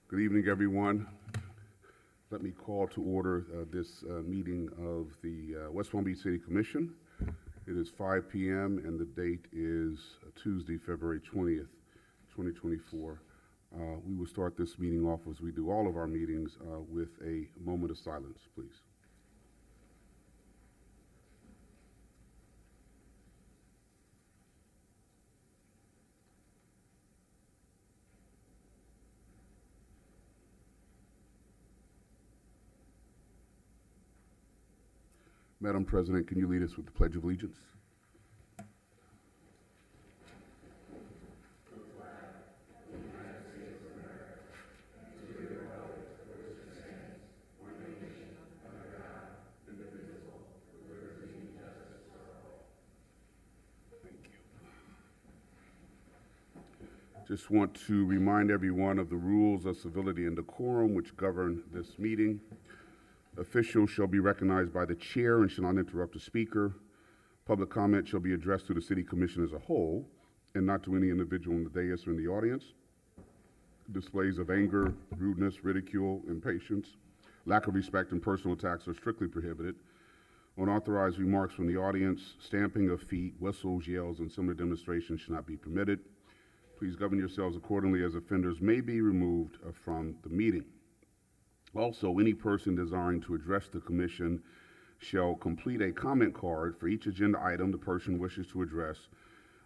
Good evening, everyone. Let me call to order this meeting of the West Palm Beach City Commission. It is 5 p.m. and the date is Tuesday, February 20th, 2024. We will start this meeting off as we do all of our meetings with a moment of silence, please. Madam President, can you lead us with the Pledge of Allegiance? Just want to remind everyone of the rules of civility and decorum which govern this meeting. Officials shall be recognized by the chair and shall not interrupt the speaker. Public comment shall be addressed to the City Commission as a whole and not to any individual in the dais or in the audience. Displays of anger, rudeness, ridicule, impatience, lack of respect, and personal attacks are strictly prohibited. Unauthorized remarks from the audience, stamping of feet, whistles, yells, and similar demonstrations should not be permitted. Please govern yourselves accordingly, as offenders may be removed from the meeting. Also, any person desiring to address the commission shall complete a comment card for each agenda item the person wishes to address,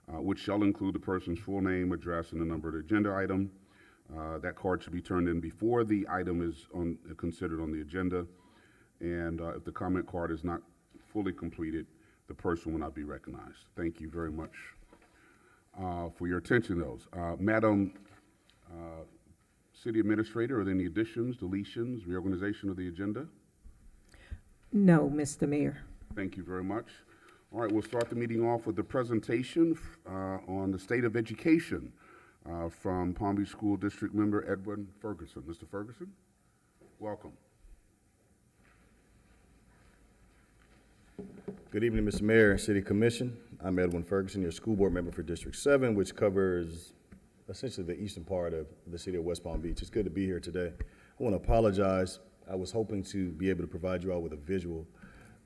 which shall include the person's full name, address, and the number of the agenda item. That card should be turned in before the item is considered on the agenda. And if the comment card is not fully completed, the person will not be recognized. Thank you very much for your attention to those. Madam City Administrator, are there any additions, deletions, reorganization of the agenda? No, Mr. Mayor. Thank you very much. All right, we'll start the meeting off with the presentation on the state of education from Palm Beach School District member Edwin Ferguson. Mr. Ferguson, welcome. Good evening, Mr. Mayor and City Commission. I'm Edwin Ferguson, your school board member for District 7, which covers essentially the eastern part of the city of West Palm Beach. It's good to be here today. I want to apologize. I was hoping to be able to provide you all with a visual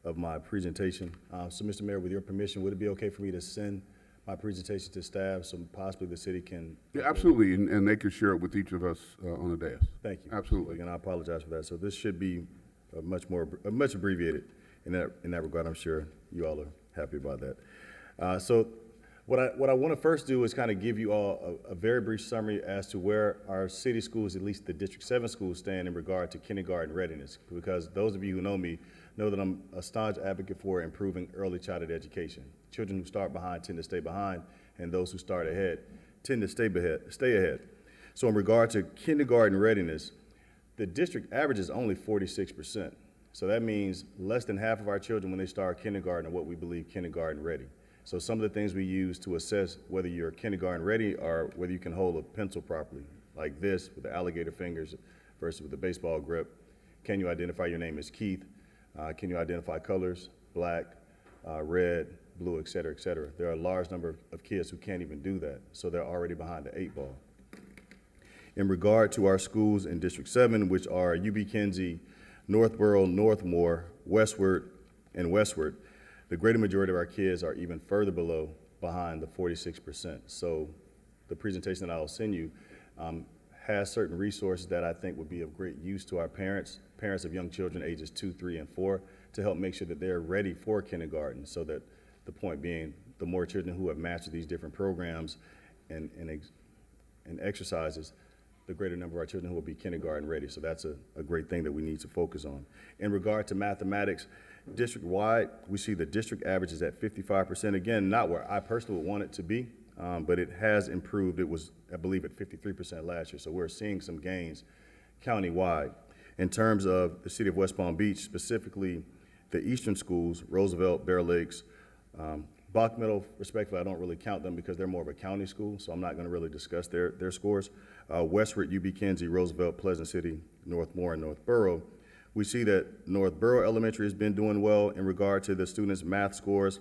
of my presentation. So, Mr. Mayor, with your permission, would it be okay for me to send my presentation to staff so possibly the city can? Yeah, absolutely, and they can share it with each of us on the dais. Thank you. Absolutely. And I apologize for that. So this should be much abbreviated in that regard. I'm sure you all are happy about that. So what I want to first do is kind of give you all a very brief summary as to where our city schools, at least the District 7 schools, stand in regard to kindergarten readiness. Because those of you who know me know that I'm a staunch advocate for improving early childhood education. Children who start behind tend to stay behind, and those who start ahead tend to stay ahead. So in regard to kindergarten readiness, the district average is only 46%. So that means less than half of our children when they start kindergarten are what we believe kindergarten ready. So some of the things we use to assess whether you're kindergarten ready are whether you can hold a pencil properly, like this with the alligator fingers versus with the baseball grip. Can you identify your name as Keith? Can you identify colors, black, red, blue, et cetera, et cetera? There are a large number of kids who can't even do that, so they're already behind the 8 ball. In regard to our schools in District 7, which are UB Kinsey, Northborough, Northmore, Westward, and Westward, the greater majority of our kids are even further behind the 46%. So the presentation that I'll send you has certain resources that I think would be of great use to our parents of young children ages 2, 3, and 4, to help make sure that they're ready for kindergarten, so that the point being, the more children who have mastered these different programs and exercises, the greater number of our children who will be kindergarten ready. So that's a great thing that we need to focus on. In regard to mathematics, district-wide, we see the district average is at 55%. Again, not where I personally would want it to be, but it has improved. It was, I believe, at 53% last year. So we're seeing some gains county-wide. In terms of the city of West Palm Beach, specifically the eastern schools, Roosevelt, Bear Lakes, Bach Middle, respectfully, I don't really count them because they're more of a county school, so I'm not going to really discuss their scores. Westward, UB Kinsey, Roosevelt, Pleasant City, Northmore, and Northborough. We see that Northborough Elementary has been doing well in regard to the students' math scores.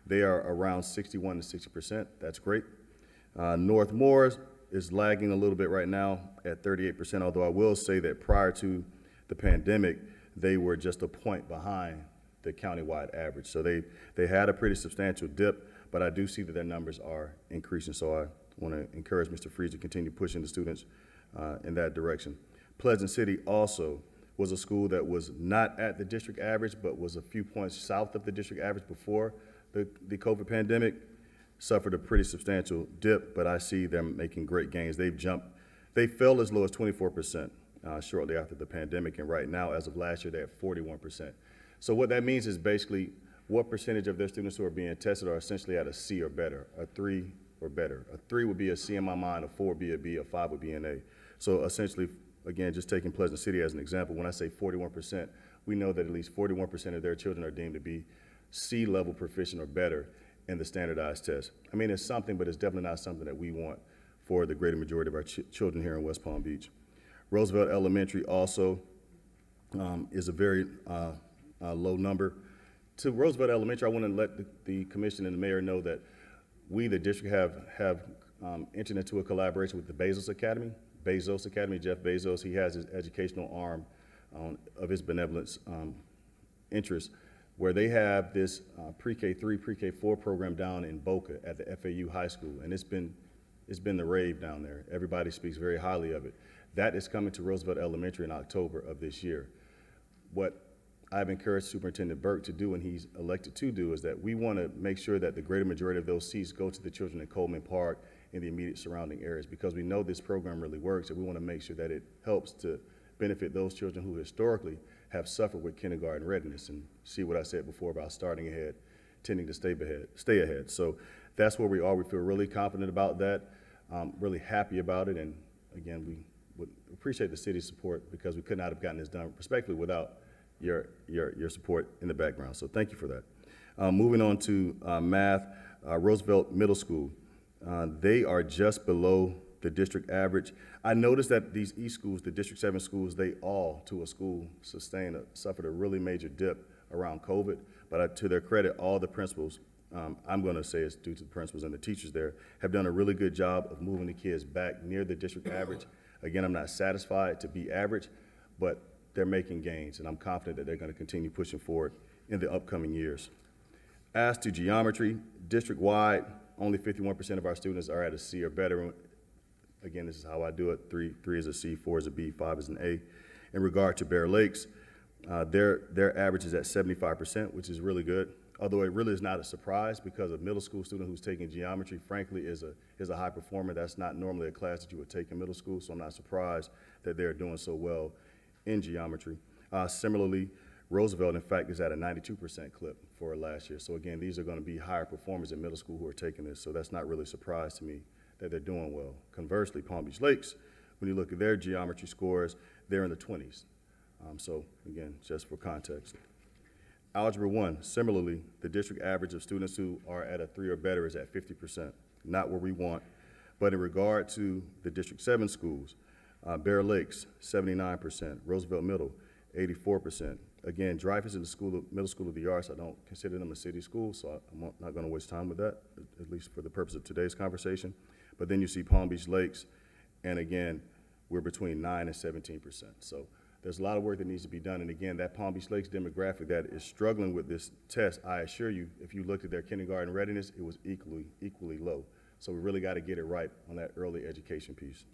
They are around 61 to 60%. That's great. Northmore is lagging a little bit right now at 38%, although I will say that prior to the pandemic, they were just a point behind the countywide average. So they had a pretty substantial dip, but I do see that their numbers are increasing. So I want to encourage Mr. Freeze to continue pushing the students in that direction. Pleasant City also was a school that was not at the district average, but was a few points south of the district average before the COVID pandemic. Suffered a pretty substantial dip, but I see them making great gains. They fell as low as 24% shortly after the pandemic, and right now, as of last year, they're at 41%. So what that means is basically what percentage of their students who are being tested are essentially at a C or better, a 3 or better. A 3 would be a C in my mind, a 4 would be a B, a 5 would be an A. So essentially, again, just taking Pleasant City as an example, when I say 41%, we know that at least 41% of their children are deemed to be C-level proficient or better in the standardized test. I mean, it's something, but it's definitely not something that we want for the greater majority of our children here in West Palm Beach. Roosevelt Elementary also is a very low number. To Roosevelt Elementary, I want to let the commission and the mayor know that we, the district, have entered into a collaboration with the Bezos Academy, Jeff Bezos. He has his educational arm of his benevolence interests, where they have this pre-K3, pre-K4 program down in Boca at the FAU High School, and it's been the rave down there. Everybody speaks very highly of it. That is coming to Roosevelt Elementary in October of this year. What I've encouraged Superintendent Burke to do, and he's elected to do, is that we want to make sure that the greater majority of those seats go to the children in Coleman Park and the immediate surrounding areas, because we know this program really works, and we want to make sure that it helps to benefit those children who historically have suffered with kindergarten readiness, and see what I said before about starting ahead, tending to stay ahead. So that's where we are. We feel really confident about that, really happy about it, and again, we would appreciate the city's support, because we could not have gotten this done respectfully without your support in the background. So thank you for that. Moving on to math, Roosevelt Middle School. They are just below the district average. I noticed that these East schools, the District 7 schools, they all, to a school, suffered a really major dip around COVID. But to their credit, all the principals, I'm going to say it's due to the principals and the teachers there, have done a really good job of moving the kids back near the district average. Again, I'm not satisfied to be average, but they're making gains, and I'm confident that they're going to continue pushing forward in the upcoming years. As to geometry, district-wide, only 51% of our students are at a C or better. Again, this is how I do it. 3 is a C, 4 is a B, 5 is an A. In regard to Bear Lakes, their average is at 75%, which is really good. Although it really is not a surprise, because a middle school student who's taking geometry, frankly, is a high performer. That's not normally a class that you would take in middle school, so I'm not surprised that they're doing so well in geometry. Similarly, Roosevelt, in fact, is at a 92% clip for last year. So again, these are going to be higher performers in middle school who are taking this, so that's not really a surprise to me that they're doing well. Conversely, Palm Beach Lakes, when you look at their geometry scores, they're in the 20s. So again, just for context. Algebra 1, similarly, the district average of students who are at a 3 or better is at 50%, not where we want. But in regard to the District 7 schools, Bear Lakes, 79%, Roosevelt Middle, 84%. Again, Dreyfus is the Middle School of the Arts. I don't consider them a city school, so I'm not going to waste time with that, at least for the purpose of today's conversation. But then you see Palm Beach Lakes, and again, we're between 9 and 17%. So there's a lot of work that needs to be done. And again, that Palm Beach Lakes demographic that is struggling with this test, I assure you, if you looked at their kindergarten readiness, it was equally low. So we really got to get it right on that early education piece.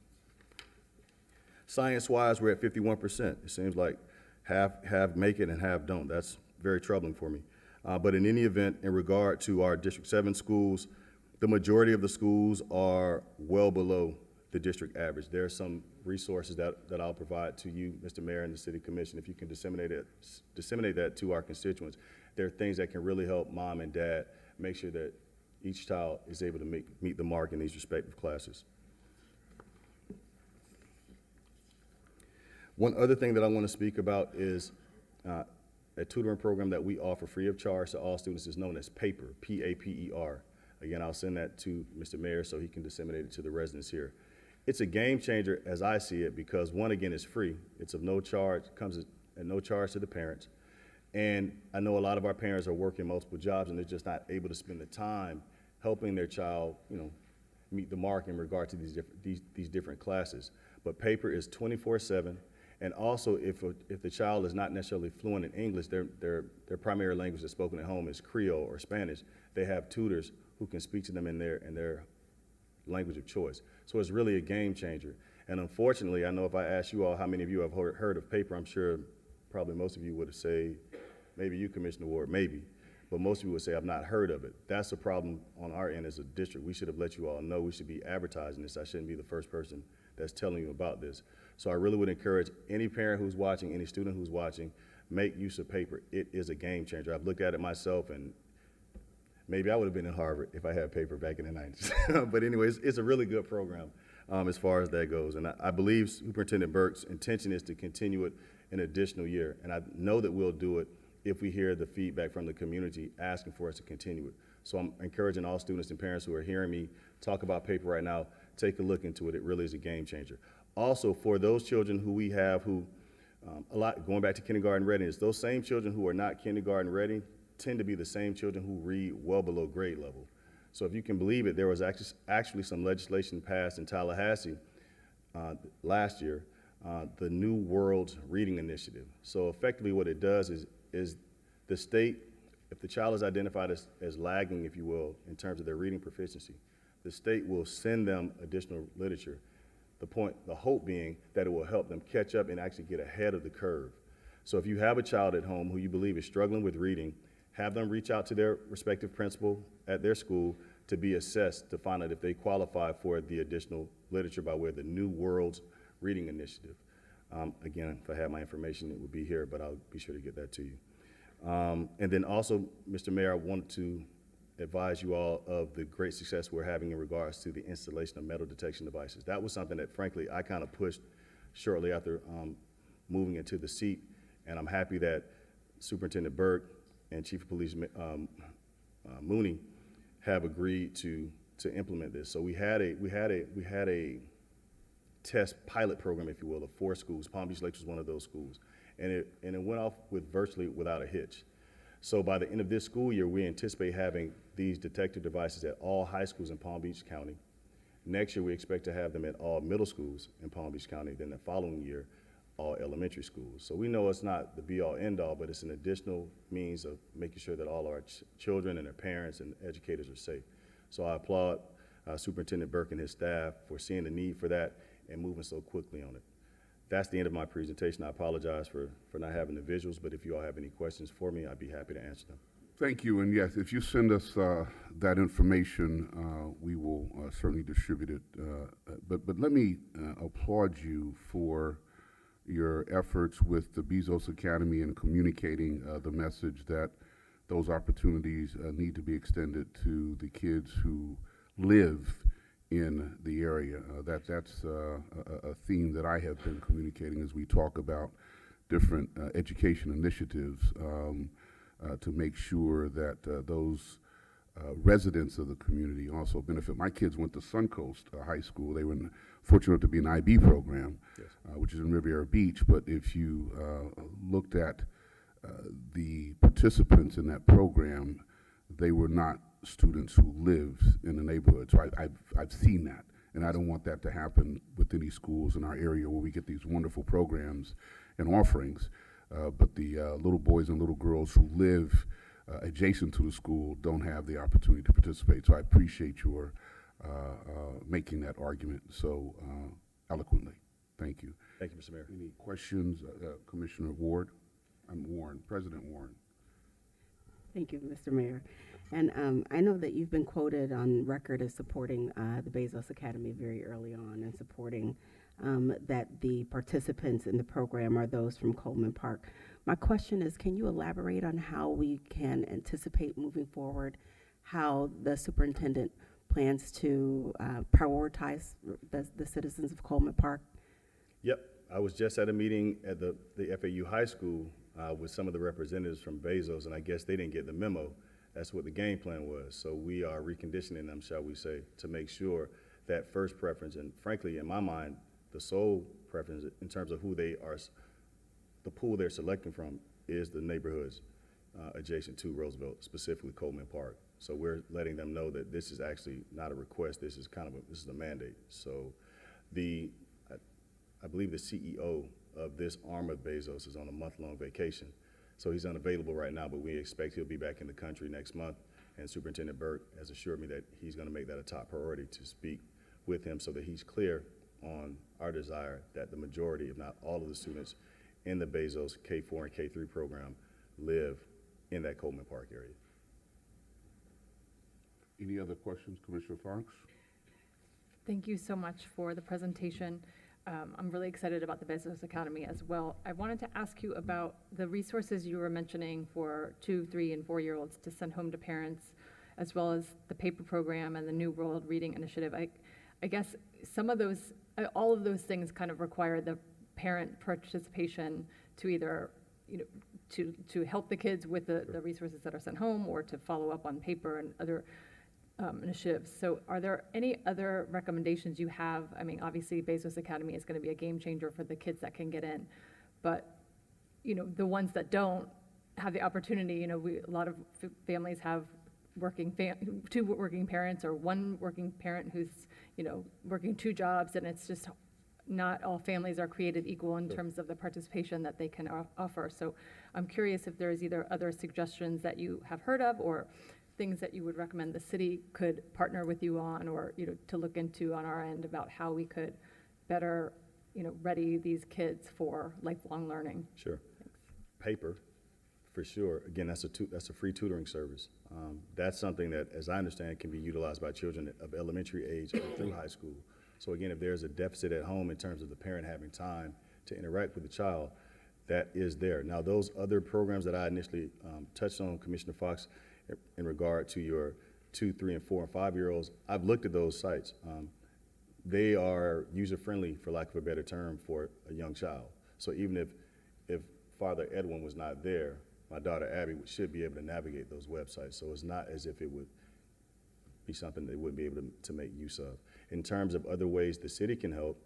Science-wise, we're at 51%. It seems like half make it and half don't. That's very troubling for me. But in any event, in regard to our District 7 schools, the majority of the schools are well below the district average. There are some resources that I'll provide to you, Mr. Mayor, and the City Commission, if you can disseminate that to our constituents. There are things that can really help mom and dad make sure that each child is able to meet the mark in these respective classes. One other thing that I want to speak about is a tutoring program that we offer free of charge to all students is known as PAPER, P-A-P-E-R. Again, I'll send that to Mr. Mayor so he can disseminate it to the residents here. It's a game changer as I see it, because one, again, is free. It's of no charge, comes at no charge to the parents. And I know a lot of our parents are working multiple jobs and they're just not able to spend the time helping their child, meet the mark in regard to these different classes. But paper is 24/7, and also if the child is not necessarily fluent in English, their primary language that's spoken at home is Creole or Spanish, they have tutors who can speak to them in their language of choice. So it's really a game changer. And unfortunately, I know if I asked you all how many of you have heard of paper, I'm sure probably most of you would say, maybe you, Commissioner Ward, maybe, but most of you would say, I've not heard of it. That's a problem on our end as a district. We should have let you all know. We should be advertising this. I shouldn't be the first person that's telling you about this. So I really would encourage any parent who's watching, any student who's watching, make use of paper. It is a game changer. I've looked at it myself, and maybe I would have been in Harvard if I had paper back in the 90s. But anyways, it's a really good program as far as that goes. And I believe Superintendent Burke's intention is to continue it an additional year. And I know that we'll do it if we hear the feedback from the community asking for us to continue it. So I'm encouraging all students and parents who are hearing me talk about paper right now, take a look into it. It really is a game changer. Also, for those children who we have who, going back to kindergarten readiness, those same children who are not kindergarten ready tend to be the same children who read well below grade level. So if you can believe it, there was actually some legislation passed in Tallahassee last year, the New World Reading Initiative. So effectively what it does is the state, if the child is identified as lagging, if you will, in terms of their reading proficiency, the state will send them additional literature. The hope being that it will help them catch up and actually get ahead of the curve. So if you have a child at home who you believe is struggling with reading, have them reach out to their respective principal at their school to be assessed to find out if they qualify for the additional literature by way of the New World Reading Initiative. Again, if I had my information, it would be here, but I'll be sure to get that to you. And then also, Mr. Mayor, I wanted to advise you all of the great success we're having in regards to the installation of metal detection devices. That was something that, frankly, I kind of pushed shortly after moving into the seat, and I'm happy that Superintendent Burke and Chief of Police Mooney have agreed to implement this. So we had a test pilot program, if you will, of 4 schools. Palm Beach Lakes was one of those schools, and it went off virtually without a hitch. So by the end of this school year, we anticipate having these detector devices at all high schools in Palm Beach County. Next year, we expect to have them at all middle schools in Palm Beach County. Then the following year, all elementary schools. So we know it's not the be-all, end-all, but it's an additional means of making sure that all our children and their parents and educators are safe. So I applaud Superintendent Burke and his staff for seeing the need for that and moving so quickly on it. That's the end of my presentation. I apologize for not having the visuals, but if you all have any questions for me, I'd be happy to answer them. Thank you, and yes, if you send us that information, we will certainly distribute it. But let me applaud you for your efforts with the Bezos Academy and communicating the message that those opportunities need to be extended to the kids who live in the area. That's a theme that I have been communicating as we talk about different education initiatives to make sure that those residents of the community also benefit. My kids went to Suncoast High School. They were fortunate to be an IB program, yes. Which is in Riviera Beach. But if you looked at the participants in that program, they were not students who lived in the neighborhood. So I've seen that, and I don't want that to happen with any schools in our area where we get these wonderful programs and offerings, but the little boys and little girls who live adjacent to the school don't have the opportunity to participate. So I appreciate your making that argument so eloquently. Thank you. Thank you, Mr. Mayor. Any questions, Commissioner Ward? I'm Warren, President Warren. Thank you, Mr. Mayor. And I know that you've been quoted on record as supporting the Bezos Academy very early on and supporting that the participants in the program are those from Coleman Park. My question is, can you elaborate on how we can anticipate moving forward, how the superintendent plans to prioritize the citizens of Coleman Park? Yep. I was just at a meeting at the FAU High School with some of the representatives from Bezos, and I guess they didn't get the memo. That's what the game plan was. So we are reconditioning them, shall we say, to make sure that first preference, and frankly, in my mind, the sole preference in terms of who they are, the pool they're selecting from is the neighborhoods adjacent to Roosevelt, specifically Coleman Park. So we're letting them know that this is actually not a request, this is this is a mandate. So I believe the CEO of this arm of Bezos is on a month-long vacation. So he's unavailable right now, but we expect he'll be back in the country next month. And Superintendent Burke has assured me that he's gonna make that a top priority to speak with him so that he's clear on our desire that the majority, if not all of the students in the Bezos K4 and K3 program live in that Coleman Park area. Any other questions, Commissioner Fox? Thank you so much for the presentation. I'm really excited about the Business Academy as well. I wanted to ask you about the resources you were mentioning for 2, 3, and 4-year-olds to send home to parents, as well as the paper program and the New World Reading Initiative. I guess some of those, all of those things kind of require the parent participation to either, to help the kids with the resources that are sent home, or to follow up on paper and other initiatives. So are there any other recommendations you have? I mean, obviously Bezos Academy is going to be a game changer for the kids that can get in, but the ones that don't have the opportunity, a lot of families have two working parents, or one working parent who's working 2 jobs, and it's just not all families are created equal in terms of the participation that they can offer. So I'm curious if there's either other suggestions that you have heard of, or things that you would recommend the city could partner with you on, or to look into on our end about how we could better ready these kids for lifelong learning. Sure. Paper, for sure. Again, that's a free tutoring service. That's something that, as I understand, can be utilized by children of elementary age or through high school. So again, if there's a deficit at home in terms of the parent having time to interact with the child, that is there. Now, those other programs that I initially touched on, Commissioner Fox, in regard to your 2, 3, and 4, and 5-year-olds, I've looked at those sites. They are user-friendly, for lack of a better term, for a young child. So even if Father Edwin was not there, my daughter Abby should be able to navigate those websites. So it's not as if it would be something they wouldn't be able to make use of. In terms of other ways the city can help,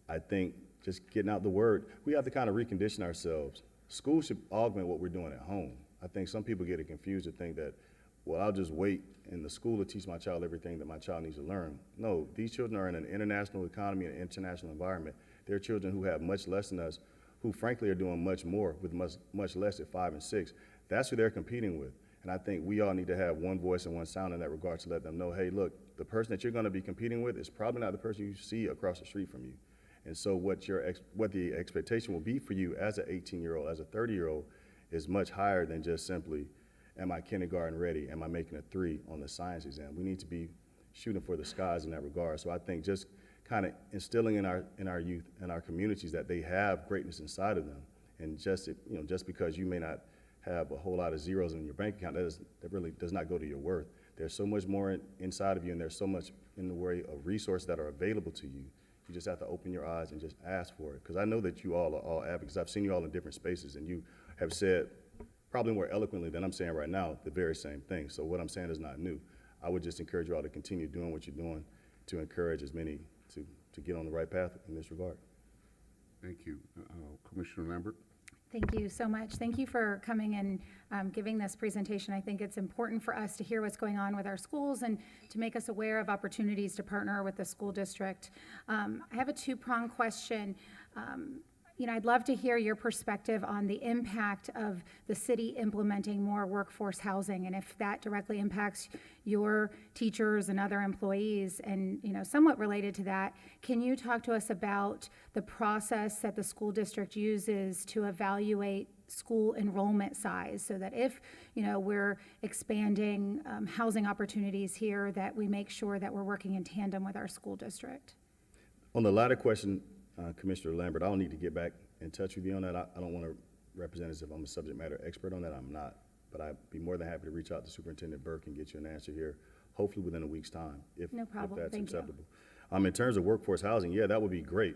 I think just getting out the word, we have to kind of recondition ourselves. School should augment what we're doing at home. I think some people get it confused to think that, well, I'll just wait in the school to teach my child everything that my child needs to learn. No, these children are in an international economy and international environment. They're children who have much less than us, who frankly are doing much more with much less at 5 and 6. That's who they're competing with. And I think we all need to have one voice and one sound in that regard to let them know, hey, look, the person that you're going to be competing with is probably not the person you see across the street from you. And so what the expectation will be for you as an 18-year-old, as a 30-year-old, is much higher than just simply, am I kindergarten ready? Am I making a 3 on the science exam? We need to be shooting for the skies in that regard. So I think just kind of instilling in our youth and our communities that they have greatness inside of them, and just because you may not have a whole lot of zeros in your bank account, that really does not go to your worth. There's so much more inside of you, and there's so much in the way of resources that are available to you. You just have to open your eyes and just ask for it. Because I know that you all are all advocates. I've seen you all in different spaces, and you have said, probably more eloquently than I'm saying right now, the very same thing. So what I'm saying is not new. I would just encourage you all to continue doing what you're doing to encourage as many to get on the right path in this regard. Thank you. Commissioner Lambert? Thank you so much. Thank you for coming and giving this presentation. I think it's important for us to hear what's going on with our schools and to make us aware of opportunities to partner with the school district. I have a 2-pronged question. I'd love to hear your perspective on the impact of the city implementing more workforce housing, and if that directly impacts your teachers and other employees. And, somewhat related to that, can you talk to us about the process that the school district uses to evaluate school enrollment size, so that if, we're expanding housing opportunities here, that we make sure that we're working in tandem with our school district? On the latter question, Commissioner Lambert, I'll need to get back in touch with you on that. I don't want to represent as if I'm a subject matter expert on that. I'm not. But I'd be more than happy to reach out to Superintendent Burke and get you an answer here, hopefully within a week's time, if No problem. that's Thank you. acceptable. In terms of workforce housing, yeah, that would be great.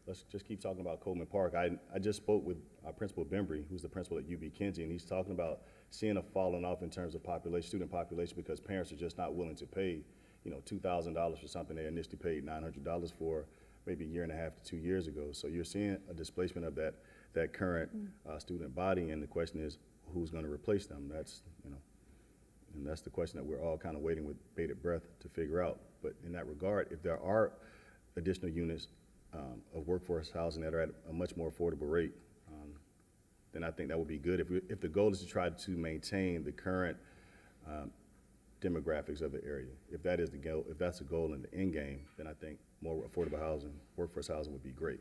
Let's just keep talking about Coleman Park. I just spoke with our principal, Bembry, who's the principal at UB Kinsey, and he's talking about seeing a falling off in terms of student population, because parents are just not willing to pay $2,000 for something they initially paid $900 for maybe a year and a half to 2 years ago. So you're seeing a displacement of that current student body, and the question is, who's going to replace them? That's And that's the question that we're all kind of waiting with bated breath to figure out. But in that regard, if there are additional units of workforce housing that are at a much more affordable rate, then I think that would be good. If the goal is to try to maintain the current demographics of the area, if that is the goal, if that's the goal in the end game, then I think more affordable housing, workforce housing would be great.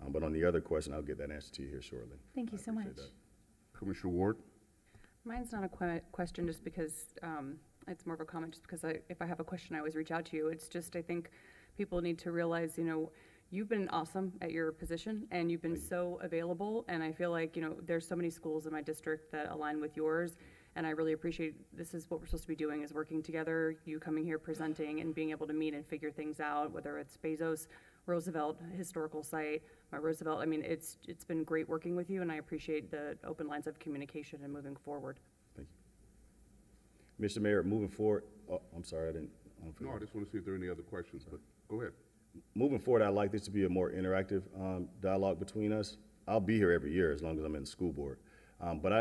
But on the other question, I'll get that answer to you here shortly. Thank you so much. appreciate that. Commissioner Ward? Mine's not a question just because, it's more of a comment just because if I have a question, I always reach out to you. It's just, I think people need to realize, you've been awesome at your position and you've been so available. And I feel like, there's so many schools in my district that align with yours. And I really appreciate, this is what we're supposed to be doing, is working together, you coming here, presenting, and being able to meet and figure things out, whether it's Bezos, Roosevelt, historical site, Roosevelt. I mean, it's been great working with you, and I appreciate the open lines of communication and moving forward. Thank you. Mr. Mayor, moving forward, oh, I'm sorry, I don't No, I just want to see if there are any other questions, but go ahead. Moving forward, I'd like this to be a more interactive dialogue between us. I'll be here every year as long as I'm in the school board. But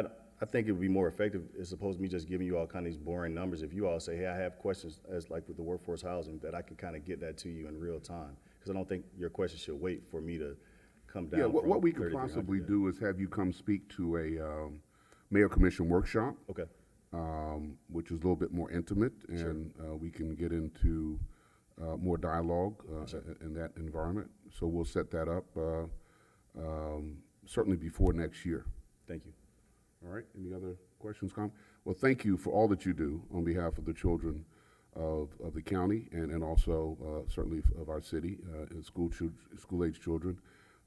I think it would be more effective as opposed to me just giving you all kind of these boring numbers. If you all say, hey, I have questions, as like with the workforce housing, that I can kind of get that to you in real time. Because I don't think your question should wait for me to come down. Yeah, what from we could 3,300 possibly there. do is have you come speak to a mayor commission workshop, Okay, which is a little bit more intimate, and we can get into more dialogue in that environment. So we'll set that up certainly before next year. thank you. All right, any other questions, Well, thank you for all that you do on behalf of the children of the county and also certainly of our city and school-age children.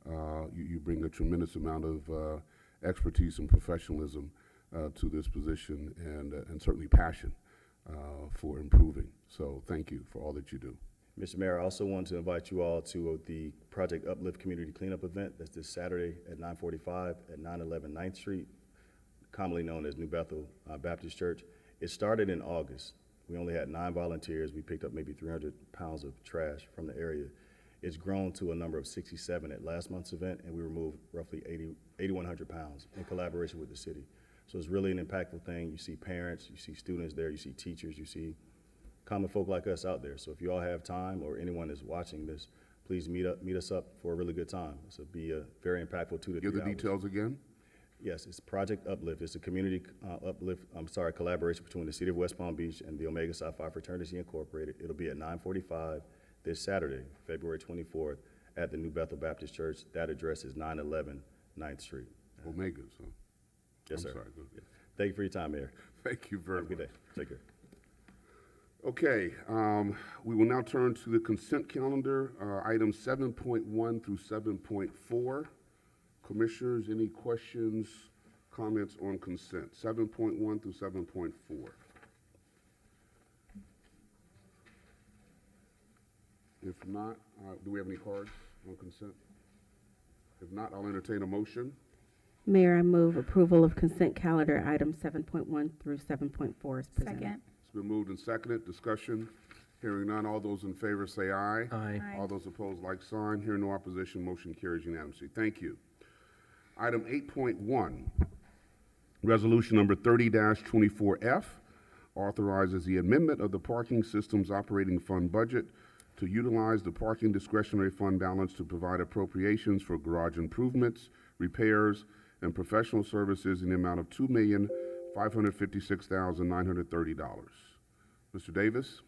You bring a tremendous amount of expertise and professionalism to this position and certainly passion for improving. So thank you for all that you do. Mr. Mayor, I also want to invite you all to the Project Uplift Community Cleanup event. That's this Saturday at 9:45 at 911 9th Street, commonly known as New Bethel Baptist Church. It started in August. We only had 9 volunteers. We picked up maybe 300 pounds of trash from the area. It's grown to a number of 67 at last month's event, and we removed roughly 8,100 pounds in collaboration with the city. So it's really an impactful thing. You see parents, you see students there, you see teachers, you see common folk like us out there. So if you all have time or anyone is watching this, please meet us up for a really good time. This will be a very impactful 2 to 3 Give the hours. details again. Yes, it's Project Uplift. It's a community collaboration between the City of West Palm Beach and the Omega Psi Phi Fraternity Incorporated. It'll be at 9:45 this Saturday, February 24th, at the New Bethel Baptist Church. That address is 911 9th Street. Omegas, huh? Yes, I'm sir. sorry, go ahead. Thank you for your time, Mayor. Thank you very Have a much. good day. Take care. Okay, we will now turn to the consent calendar, items 7.1 through 7.4. Commissioners, any questions, comments on consent? 7.1 through 7.4. If not, do we have any cards on consent? If not, I'll entertain a motion. Mayor, I move approval of consent calendar items 7.1 through 7.4 is presented. Second. It's been moved and seconded. Discussion. Hearing none. All those in favor say aye. Aye. All those opposed, like sign. Hearing no opposition, motion carries unanimously. Thank you. Item 8.1, resolution number 30-24F, authorizes the amendment of the Parking Systems Operating Fund budget to utilize the parking discretionary fund balance to provide appropriations for garage improvements, repairs, and professional services in the amount of $2,556,930. Mr. Davis?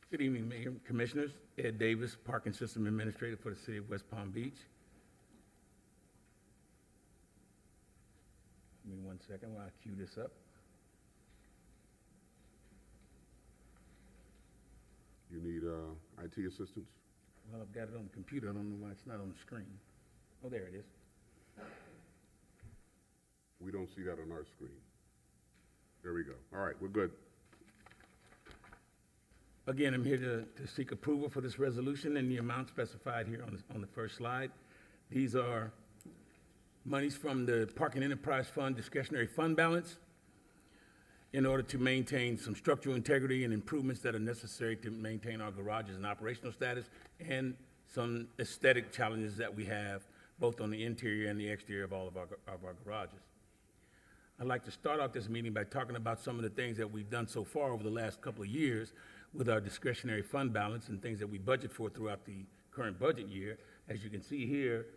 Good evening, Mayor and Commissioners. Ed Davis, Parking System Administrator for the City of West Palm Beach. Give me 1 second while I cue this up. You need IT assistance? Well, I've got it on the computer. I don't know why it's not on the screen. Oh, there it is. We don't see that on our screen. There we go. All right, we're good. Again, I'm here to seek approval for this resolution and the amount specified here on the first slide. These are monies from the Parking Enterprise Fund discretionary fund balance in order to maintain some structural integrity and improvements that are necessary to maintain our garages and operational status and some aesthetic challenges that we have both on the interior and the exterior of all of our garages. I'd like to start off this meeting by talking about some of the things that we've done so far over the last couple of years with our discretionary fund balance and things that we budget for throughout the current budget year. As you can see here,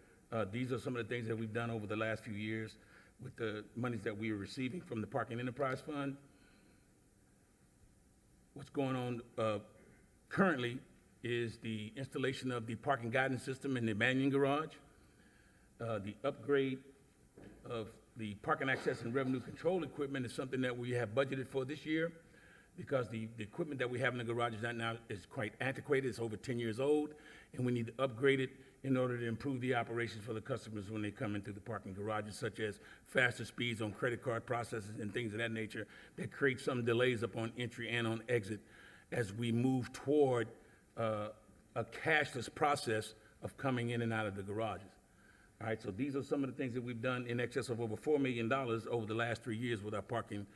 these are some of the things that we've done over the last few years with the monies that we are receiving from the Parking Enterprise Fund. What's going on currently is the installation of the parking guidance system in the Banyan Garage, the upgrade of the parking access and revenue control equipment is something that we have budgeted for this year because the equipment that we have in the garages right now is quite antiquated. It's over 10 years old, and we need to upgrade it in order to improve the operations for the customers when they come into the parking garages, such as faster speeds on credit card processes and things of that nature that create some delays upon entry and on exit as we move toward a cashless process of coming in and out of the garages. All right, so these are some of the things that we've done in excess of over $4 million over the last 3 years with our parking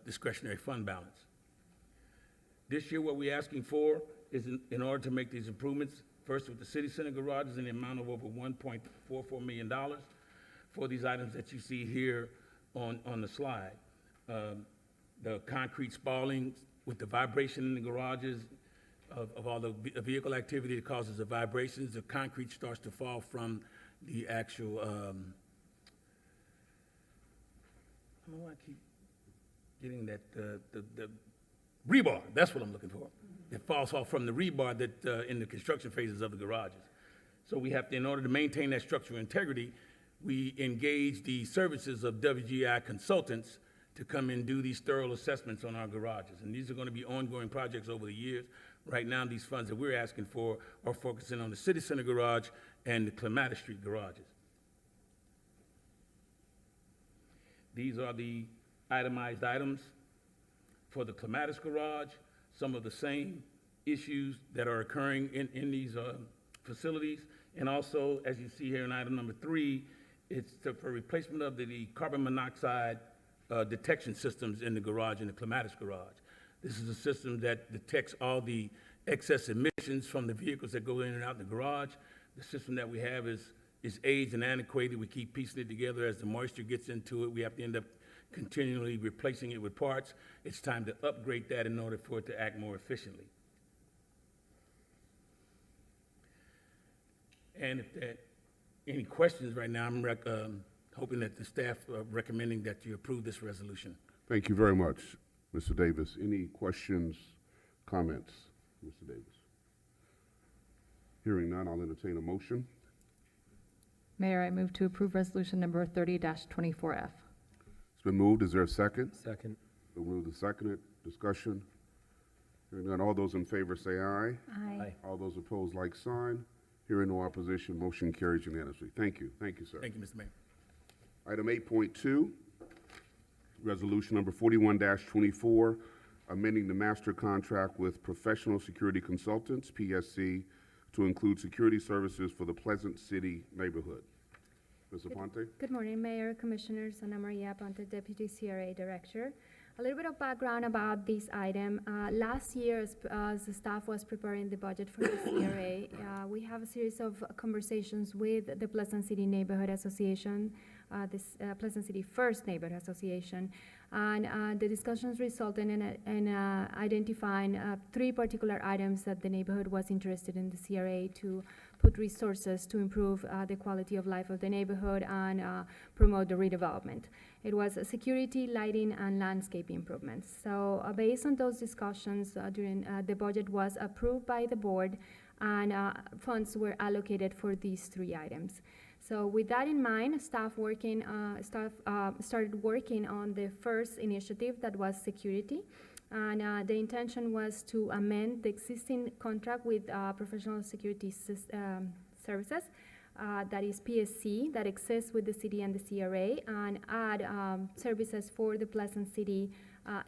discretionary fund balance. This year, what we're asking for is in order to make these improvements, first with the city center garages in the amount of over $1.44 million for these items that you see here on the slide. The concrete spalling with the vibration in the garages of all the vehicle activity that causes the vibrations, the concrete starts to fall from the actual, I don't know why I keep getting that, the rebar, that's what I'm looking for. It falls off from the rebar that, in the construction phases of the garages. So we have to, in order to maintain that structural integrity, we engage the services of WGI consultants to come and do these thorough assessments on our garages. And these are going to be ongoing projects over the years. Right now, these funds that we're asking for are focusing on the City Center garage and the Clematis Street garages. These are the itemized items for the Clematis garage, some of the same issues that are occurring in these facilities. And also, as you see here in item number 3, it's for replacement of the carbon monoxide detection systems in the garage, in the Clematis garage. This is a system that detects all the excess emissions from the vehicles that go in and out in the garage. The system that we have is aged and antiquated. We keep piecing it together as the moisture gets into it. We have to end up continually replacing it with parts. It's time to upgrade that in order for it to act more efficiently. And if there are any questions right now, I'm hoping that the staff are recommending that you approve this resolution. Thank you very much, Mr. Davis. Any questions, comments, Mr. Davis? Hearing none, I'll entertain a motion. Mayor, I move to approve resolution number 30-24F. It's been moved. Is there a second? Second. Been moved and seconded. Discussion. Hearing none, all those in favor say aye. Aye. All those opposed, like sign. Hearing no opposition, motion carries unanimously. Thank you. Thank you, sir. Thank you, Mr. Mayor. Item 8.2, resolution number 41-24, amending the master contract with Professional Security Consultants, PSC, to include security services for the Pleasant City neighborhood. Ms. Aponte? Good morning, Mayor, Commissioners. Ana Maria Aponte, Deputy CRA Director. A little bit of background about this item. Last year, as the staff was preparing the budget for the CRA, we have a series of conversations with the Pleasant City Neighborhood Association, this Pleasant City First Neighborhood Association, and the discussions resulted in identifying 3 particular items that the neighborhood was interested in the CRA to put resources to improve the quality of life of the neighborhood and promote the redevelopment. It was security, lighting, and landscape improvements. So based on those discussions during the budget was approved by the board, and funds were allocated for these 3 items. So with that in mind, staff started working on the first initiative, that was security. And the intention was to amend the existing contract with Professional Security Services, that is PSC, that exists with the city and the CRA, and add services for the Pleasant City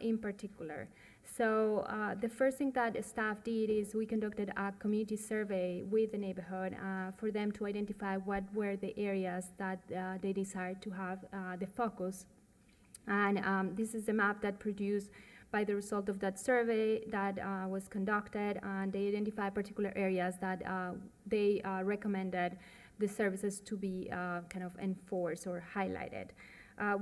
in particular. So the first thing that staff did is we conducted a community survey with the neighborhood for them to identify what were the areas that they desired to have the focus. And this is the map that produced by the result of that survey that was conducted, and they identified particular areas that they recommended the services to be kind of enforced or highlighted.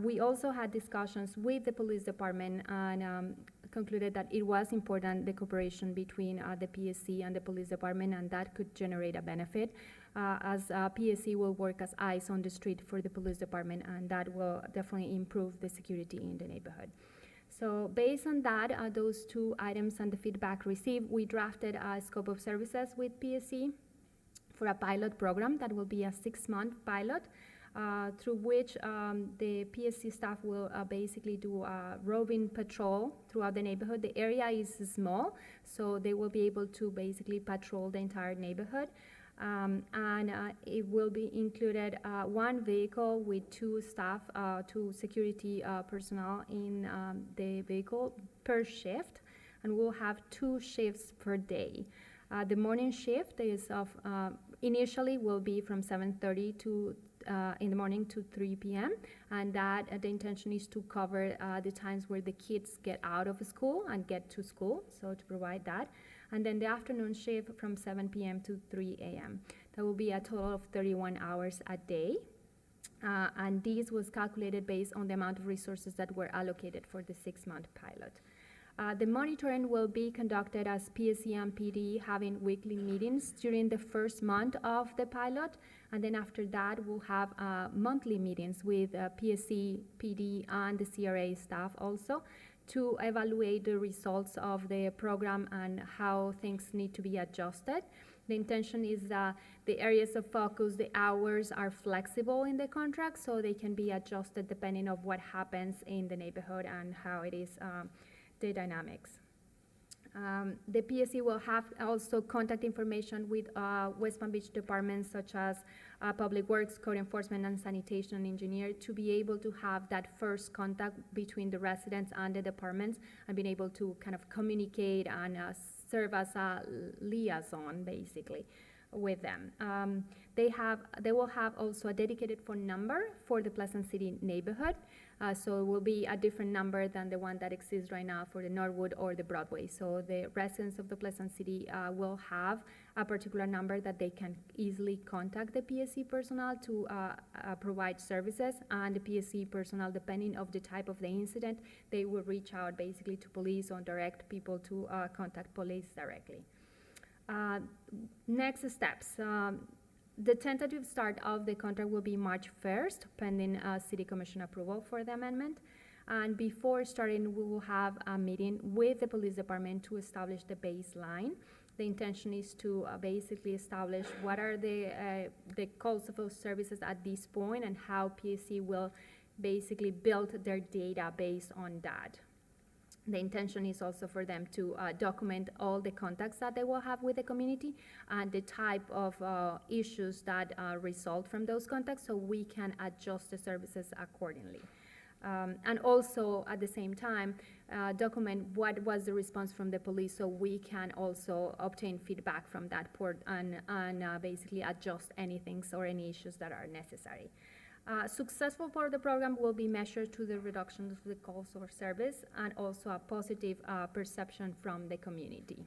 We also had discussions with the police department and concluded that it was important, the cooperation between the PSC and the police department, and that could generate a benefit, as PSC will work as eyes on the street for the police department, and that will definitely improve the security in the neighborhood. So based on that, those two items and the feedback received, we drafted a scope of services with PSC for a pilot program that will be a 6-month pilot, through which the PSC staff will basically do a roving patrol throughout the neighborhood. The area is small, so they will be able to basically patrol the entire neighborhood. It will be included 1 vehicle with 2 staff, 2 security personnel in the vehicle per shift, and we'll have 2 shifts per day. The morning shift is initially will be from 7:30 in the morning to 3 p.m. and that the intention is to cover the times where the kids get out of school and get to school, so to provide that. And then the afternoon shift from 7 p.m. to 3 a.m. That will be a total of 31 hours a day. And this was calculated based on the amount of resources that were allocated for the 6-month pilot. The monitoring will be conducted as PSC and PD having weekly meetings during the first month of the pilot, and then after that we'll have monthly meetings with PSC, PD, and the CRA staff also to evaluate the results of the program and how things need to be adjusted. The intention is that the areas of focus, the hours are flexible in the contract, so they can be adjusted depending on what happens in the neighborhood and how it is the dynamics. The PSC will have also contact information with West Palm Beach departments such as Public Works, Code Enforcement, and Sanitation Engineer to be able to have that first contact between the residents and the departments and being able to kind of communicate and serve as a liaison basically with them. They will have also a dedicated phone number for the Pleasant City neighborhood. So it will be a different number than the one that exists right now for the Norwood or the Broadway. So the residents of the Pleasant City will have a particular number that they can easily contact the PSC personnel to provide services, and the PSC personnel, depending on the type of the incident, they will reach out basically to police or direct people to contact police directly. Next steps. The tentative start of the contract will be March 1st, pending City Commission approval for the amendment. And before starting, we will have a meeting with the police department to establish the baseline. The intention is to basically establish what are the costs of those services at this point and how PSC will basically build their data based on that. The intention is also for them to document all the contacts that they will have with the community and the type of issues that result from those contacts, so we can adjust the services accordingly. And also, at the same time, document what was the response from the police, so we can also obtain feedback from that port and basically adjust anything or any issues that are necessary. Successful part of the program will be measured to the reduction of the calls for service and also a positive perception from the community.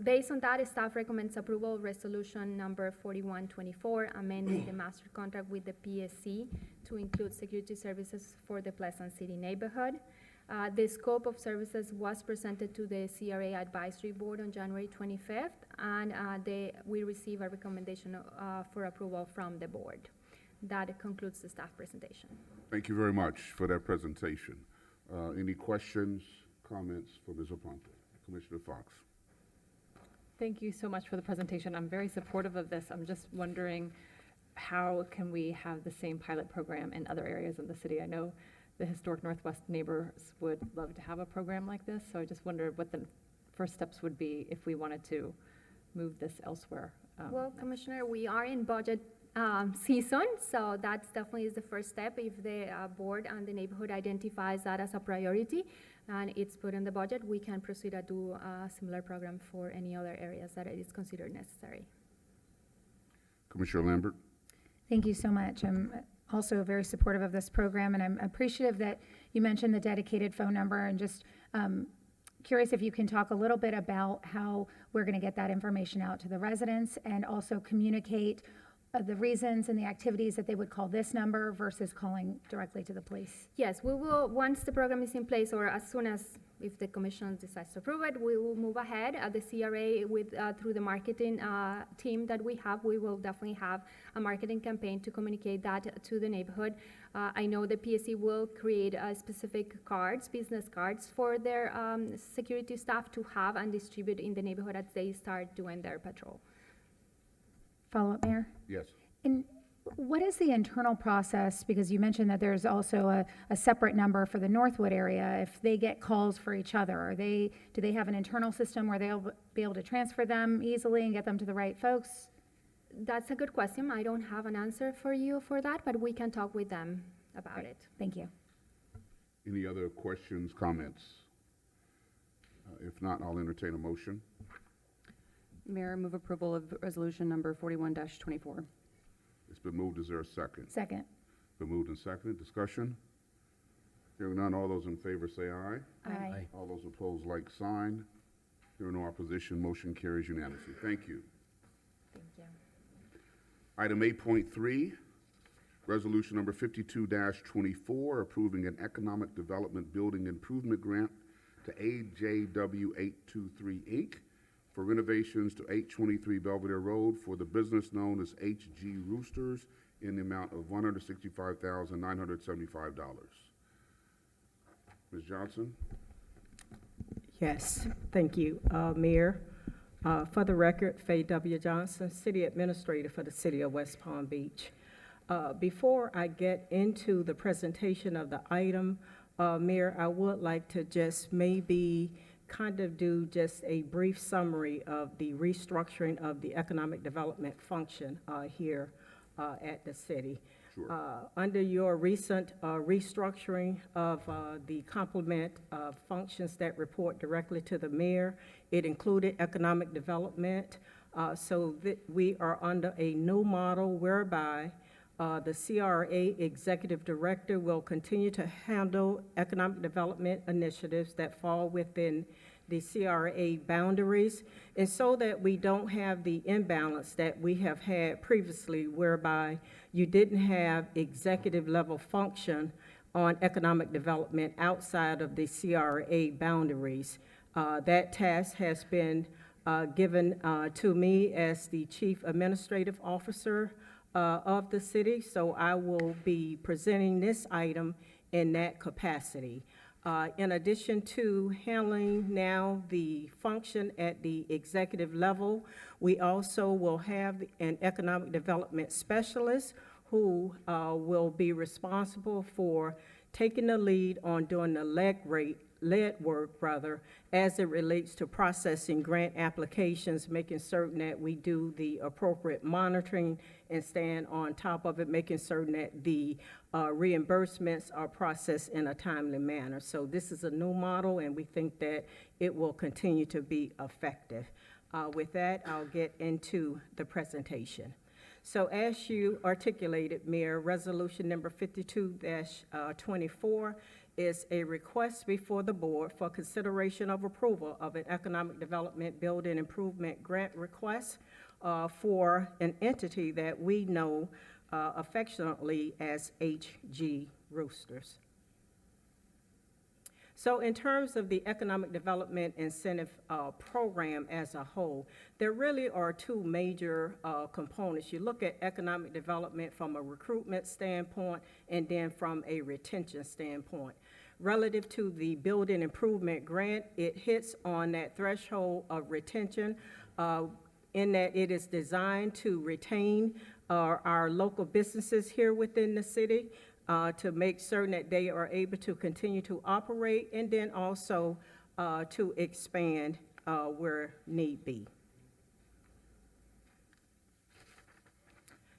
Based on that, staff recommends approval of resolution number 4124, amending the master contract with the PSC to include security services for the Pleasant City neighborhood. The scope of services was presented to the CRA Advisory Board on January 25th, and we received a recommendation for approval from the board. That concludes the staff presentation. Thank you very much for that presentation. Any questions, comments for Ms. Aponte? Commissioner Fox. Thank you so much for the presentation. I'm very supportive of this. I'm just wondering, how can we have the same pilot program in other areas of the city? I know the Historic Northwest neighbors would love to have a program like this, so I just wondered what the first steps would be if we wanted to move this elsewhere. Well, Commissioner, we are in budget season, so that definitely is the first step. If the board and the neighborhood identifies that as a priority and it's put in the budget, we can proceed to do a similar program for any other areas that it is considered necessary. Commissioner Lambert. Thank you so much. I'm also very supportive of this program, and I'm appreciative that you mentioned the dedicated phone number and just curious if you can talk a little bit about how we're going to get that information out to the residents and also communicate the reasons and the activities that they would call this number versus calling directly to the police. Yes, we will, once the program is in place, or as soon as, if the commission decides to approve it, we will move ahead at the CRA with, through the marketing team that we have. We will definitely have a marketing campaign to communicate that to the neighborhood. I know the PSC will create specific cards, business cards, for their security staff to have and distribute in the neighborhood as they start doing their patrol. Follow-up, Mayor? Yes. And what is the internal process? Because you mentioned that there's also a separate number for the Northwood area. If they get calls for each other, do they have an internal system where they'll be able to transfer them easily and get them to the right folks? That's a good question. I don't have an answer for you for that, but we can talk with them about it. Thank you. Any other questions, comments? If not, I'll entertain a motion. Mayor, move approval of resolution number 41-24. It's been moved. Is there a second? Second. Been moved and seconded. Discussion? Hearing none, all those in favor say aye. Aye. All those opposed, like sign. Hearing no opposition, motion carries unanimously. Thank you. Thank you. Item 8.3, resolution number 52-24, approving an economic development building improvement grant to AJW 823 Inc. for renovations to 823 Belvedere Road for the business known as HG Roosters in the amount of $165,975. Ms. Johnson? Yes, thank you, Mayor. For the record, Faye W. Johnson, City Administrator for the City of West Palm Beach. Before I get into the presentation of the item, Mayor, I would like to just maybe kind of do just a brief summary of the restructuring of the economic development function here at the city. Sure. Under your recent restructuring of the complement of functions that report directly to the mayor, it included economic development, so that we are under a new model whereby the CRA Executive Director will continue to handle economic development initiatives that fall within the CRA boundaries, and so that we don't have the imbalance that we have had previously, whereby you didn't have executive level function on economic development outside of the CRA boundaries. That task has been given to me as the Chief Administrative Officer of the city, so I will be presenting this item in that capacity. In addition to handling now the function at the executive level, we also will have an economic development specialist who will be responsible for taking the lead on doing the lead work, as it relates to processing grant applications, making certain that we do the appropriate monitoring and stand on top of it, making certain that the reimbursements are processed in a timely manner. So this is a new model, and we think that it will continue to be effective. With that, I'll get into the presentation. So as you articulated, Mayor, resolution number 52-24 is a request before the board for consideration of approval of an economic development building improvement grant request for an entity that we know affectionately as HG Roosters. So in terms of the economic development incentive program as a whole, there really are two major components. You look at economic development from a recruitment standpoint and then from a retention standpoint. Relative to the building improvement grant, it hits on that threshold of retention in that it is designed to retain our local businesses here within the city, to make certain that they are able to continue to operate, and then also to expand where need be.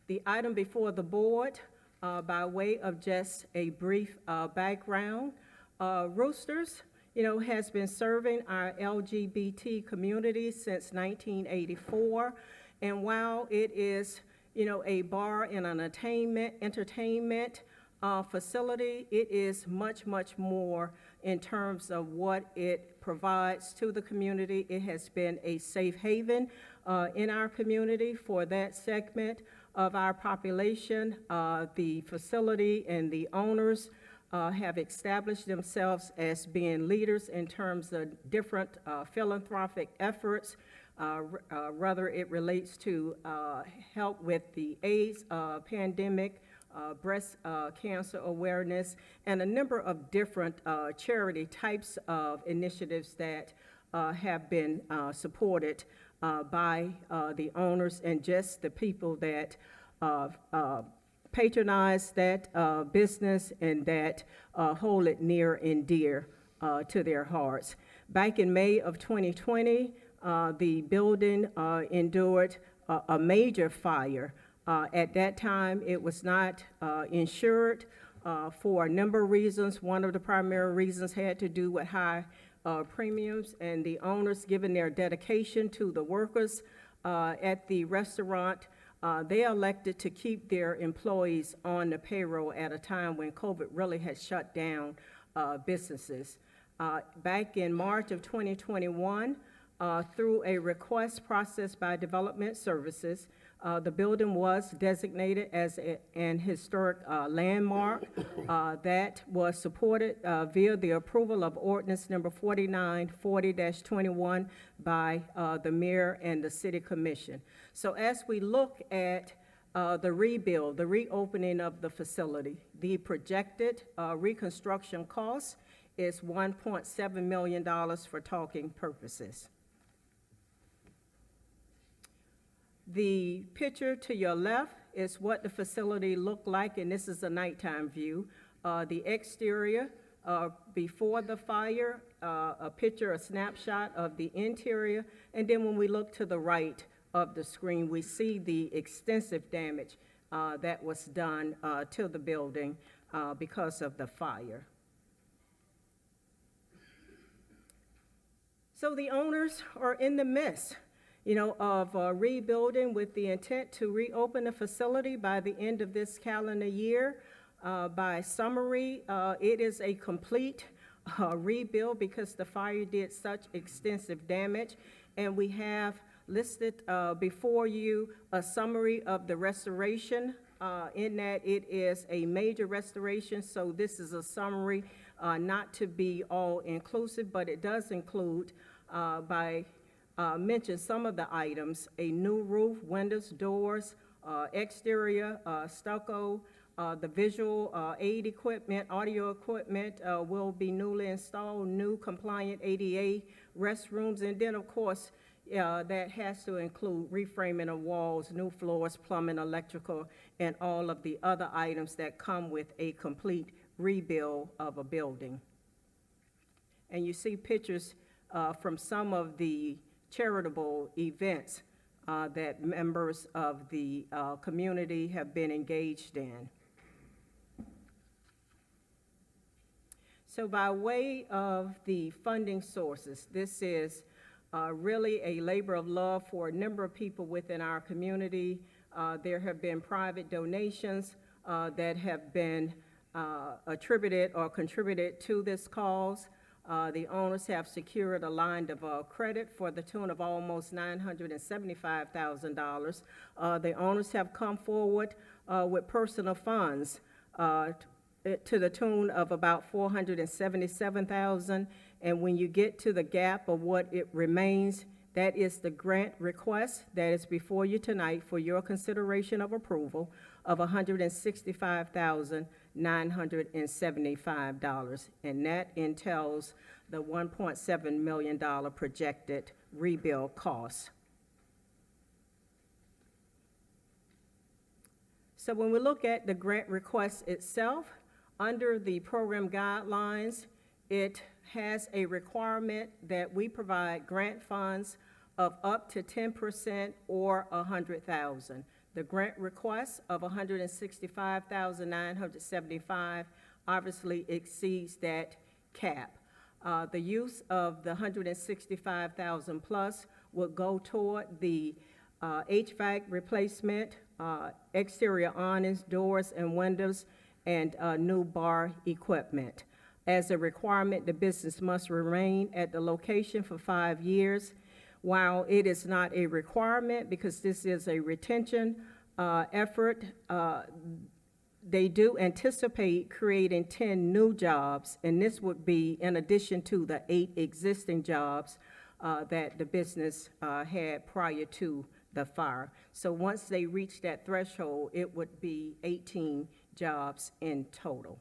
The item before the board, by way of just a brief background, Roosters, has been serving our LGBT community since 1984, and while it is, a bar and an entertainment facility, it is much, much more in terms of what it provides to the community. It has been a safe haven in our community for that segment of our population. The facility and the owners have established themselves as being leaders in terms of different philanthropic efforts, whether it relates to help with the AIDS pandemic, breast cancer awareness, and a number of different charity types of initiatives that have been supported by the owners and just the people that patronize that business and that hold it near and dear to their hearts. Back in May of 2020, the building endured a major fire. At that time, it was not insured for a number of reasons. One of the primary reasons had to do with high premiums, and the owners, given their dedication to the workers at the restaurant, they elected to keep their employees on the payroll at a time when COVID really had shut down businesses. Back in March of 2021, through a request processed by Development Services, the building was designated as an historic landmark that was supported via the approval of ordinance number 4940-21 by the mayor and the city commission. So as we look at the rebuild, the reopening of the facility, the projected reconstruction cost is $1.7 million for talking purposes. The picture to your left is what the facility looked like, and this is a nighttime view. The exterior before the fire, a picture, a snapshot of the interior, and then when we look to the right of the screen, we see the extensive damage that was done to the building because of the fire. So the owners are in the midst of rebuilding with the intent to reopen the facility by the end of this calendar year. By summary, it is a complete rebuild because the fire did such extensive damage, and we have listed before you a summary of the restoration in that it is a major restoration, so this is a summary not to be all-inclusive, but it does include mention some of the items: a new roof, windows, doors, exterior stucco, the visual aid equipment, audio equipment will be newly installed, new compliant ADA restrooms, and then of course that has to include reframing of walls, new floors, plumbing, electrical, and all of the other items that come with a complete rebuild of a building. And you see pictures from some of the charitable events that members of the community have been engaged in. So by way of the funding sources, this is really a labor of love for a number of people within our community. There have been private donations that have been attributed or contributed to this cause. The owners have secured a line of credit for the tune of almost $975,000. The owners have come forward with personal funds to the tune of about $477,000. And when you get to the gap of what it remains, that is the grant request that is before you tonight for your consideration of approval of $165,975, and that entails the $1.7 million projected rebuild cost. So when we look at the grant request itself, under the program guidelines, it has a requirement that we provide grant funds of up to 10% or $100,000. The grant request of $165,975 obviously exceeds that cap. The use of the $165,000 plus would go toward the HVAC replacement, exterior awnings, doors and windows, and new bar equipment. As a requirement, the business must remain at the location for 5 years. While it is not a requirement, because this is a retention effort, they do anticipate creating 10 new jobs, and this would be in addition to the 8 existing jobs that the business had prior to the fire. So once they reach that threshold, it would be 18 jobs in total.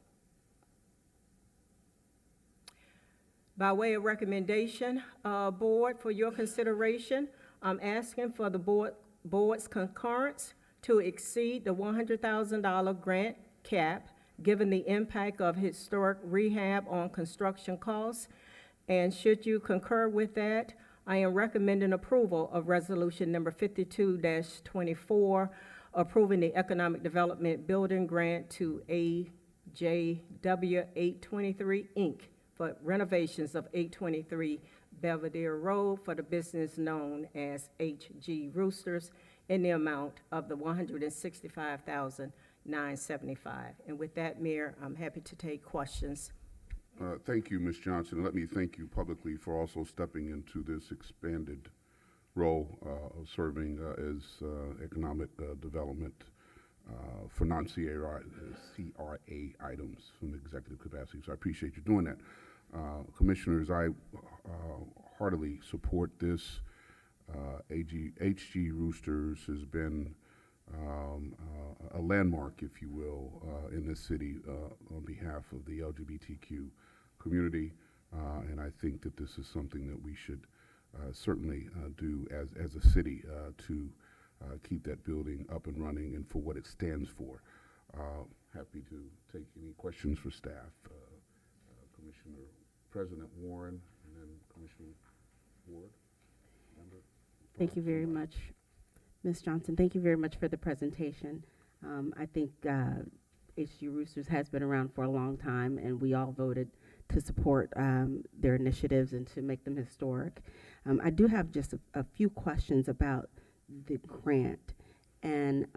By way of recommendation, Board, for your consideration, I'm asking for the board's concurrence to exceed the $100,000 grant cap, given the impact of historic rehab on construction costs. And should you concur with that, I am recommending approval of resolution number 52-24, approving the Economic Development Building Grant to AJW 823 Inc. for renovations of 823 Belvedere Road for the business known as HG Roosters in the amount of the $165,975. And with that, Mayor, I'm happy to take questions. Thank you, Ms. Johnson. Let me thank you publicly for also stepping into this expanded role of serving as economic development for non-CRA items from the executive capacity. So I appreciate you doing that. Commissioners, I heartily support this. HG Roosters has been a landmark, if you will, in this city on behalf of the LGBTQ community, and I think that this is something that we should certainly do as a city to keep that building up and running and for what it stands for. Happy to take any questions for staff. Commissioner President Warren, and then Commissioner Ward. Thank you very much, Ms. Johnson. Thank you very much for the presentation. I think HG Roosters has been around for a long time, and we all voted to support their initiatives and to make them historic. I do have just a few questions about the grant. And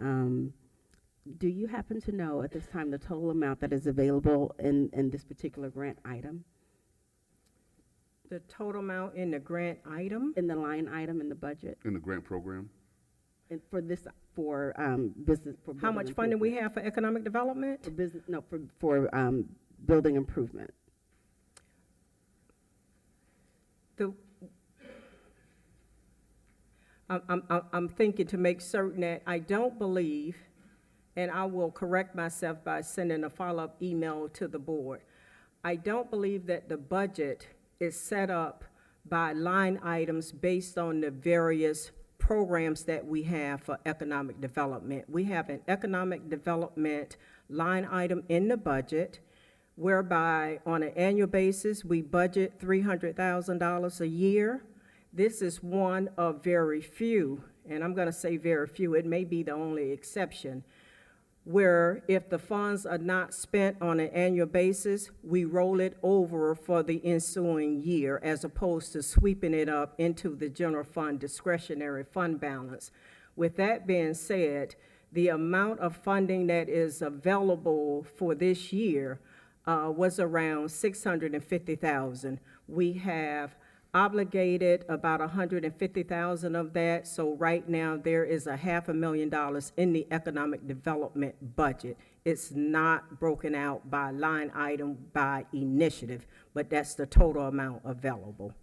do you happen to know at this time the total amount that is available in this particular grant item? The total amount in the grant item? In the line item in the budget? In the grant program? And for this, for business, for How much funding we have for economic For development? business, no, for building improvement. I'm thinking to make certain that I don't believe, and I will correct myself by sending a follow-up email to the board. I don't believe that the budget is set up by line items based on the various programs that we have for economic development. We have an economic development line item in the budget whereby on an annual basis, we budget $300,000 a year. This is one of very few, and I'm going to say very few, it may be the only exception, where if the funds are not spent on an annual basis, we roll it over for the ensuing year as opposed to sweeping it up into the general fund discretionary fund balance. With that being said, the amount of funding that is available for this year was around $650,000. We have obligated about $150,000 of that, so right now there is $500,000 in the economic development budget. It's not broken out by line item, by initiative, but that's the total amount available.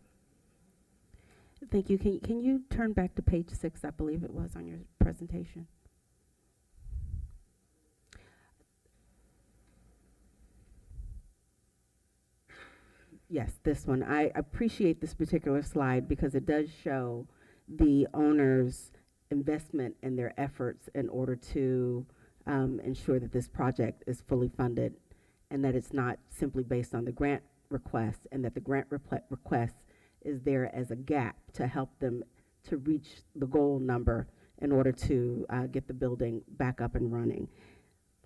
Thank you. Can you turn back to page 6, I believe it was on your presentation? Yes, this one. I appreciate this particular slide because it does show the owner's investment and their efforts in order to ensure that this project is fully funded and that it's not simply based on the grant request, and that the grant request is there as a gap to help them to reach the goal number in order to get the building back up and running.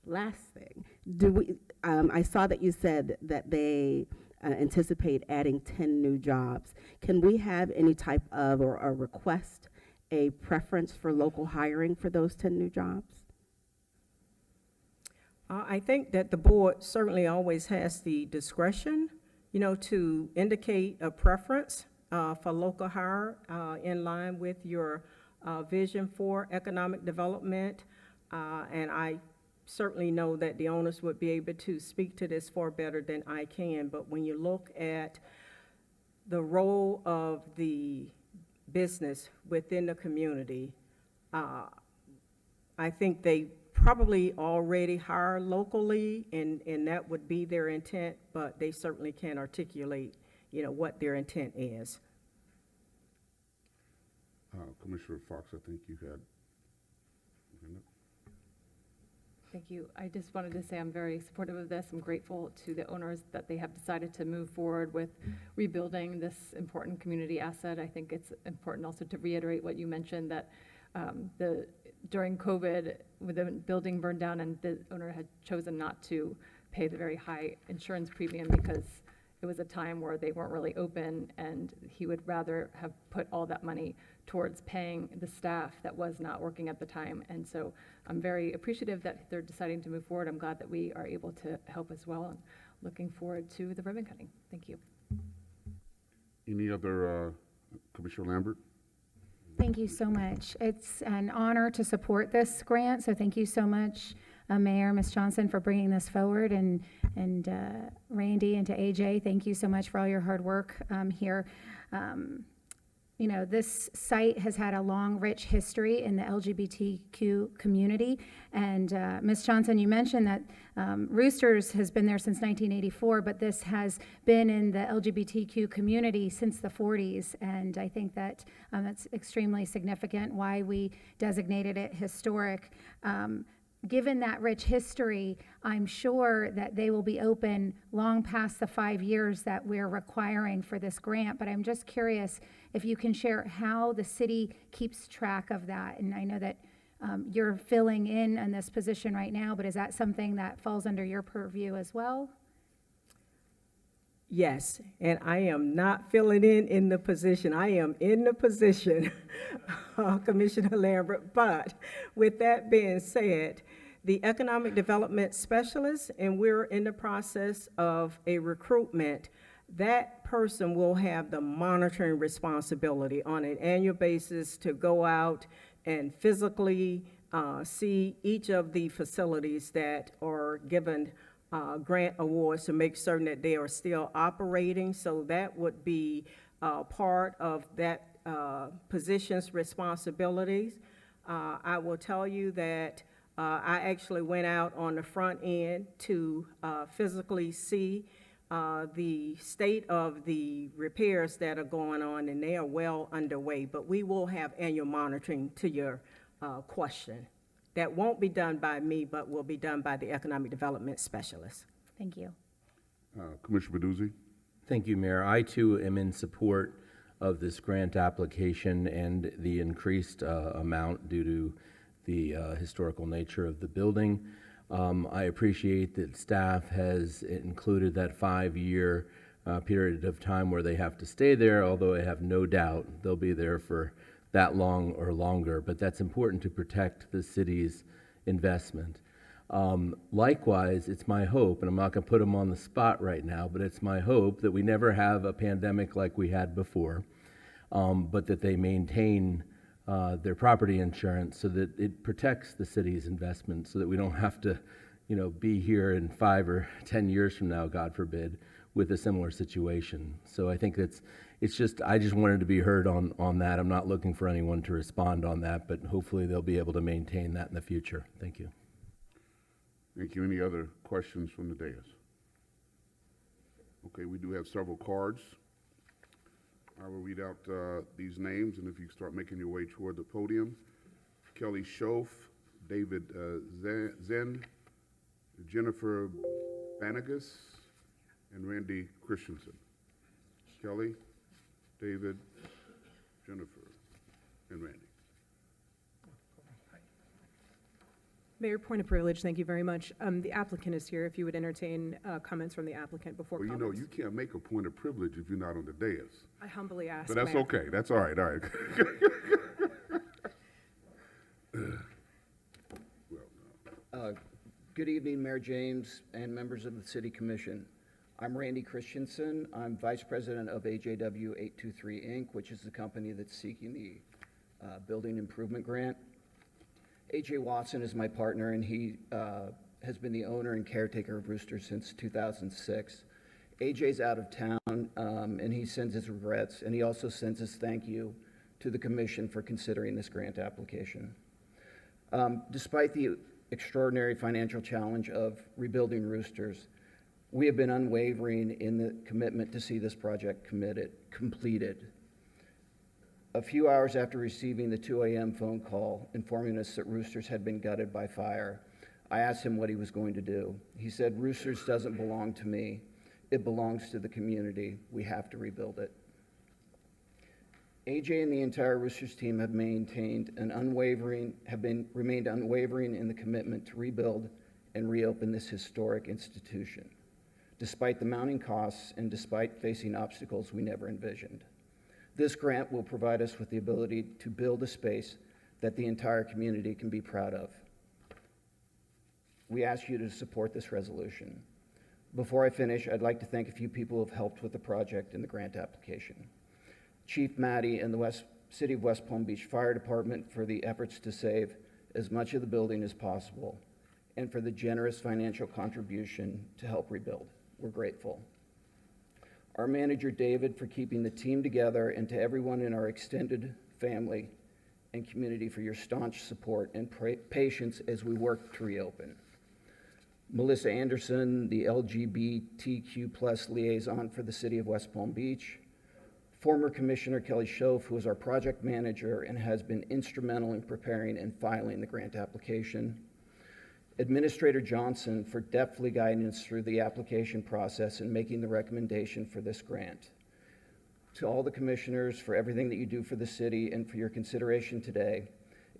Last thing, I saw that you said that they anticipate adding 10 new jobs. Can we have any type of, or request a preference for local hiring for those 10 new jobs? I think that the board certainly always has the discretion, to indicate a preference for local hire in line with your vision for economic development. And I certainly know that the owners would be able to speak to this far better than I can. But when you look at the role of the business within the community, I think they probably already hire locally, and that would be their intent, but they certainly can't articulate, what their intent is. Commissioner Fox, I think you had. Thank you. I just wanted to say I'm very supportive of this. I'm grateful to the owners that they have decided to move forward with rebuilding this important community asset. I think it's important also to reiterate what you mentioned, that during COVID, with the building burned down and the owner had chosen not to pay the very high insurance premium because it was a time where they weren't really open, and he would rather have put all that money towards paying the staff that was not working at the time. And so I'm very appreciative that they're deciding to move forward. I'm glad that we are able to help as well, and looking forward to the ribbon cutting. Thank you. Any other, Commissioner Lambert? Thank you so much. It's an honor to support this grant, so thank you so much, Mayor, Ms. Johnson, for bringing this forward, and Randy, and to AJ, thank you so much for all your hard work here. This site has had a long, rich history in the LGBTQ community. And Ms. Johnson, you mentioned that Roosters has been there since 1984, but this has been in the LGBTQ community since the 40s. And I think that that's extremely significant, why we designated it historic. Given that rich history, I'm sure that they will be open long past the 5 years that we're requiring for this grant. But I'm just curious if you can share how the city keeps track of that. And I know that you're filling in this position right now, but is that something that falls under your purview as well? Yes, and I am not filling in the position. I am in the position, Commissioner Lambert. But with that being said, the economic development specialist, and we're in the process of a recruitment, that person will have the monitoring responsibility on an annual basis to go out and physically see each of the facilities that are given grant awards to make certain that they are still operating. So that would be part of that position's responsibilities. I will tell you that I actually went out on the front end to physically see the state of the repairs that are going on, and they are well underway. But we will have annual monitoring, to your question. That won't be done by me, but will be done by the economic development specialist. Thank you. Commissioner Baduzzi? Thank you, Mayor. I too am in support of this grant application and the increased amount due to the historical nature of the building. I appreciate that staff has included that 5-year period of time where they have to stay there, although I have no doubt they'll be there for that long or longer, but that's important to protect the city's investment. Likewise, it's my hope, and I'm not going to put them on the spot right now, but it's my hope that we never have a pandemic like we had before, but that they maintain their property insurance so that it protects the city's investment, so that we don't have to, be here in 5 or 10 years from now, God forbid, with a similar situation. So I think I just wanted to be heard on that. I'm not looking for anyone to respond on that, but hopefully they'll be able to maintain that in the future. Thank you. Thank you. Any other questions from the dais? Okay, we do have several cards. I will read out these names, and if you start making your way toward the podium. Kelly Schoaf, David Zen, Jennifer Banagas, and Randy Christensen. Kelly, David, Jennifer, and Randy. Mayor, point of privilege, thank you very much. The applicant is here, if you would entertain comments from the applicant before Well, comments. you can't make a point of privilege if you're not on the dais. I humbly ask, But that's Mayor. okay. That's all right. All right. Good evening, Mayor James and members of the City Commission. I'm Randy Christensen. I'm Vice President of AJW 823 Inc., which is the company that's seeking the building improvement grant. AJ Watson is my partner, and he has been the owner and caretaker of Roosters since 2006. AJ's out of town, and he sends his regrets, and he also sends his thank you to the Commission for considering this grant application. Despite the extraordinary financial challenge of rebuilding Roosters, we have been unwavering in the commitment to see this project completed. A few hours after receiving the 2 a.m. phone call informing us that Roosters had been gutted by fire, I asked him what he was going to do. He said, "Roosters doesn't belong to me. It belongs to the community. We have to rebuild it." AJ and the entire Roosters team have remained unwavering in the commitment to rebuild and reopen this historic institution, despite the mounting costs and despite facing obstacles we never envisioned. This grant will provide us with the ability to build a space that the entire community can be proud of. We ask you to support this resolution. Before I finish, I'd like to thank a few people who have helped with the project and the grant application. Chief Matty and the City of West Palm Beach Fire Department for the efforts to save as much of the building as possible and for the generous financial contribution to help rebuild. We're grateful. Our manager, David, for keeping the team together, and to everyone in our extended family and community for your staunch support and patience as we work to reopen. Melissa Anderson, the LGBTQ+ liaison for the City of West Palm Beach. Former Commissioner Kelly Schoaf, who is our project manager and has been instrumental in preparing and filing the grant application. Administrator Johnson for deftly guiding us through the application process and making the recommendation for this grant. To all the commissioners for everything that you do for the city and for your consideration today,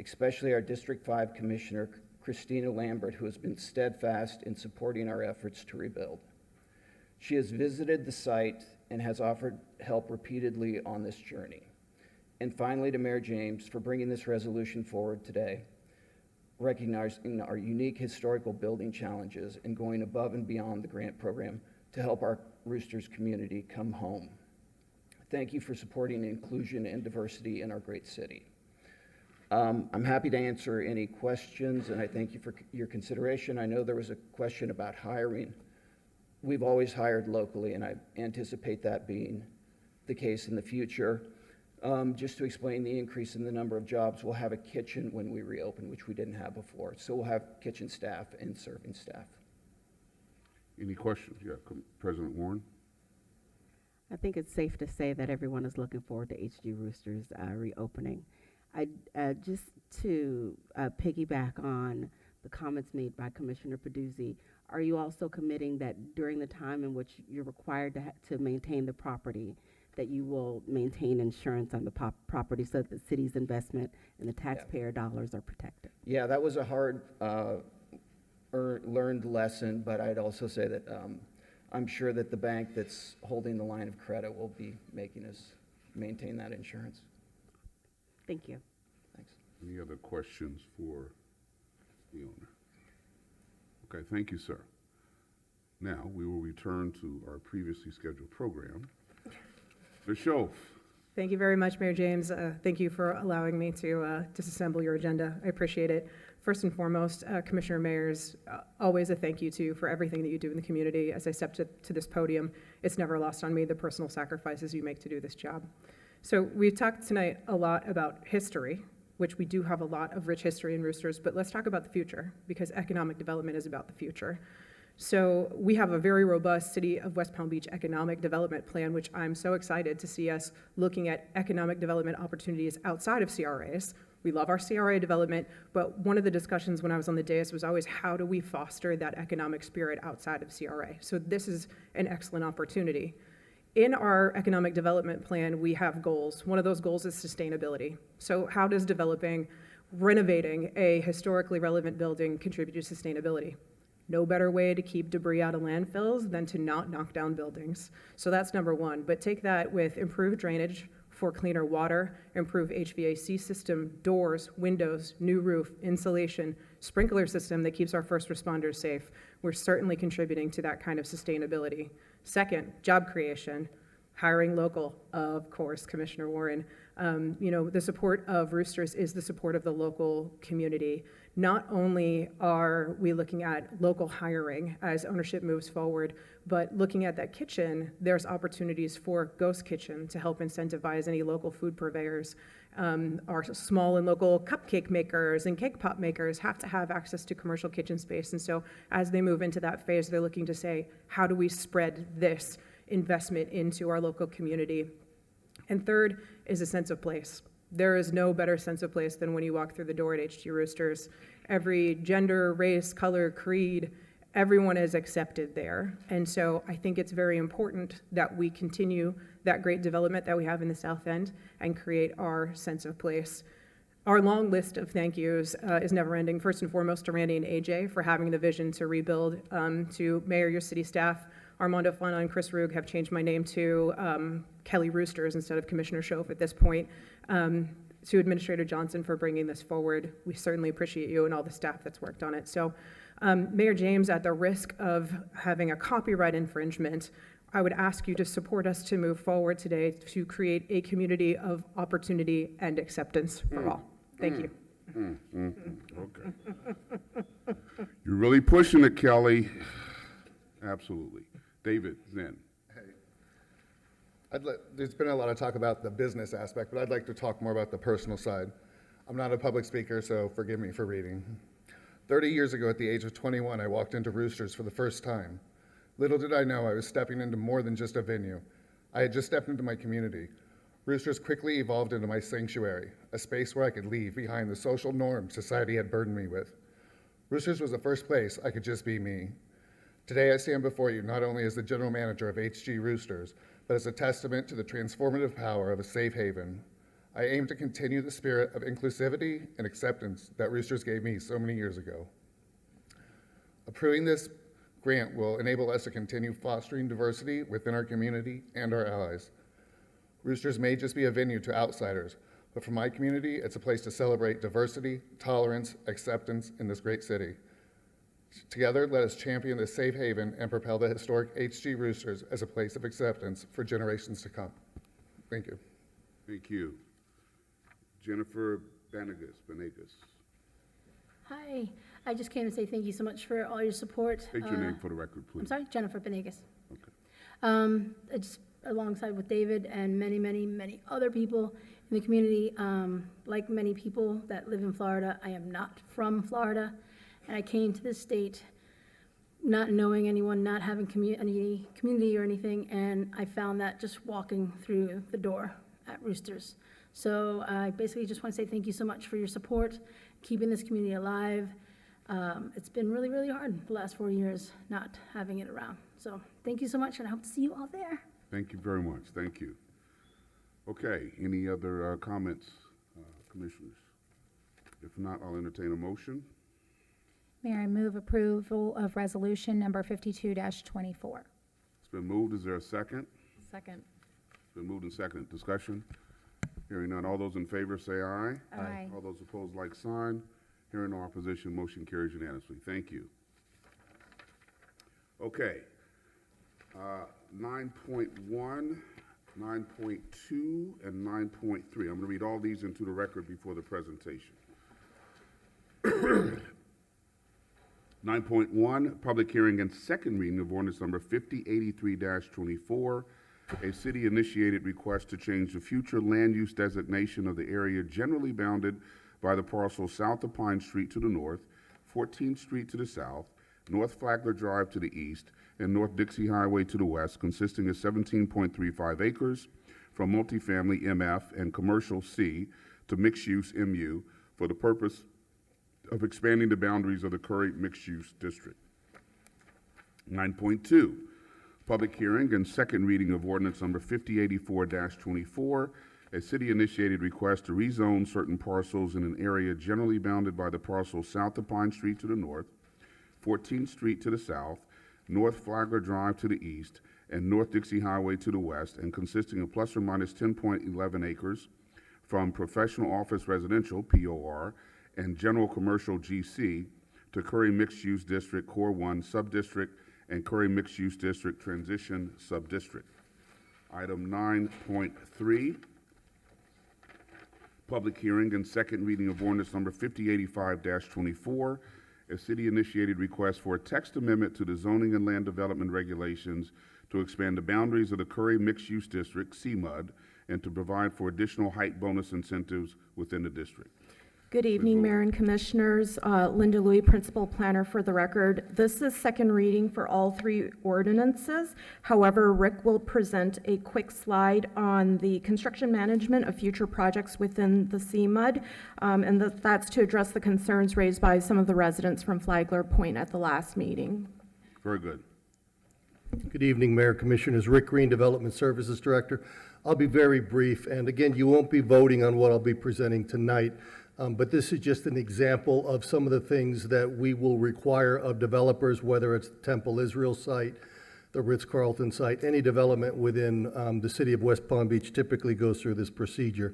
especially our District 5 Commissioner, Christina Lambert, who has been steadfast in supporting our efforts to rebuild. She has visited the site and has offered help repeatedly on this journey. And finally, to Mayor James for bringing this resolution forward today, recognizing our unique historical building challenges and going above and beyond the grant program to help our Roosters community come home. Thank you for supporting inclusion and diversity in our great city. I'm happy to answer any questions, and I thank you for your consideration. I know there was a question about hiring. We've always hired locally, and I anticipate that being the case in the future. Just to explain the increase in the number of jobs, we'll have a kitchen when we reopen, which we didn't have before. So we'll have kitchen staff and serving staff. Any questions? Yeah, President Warren? I think it's safe to say that everyone is looking forward to HG Roosters reopening. Just to piggyback on the comments made by Commissioner Peduzzi, are you also committing that during the time in which you're required to maintain the property, that you will maintain insurance on the property so that the city's investment and the taxpayer dollars are protected? Yeah, that was a hard learned lesson, but I'd also say that I'm sure that the bank that's holding the line of credit will be making us maintain that insurance. Thank you. Thanks. Any other questions for the owner? Okay, thank you, sir. Now, we will return to our previously scheduled program. Ms. Schoaf. Thank you very much, Mayor James. Thank you for allowing me to disassemble your agenda. I appreciate it. First and foremost, Commissioner Mayers, always a thank you to you for everything that you do in the community. As I step to this podium, it's never lost on me the personal sacrifices you make to do this job. So we've talked tonight a lot about history, which we do have a lot of rich history in Roosters, but let's talk about the future, because economic development is about the future. So we have a very robust City of West Palm Beach economic development plan, which I'm so excited to see us looking at economic development opportunities outside of CRAs. We love our CRA development, but one of the discussions when I was on the dais was always, how do we foster that economic spirit outside of CRA? So this is an excellent opportunity. In our economic development plan, we have goals. One of those goals is sustainability. So how does renovating a historically relevant building contribute to sustainability? No better way to keep debris out of landfills than to not knock down buildings. So that's number one. But take that with improved drainage, for cleaner water, improve HVAC system, doors, windows, new roof, insulation, sprinkler system that keeps our first responders safe. We're certainly contributing to that kind of sustainability. Second, job creation, hiring local, of course, Commissioner Warren. The support of Roosters is the support of the local community. Not only are we looking at local hiring as ownership moves forward, but looking at that kitchen, there's opportunities for Ghost Kitchen to help incentivize any local food purveyors. Our small and local cupcake makers and cake pop makers have to have access to commercial kitchen space. And so as they move into that phase, they're looking to say, how do we spread this investment into our local community? And third is a sense of place. There is no better sense of place than when you walk through the door at HG Roosters. Every gender, race, color, creed, everyone is accepted there. And so I think it's very important that we continue that great development that we have in the South End and create our sense of place. Our long list of thank yous is never ending. First and foremost to Randy and AJ for having the vision to rebuild, to Mayor, your city staff, Armando Fana and Chris Rugg have changed my name to Kelly Roosters instead of Commissioner Schoaf at this point. To Administrator Johnson for bringing this forward. We certainly appreciate you and all the staff that's worked on it. So, Mayor James, at the risk of having a copyright infringement, I would ask you to support us to move forward today to create a community of opportunity and acceptance for all. Thank you. Okay. You're really pushing it, Kelly. Absolutely. David Zinn. There's been a lot of talk about the business aspect, but I'd like to talk more about the personal side. I'm not a public speaker, so forgive me for reading. 30 years ago, at the age of 21, I walked into Roosters for the first time. Little did I know I was stepping into more than just a venue. I had just stepped into my community. Roosters quickly evolved into my sanctuary, a space where I could leave behind the social norms society had burdened me with. Roosters was the first place I could just be me. Today, I stand before you not only as the general manager of HG Roosters, but as a testament to the transformative power of a safe haven. I aim to continue the spirit of inclusivity and acceptance that Roosters gave me so many years ago. Approving this grant will enable us to continue fostering diversity within our community and our allies. Roosters may just be a venue to outsiders, but for my community, it's a place to celebrate diversity, tolerance, acceptance in this great city. Together, let us champion this safe haven and propel the historic HG Roosters as a place of acceptance for generations to come. Thank you. Thank you. Jennifer Benegas. Hi, I just came to say thank you so much for all your support. State your name for the record, please. I'm sorry, Jennifer Benegas. Okay. Just alongside with David and many, many, many other people in the community, like many people that live in Florida, I am not from Florida. And I came to this state not knowing anyone, not having any community or anything, and I found that just walking through the door at Roosters. So I basically just want to say thank you so much for your support, keeping this community alive. It's been really, really hard the last 4 years not having it around. So thank you so much, and I hope to see you all there. Thank you very much. Thank you. Okay, any other comments, commissioners? If not, I'll entertain a motion. Mayor, I move approval of resolution number 52-24. It's been moved. Is there a second? Second. It's been moved and seconded. Discussion? Hearing none. All those in favor say aye. Aye. All those opposed, like sign. Hearing no opposition, motion carries unanimously. Thank you. Okay. 9.1, 9.2, and 9.3. I'm going to read all these into the record before the presentation. 9.1, public hearing and second reading of ordinance number 5083-24, a city-initiated request to change the future land use designation of the area generally bounded by the parcel south of Pine Street to the north, 14th Street to the south, North Flagler Drive to the east, and North Dixie Highway to the west, consisting of 17.35 acres from multifamily MF and commercial C to mixed-use MU for the purpose of expanding the boundaries of the current mixed-use district. 9.2, public hearing and second reading of ordinance number 5084-24, a city-initiated request to rezone certain parcels in an area generally bounded by the parcel south of Pine Street to the north, 14th Street to the south, North Flagler Drive to the east, and North Dixie Highway to the west, and consisting of plus or minus 10.11 acres from professional office residential, POR, and general commercial, GC, to Curry Mixed Use District Core 1 Subdistrict and Curry Mixed Use District Transition Subdistrict. Item 9.3, public hearing and second reading of ordinance number 5085-24, a city-initiated request for a text amendment to the zoning and land development regulations to expand the boundaries of the Curry Mixed Use District, CMUD, and to provide for additional height bonus incentives within the district. Good evening, Mayor and Commissioners. Linda Louie, Principal Planner for the record. This is second reading for all three ordinances. However, Rick will present a quick slide on the construction management of future projects within the CMUD, and that's to address the concerns raised by some of the residents from Flagler Point at the last meeting. Very good. Good evening, Mayor, Commissioners. Rick Green, Development Services Director. I'll be very brief, and again, you won't be voting on what I'll be presenting tonight. But this is just an example of some of the things that we will require of developers, whether it's the Temple Israel site, the Ritz-Carlton site, any development within the city of West Palm Beach typically goes through this procedure.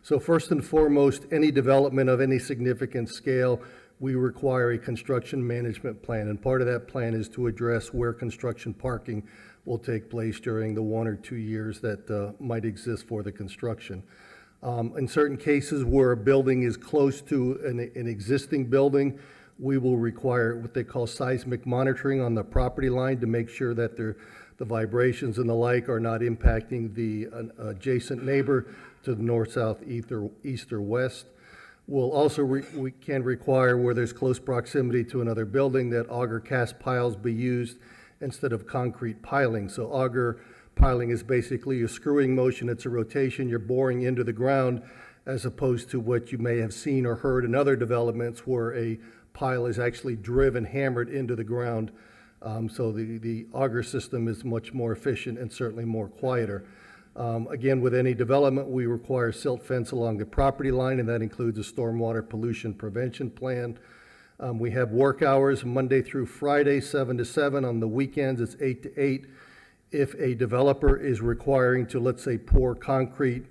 So first and foremost, any development of any significant scale, we require a construction management plan. And part of that plan is to address where construction parking will take place during the 1 or 2 years that might exist for the construction. In certain cases where a building is close to an existing building, we will require what they call seismic monitoring on the property line to make sure that the vibrations and the like are not impacting the adjacent neighbor to the north, south, east, or west. We'll also, we can require where there's close proximity to another building that auger cast piles be used instead of concrete piling. So auger piling is basically a screwing motion, it's a rotation, you're boring into the ground, as opposed to what you may have seen or heard in other developments where a pile is actually driven, hammered into the ground. So the auger system is much more efficient and certainly more quieter. Again, with any development, we require silt fence along the property line, and that includes a stormwater pollution prevention plan. We have work hours Monday through Friday, 7 to 7. On the weekends, it's 8 to 8. If a developer is requiring to, let's say, pour concrete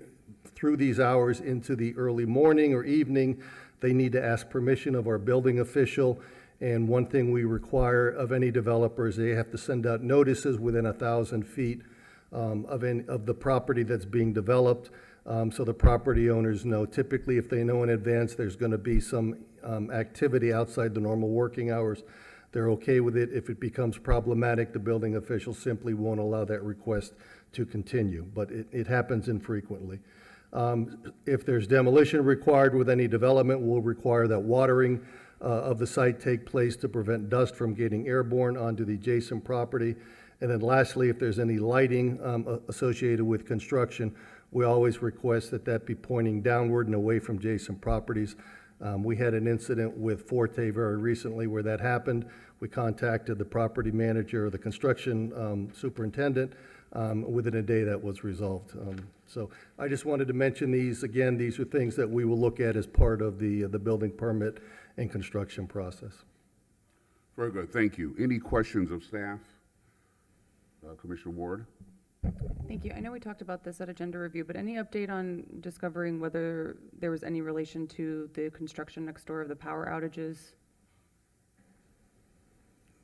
through these hours into the early morning or evening, they need to ask permission of our building official. And one thing we require of any developers, they have to send out notices within 1,000 feet of the property that's being developed, so the property owners know. Typically, if they know in advance there's going to be some activity outside the normal working hours, they're okay with it. If it becomes problematic, the building official simply won't allow that request to continue, but it happens infrequently. If there's demolition required with any development, we'll require that watering of the site take place to prevent dust from getting airborne onto the adjacent property. And then lastly, if there's any lighting associated with construction, we always request that that be pointing downward and away from adjacent properties. We had an incident with Forte very recently where that happened. We contacted the property manager or the construction superintendent. Within a day that was resolved. So I just wanted to mention these. Again, these are things that we will look at as part of the building permit and construction process. Very good, thank you. Any questions of staff? Commissioner Ward? Thank you. I know we talked about this at agenda review, but any update on discovering whether there was any relation to the construction next door of the power outages?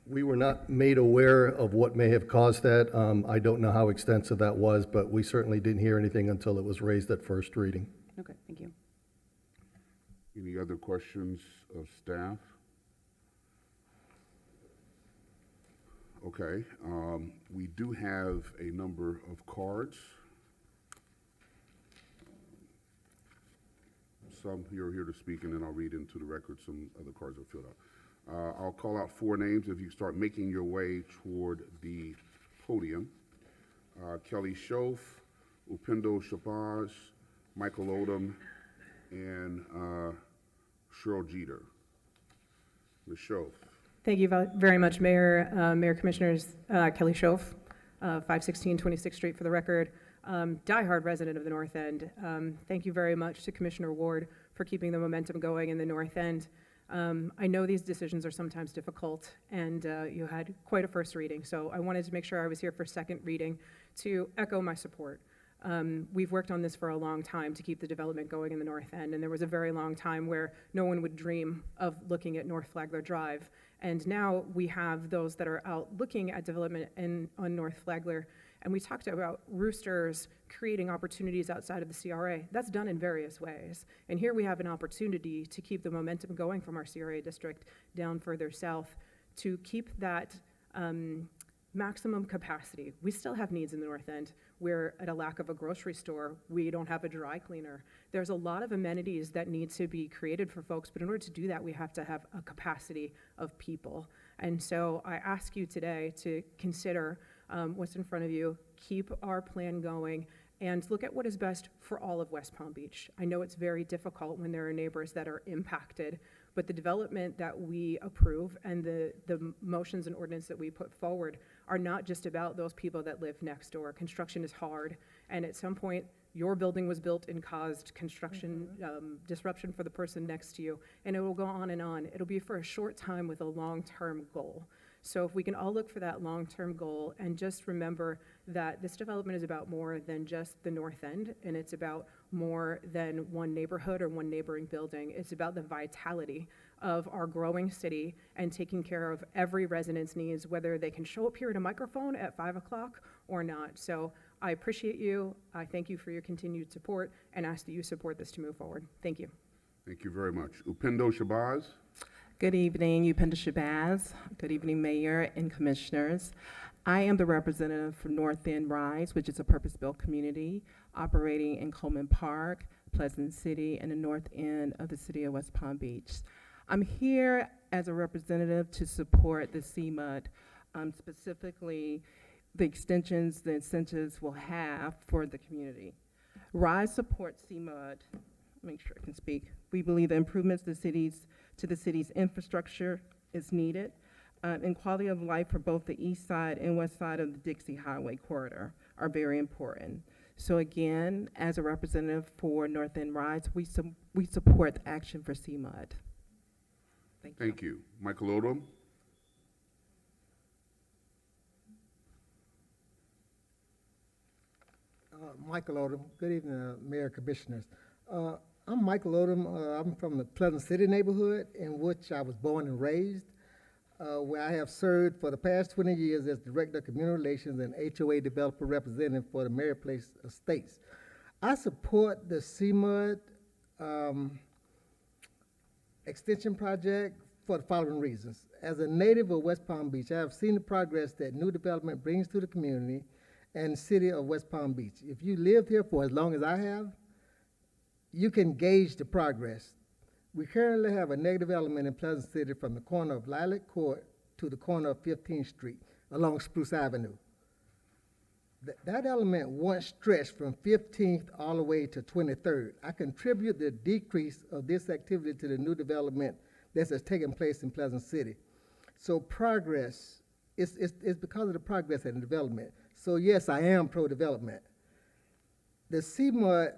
We were not made aware of what may have caused that. I don't know how extensive that was, but we certainly didn't hear anything until it was raised at first reading. Okay, thank you. Any other questions of staff? Okay, we do have a number of cards. Some here are here to speak, and then I'll read into the record some other cards are filled out. I'll call out 4 names if you start making your way toward the podium. Kelly Shoaf, Upindo Shabazz, Michael Odom, and Cheryl Jeter. Ms. Shoaf. Thank you very much, Mayor, Mayor Commissioners. Kelly Shoaf, 516 26th Street for the record. Diehard resident of the North End. Thank you very much to Commissioner Ward for keeping the momentum going in the North End. I know these decisions are sometimes difficult, and you had quite a first reading, so I wanted to make sure I was here for second reading to echo my support. We've worked on this for a long time to keep the development going in the North End, and there was a very long time where no one would dream of looking at North Flagler Drive. And now we have those that are out looking at development on North Flagler. And we talked about roosters creating opportunities outside of the CRA. That's done in various ways. And here we have an opportunity to keep the momentum going from our CRA district down further south to keep that maximum capacity. We still have needs in the North End. We're at a lack of a grocery store. We don't have a dry cleaner. There's a lot of amenities that need to be created for folks, but in order to do that, we have to have a capacity of people. And so I ask you today to consider what's in front of you, keep our plan going, and look at what is best for all of West Palm Beach. I know it's very difficult when there are neighbors that are impacted, but the development that we approve and the motions and ordinance that we put forward are not just about those people that live next door. Construction is hard, and at some point, your building was built and caused construction disruption for the person next to you, and it will go on and on. It'll be for a short time with a long-term goal. So if we can all look for that long-term goal and just remember that this development is about more than just the North End, and it's about more than one neighborhood or one neighboring building. It's about the vitality of our growing city and taking care of every resident's needs, whether they can show up here at a microphone at 5 o'clock or not. So I appreciate you. I thank you for your continued support and ask that you support this to move forward. Thank you. Thank you very much. Upendo Shabazz. Good evening, Upenda Shabazz. Good evening, Mayor and Commissioners. I am the representative for North End Rise, which is a purpose-built community operating in Coleman Park, Pleasant City, and the North End of the city of West Palm Beach. I'm here as a representative to support the CMUD, specifically the extensions the incentives will have for the community. Rise supports CMUD. Make sure I can speak. We believe the improvements to the city's infrastructure is needed, and quality of life for both the east side and west side of the Dixie Highway corridor are very important. So again, as a representative for North End Rise, we support the action for CMUD. Thank you. Michael Odom. Michael Odom. Good evening, Mayor, Commissioners. I'm Michael Odom. I'm from the Pleasant City neighborhood in which I was born and raised, where I have served for the past 20 years as Director of Community Relations and HOA Developer Representative for the Marriott Place Estates. I support the CMUD extension project for the following reasons. As a native of West Palm Beach, I have seen the progress that new development brings to the community and city of West Palm Beach. If you lived here for as long as I have, you can gauge the progress. We currently have a negative element in Pleasant City from the corner of Lilac Court to the corner of 15th Street along Spruce Avenue. That element once stretched from 15th all the way to 23rd. I contribute the decrease of this activity to the new development that has taken place in Pleasant City. So progress, it's because of the progress and the development. So yes, I am pro-development. The CMUD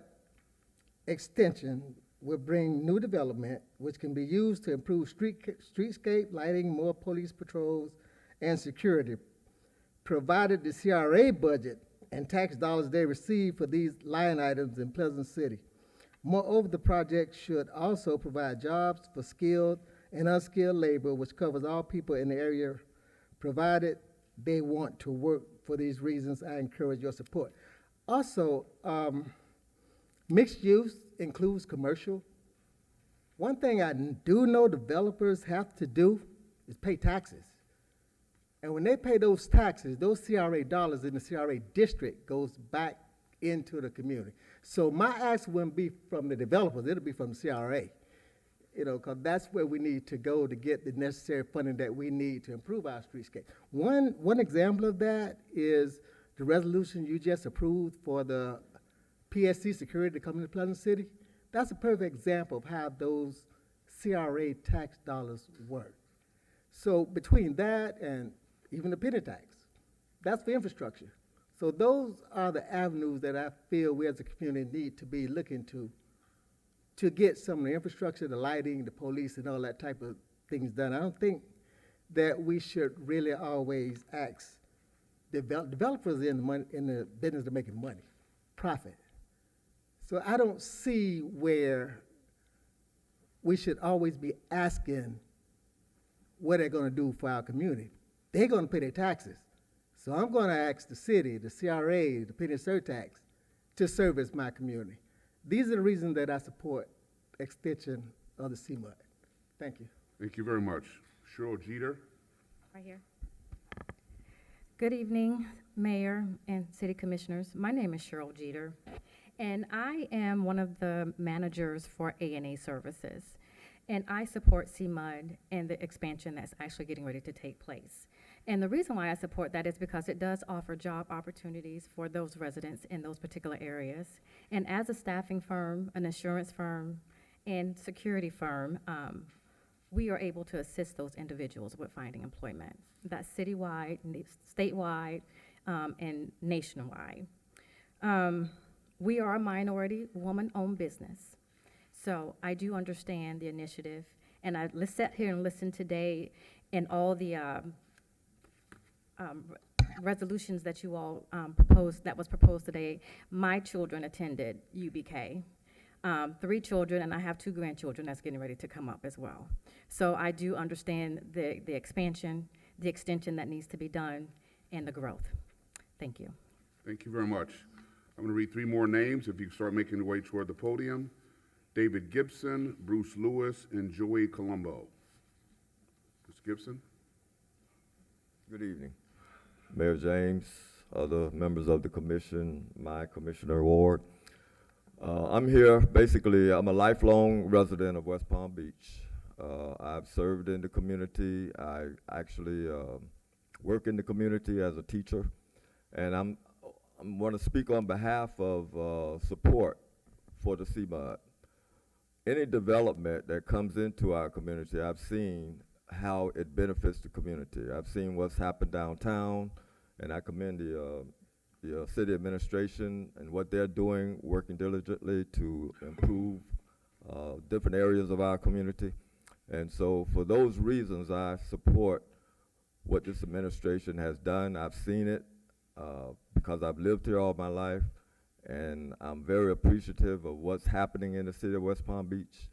extension will bring new development which can be used to improve streetscape, lighting, more police patrols, and security, provided the CRA budget and tax dollars they receive for these line items in Pleasant City. Moreover, the project should also provide jobs for skilled and unskilled labor, which covers all people in the area, provided they want to work. For these reasons, I encourage your support. Also, mixed use includes commercial. One thing I do know developers have to do is pay taxes. And when they pay those taxes, those CRA dollars in the CRA district goes back into the community. So my ask wouldn't be from the developers, it'll be from the CRA. You know, because that's where we need to go to get the necessary funding that we need to improve our streetscape. One example of that is the resolution you just approved for the PSC security to come into Pleasant City. That's a perfect example of how those CRA tax dollars work. So between that and even the penny tax, that's for infrastructure. So those are the avenues that I feel we as a community need to be looking to to get some of the infrastructure, the lighting, the police, and all that type of things done. I don't think that we should really always ask developers in the business of making money, profit. So I don't see where we should always be asking what they're going to do for our community. They're going to pay their taxes. So I'm going to ask the city, the CRA, the penny surtax to service my community. These are the reasons that I support extension of the CMUD. Thank you. Thank you very much. Cheryl Jeter. Right here. Good evening, Mayor and City Commissioners. My name is Cheryl Jeter, and I am one of the managers for A&A Services. And I support CMUD and the expansion that's actually getting ready to take place. And the reason why I support that is because it does offer job opportunities for those residents in those particular areas. And as a staffing firm, an insurance firm, and security firm, we are able to assist those individuals with finding employment. That's citywide, statewide, and nationwide. We are a minority woman-owned business. So I do understand the initiative, and I sat here and listened today and all the resolutions that you all that was proposed today. My children attended UBK. 3 children, and I have 2 grandchildren that's getting ready to come up as well. So I do understand the expansion, the extension that needs to be done, and the growth. Thank you. Thank you very much. I'm going to read 3 more names. If you start making your way toward the podium. David Gibson, Bruce Lewis, and Joey Colombo. Mr. Gibson. Good evening. Mayor James, other members of the commission, my Commissioner Ward. I'm here, basically, I'm a lifelong resident of West Palm Beach. I've served in the community. I actually work in the community as a teacher. And I want to speak on behalf of support for the CMUD. Any development that comes into our community, I've seen how it benefits the community. I've seen what's happened downtown, and I commend the city administration and what they're doing, working diligently to improve different areas of our community. And so for those reasons, I support what this administration has done. I've seen it because I've lived here all my life. And I'm very appreciative of what's happening in the city of West Palm Beach.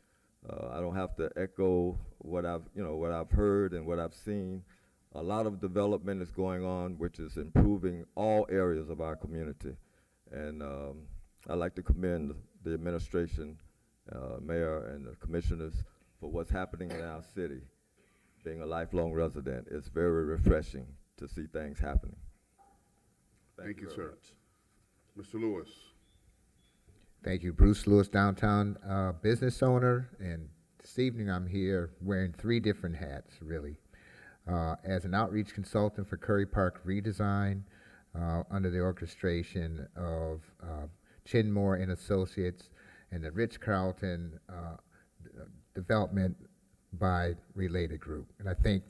I don't have to echo what I've heard and what I've seen. A lot of development is going on, which is improving all areas of our community. And I'd like to commend the administration, mayor, and the commissioners for what's happening in our city. Being a lifelong resident, it's very refreshing to see things happening. Thank you, sir. Mr. Lewis. Thank you. Bruce Lewis, downtown business owner, and this evening I'm here wearing 3 different hats, really. As an outreach consultant for Curry Park redesign under the orchestration of Chinmore and Associates and the Ritz-Carlton development by Related Group. And I think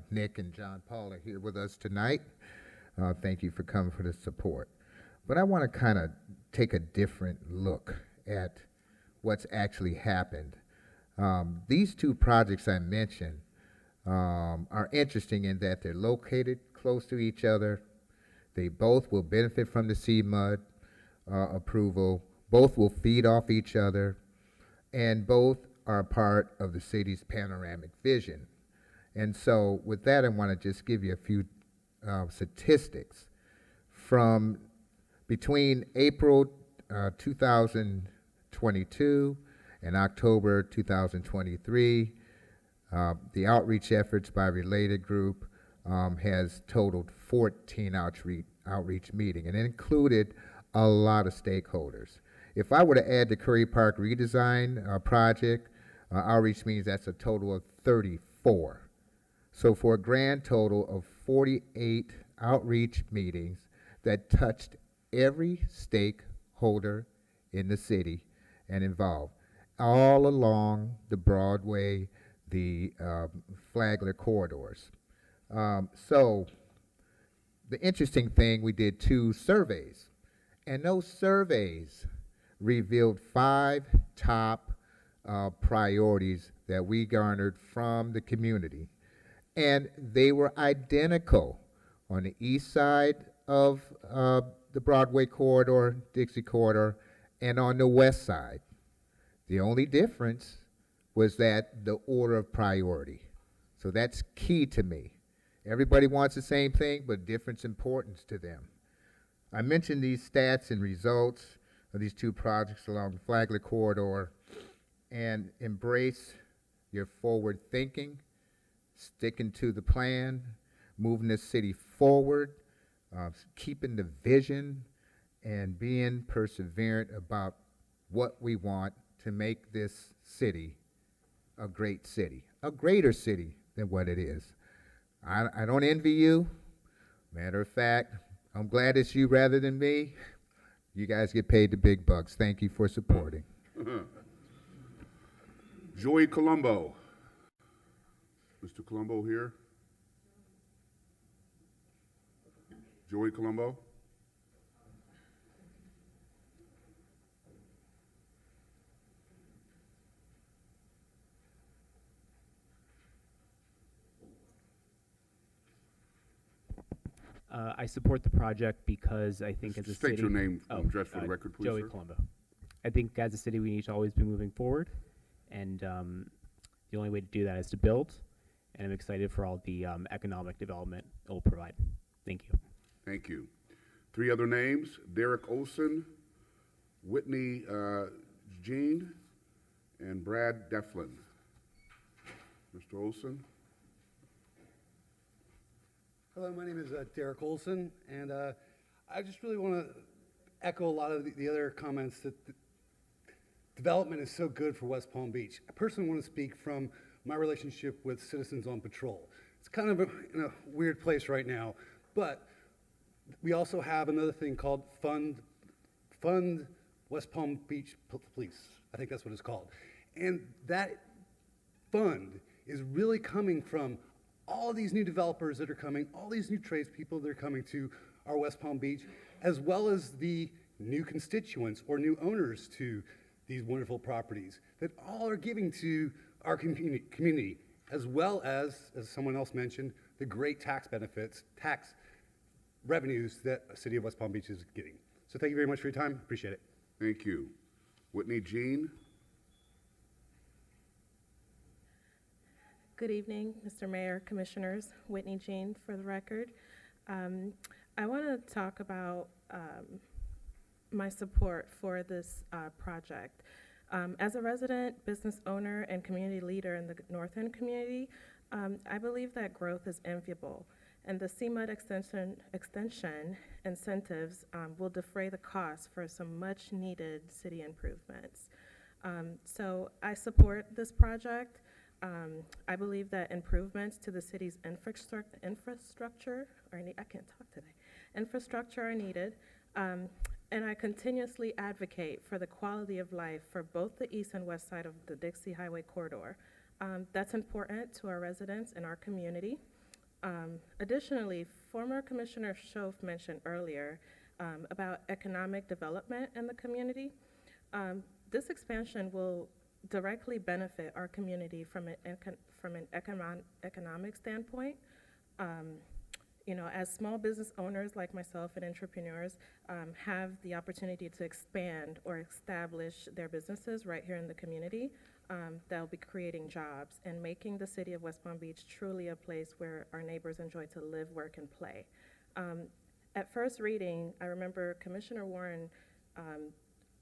Nick and John Paul are here with us tonight. Thank you for coming for the support. But I want to kind of take a different look at what's actually happened. These 2 projects I mentioned are interesting in that they're located close to each other. They both will benefit from the CMUD approval. Both will feed off each other. And both are a part of the city's panoramic vision. And so with that, I want to just give you a few statistics. From between April 2022 and October 2023, the outreach efforts by Related Group has totaled 14 outreach meetings, and it included a lot of stakeholders. If I were to add the Curry Park redesign project, outreach means that's a total of 34. So for a grand total of 48 outreach meetings that touched every stakeholder in the city and involved, all along the Broadway, the Flagler corridors. So the interesting thing, we did 2 surveys, and those surveys revealed 5 top priorities that we garnered from the community. And they were identical on the east side of the Broadway corridor, Dixie corridor, and on the west side. The only difference was that the order of priority. So that's key to me. Everybody wants the same thing, but different importance to them. I mentioned these stats and results of these two projects along the Flagler corridor, and embrace your forward thinking, sticking to the plan, moving the city forward, keeping the vision, and being perseverant about what we want to make this city a great city, a greater city than what it is. I don't envy you. Matter of fact, I'm glad it's you rather than me. You guys get paid the big bucks. Thank you for supporting. Joey Colombo. Mr. Colombo here? Joey Colombo? I support the project because I think as a city... State your name and address for the record, please, Joey sir. Colombo. I think as a city we need to always be moving forward, and the only way to do that is to build, and I'm excited for all the economic development it will provide. Thank you. Thank you. Three other names: Derek Olson, Whitney Jean, and Brad Deflin. Mr. Olson? Hello, my name is Derek Olson, and I just really want to echo a lot of the other comments that development is so good for West Palm Beach. I personally want to speak from my relationship with Citizens on Patrol. It's kind of in a weird place right now, but we also have another thing called Fund West Palm Beach Police. I think that's what it's called. And that fund is really coming from all of these new developers that are coming, all these new tradespeople that are coming to our West Palm Beach, as well as the new constituents or new owners to these wonderful properties that all are giving to our community, as well as someone else mentioned, the great tax benefits, tax revenues that the city of West Palm Beach is getting. So thank you very much for your time. Appreciate it. Thank you. Whitney Jean? Good evening, Mr. Mayor, Commissioners. Whitney Jean for the record. I want to talk about my support for this project. As a resident, business owner, and community leader in the North End community, I believe that growth is enviable, and the CMUD extension incentives will defray the cost for some much-needed city improvements. So I support this project. I believe that improvements to the city's infrastructure are needed, and I continuously advocate for the quality of life for both the east and west side of the Dixie Highway corridor. That's important to our residents and our community. Additionally, former Commissioner Schoaf mentioned earlier about economic development in the community. This expansion will directly benefit our community from an economic standpoint. You know, as small business owners like myself and entrepreneurs have the opportunity to expand or establish their businesses right here in the community, that'll be creating jobs and making the city of West Palm Beach truly a place where our neighbors enjoy to live, work, and play. At first reading, I remember Commissioner Warren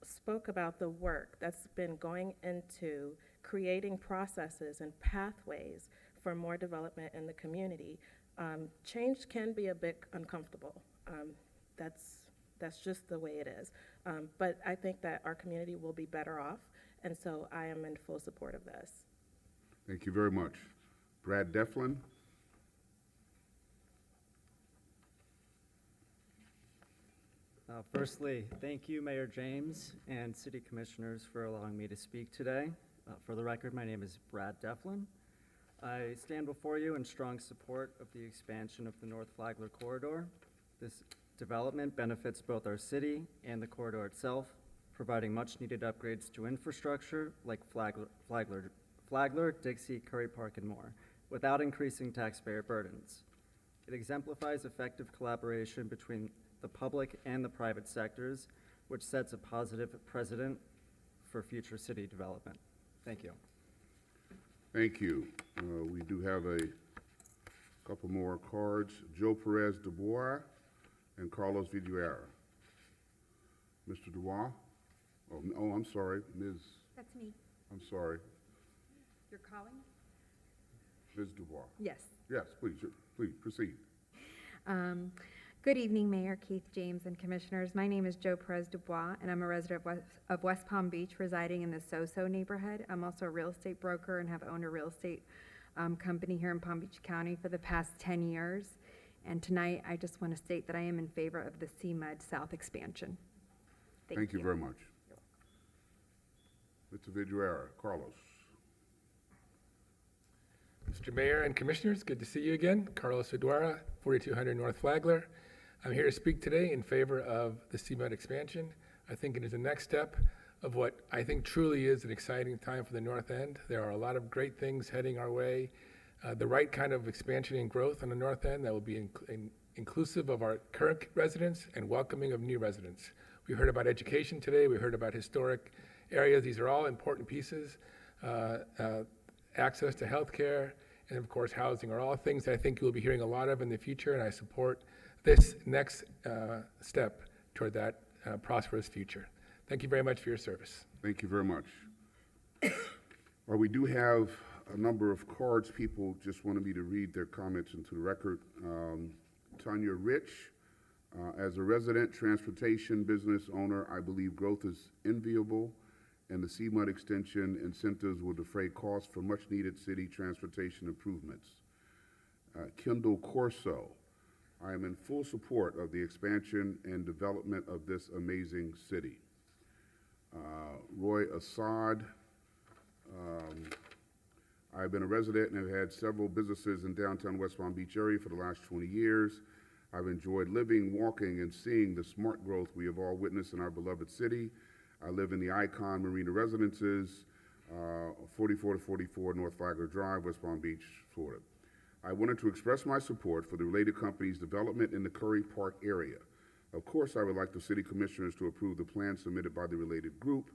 spoke about the work that's been going into creating processes and pathways for more development in the community. Change can be a bit uncomfortable. That's just the way it is. But I think that our community will be better off, and so I am in full support of this. Thank you very much. Brad Deflin? Firstly, thank you, Mayor James and City Commissioners, for allowing me to speak today. For the record, my name is Brad Deflin. I stand before you in strong support of the expansion of the North Flagler corridor. This development benefits both our city and the corridor itself. providing much-needed upgrades to infrastructure like Flagler, Dixie, Curry Park, and more, without increasing taxpayer burdens. It exemplifies effective collaboration between the public and the private sectors, which sets a positive precedent for future city development. Thank you. Thank you. We do have a couple more cards. Joe Perez Dubois and Carlos Vidguera. Mr. Dubois? Oh, I'm sorry, Ms. That's me. I'm sorry, You're calling? Ms. Dubois. Yes. Yes, please proceed. Good evening, Mayor Keith James and Commissioners. My name is Joe Perez Dubois, and I'm a resident of West Palm Beach, residing in the So-So neighborhood. I'm also a real estate broker and have owned a real estate company here in Palm Beach County for the past 10 years. And tonight, I just want to state that I am in favor of the CMUD South expansion. Thank you very much. Mr. Vidguera, Carlos. Mr. Mayor and Commissioners, good to see you again. Carlos Vidguera, 4200 North Flagler. I'm here to speak today in favor of the CMUD expansion. I think it is the next step of what I think truly is an exciting time for the North End. There are a lot of great things heading our way. The right kind of expansion and growth on the North End that will be inclusive of our current residents and welcoming of new residents. We heard about education today. We heard about historic areas. These are all important pieces. Access to health care, and of course housing are all things that I think you'll be hearing a lot of in the future, and I support this next step toward that prosperous future. Thank you very much for your service. Thank you very much. Well, we do have a number of cards. People just wanted me to read their comments into the record. Tanya Rich, as a resident transportation business owner, I believe growth is enviable, and the CMUD extension incentives will defray costs for much-needed city transportation improvements. Kendall Corso, I am in full support of the expansion and development of this amazing city. Roy Assad, I've been a resident and have had several businesses in downtown West Palm Beach area for the last 20 years. I've enjoyed living, walking, and seeing the smart growth we have all witnessed in our beloved city. I live in the Icon Marina Residences, 44 to 44 North Flagler Drive, West Palm Beach, Florida. I wanted to express my support for the related company's development in the Curry Park area. Of course, I would like the city commissioners to approve the plan submitted by the related group,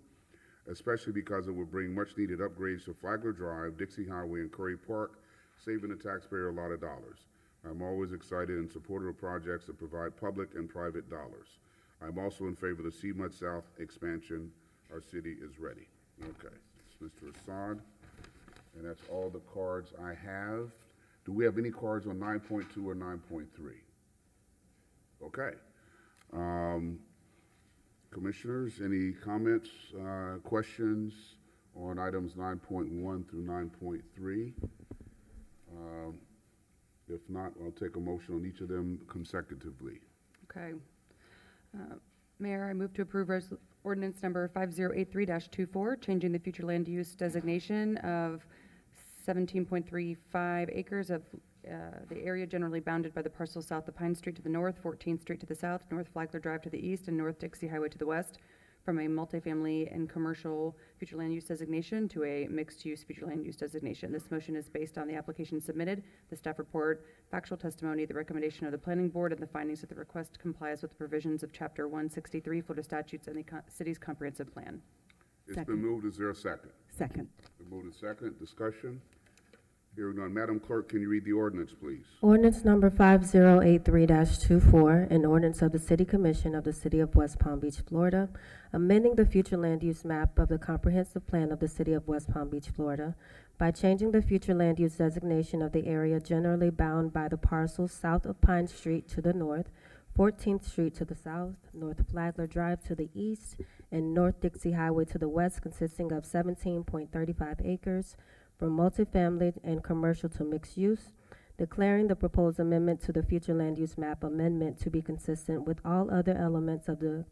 especially because it will bring much-needed upgrades to Flagler Drive, Dixie Highway, and Curry Park, saving the taxpayer a lot of dollars. I'm always excited and supportive of projects that provide public and private dollars. I'm also in favor of the CMUD South expansion. Our city is ready. Okay, it's Mr. Assad, and that's all the cards I have. Do we have any cards on 9.2 or 9.3? Okay. Commissioners, any comments, questions on items 9.1 through 9.3? If not, I'll take a motion on each of them consecutively. Okay. Mayor, I move to approve ordinance number 5083-24, changing the future land use designation of 17.35 acres of the area generally bounded by the parcel south of Pine Street to the north, 14th Street to the south, North Flagler Drive to the east, and North Dixie Highway to the west, from a multifamily and commercial future land use designation to a mixed-use future land use designation. This motion is based on the application submitted, the staff report, factual testimony, the recommendation of the planning board, and the findings that the request complies with the provisions of Chapter 163 Florida statutes and the city's comprehensive plan. It's been moved. Is there a second? Second. Been moved and second. Discussion? Hearing none. Madam Clerk, can you read the ordinance, please? Ordinance number 5083-24, an ordinance of the City Commission of the City of West Palm Beach, Florida, amending the future land use map of the comprehensive plan of the City of West Palm Beach, Florida, by changing the future land use designation of the area generally bound by the parcels south of Pine Street to the north, 14th Street to the south, North Flagler Drive to the east, and North Dixie Highway to the west, consisting of 17.35 acres, from multifamily and commercial to mixed use, declaring the proposed amendment to the future land use map amendment to be consistent with all other elements of the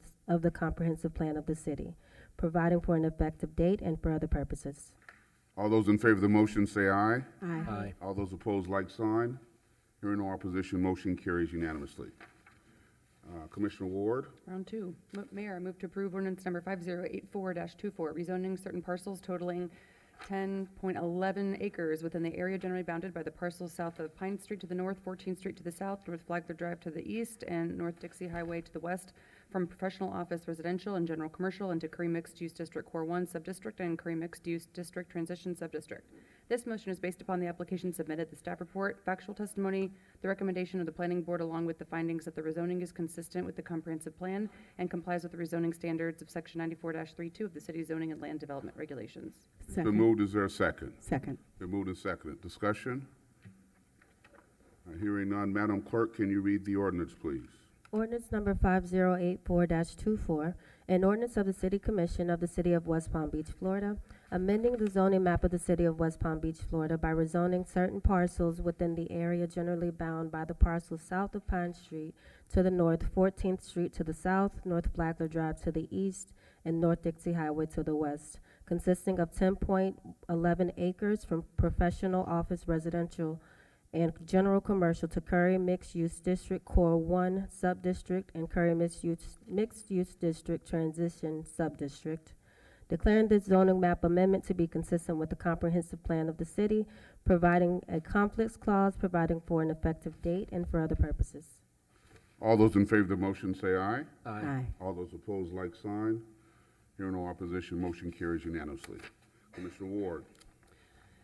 comprehensive plan of the city, providing for an effective date and for other purposes. All those in favor of the motion say aye. Aye. Aye. All those opposed, like sign. Hearing no opposition, motion carries unanimously. Commissioner Ward. Round two. Mayor, I move to approve ordinance number 5084-24, rezoning certain parcels totaling 10.11 acres within the area generally bounded by the parcels south of Pine Street to the north, 14th Street to the south, North Flagler Drive to the east, and North Dixie Highway to the west, from professional office residential and general commercial into Curry Mixed Use District Core 1 Subdistrict and Curry Mixed Use District Transition Subdistrict. This motion is based upon the application submitted, the staff report, factual testimony, the recommendation of the planning board, along with the findings that the rezoning is consistent with the comprehensive plan and complies with the rezoning standards of section 94-32 of the city zoning and land development regulations. Been moved. Is there a second? Second. Been moved and seconded. Discussion? Hearing none. Madam Clerk, can you read the ordinance, please? Ordinance number 5084-24, an ordinance of the City Commission of the City of West Palm Beach, Florida, amending the zoning map of the City of West Palm Beach, Florida by rezoning certain parcels within the area generally bound by the parcels south of Pine Street to the north, 14th Street to the south, North Flagler Drive to the east, and North Dixie Highway to the west, consisting of 10.11 acres from professional office residential and general commercial to Curry Mixed Use District Core 1 Subdistrict and Curry Mixed Use District Transition Subdistrict, declaring this zoning map amendment to be consistent with the comprehensive plan of the city, providing a conflicts clause, providing for an effective date, and for other purposes. All those in favor of the motion say aye. Aye. All those opposed, like sign. Hearing no opposition, motion carries unanimously. Commissioner Ward.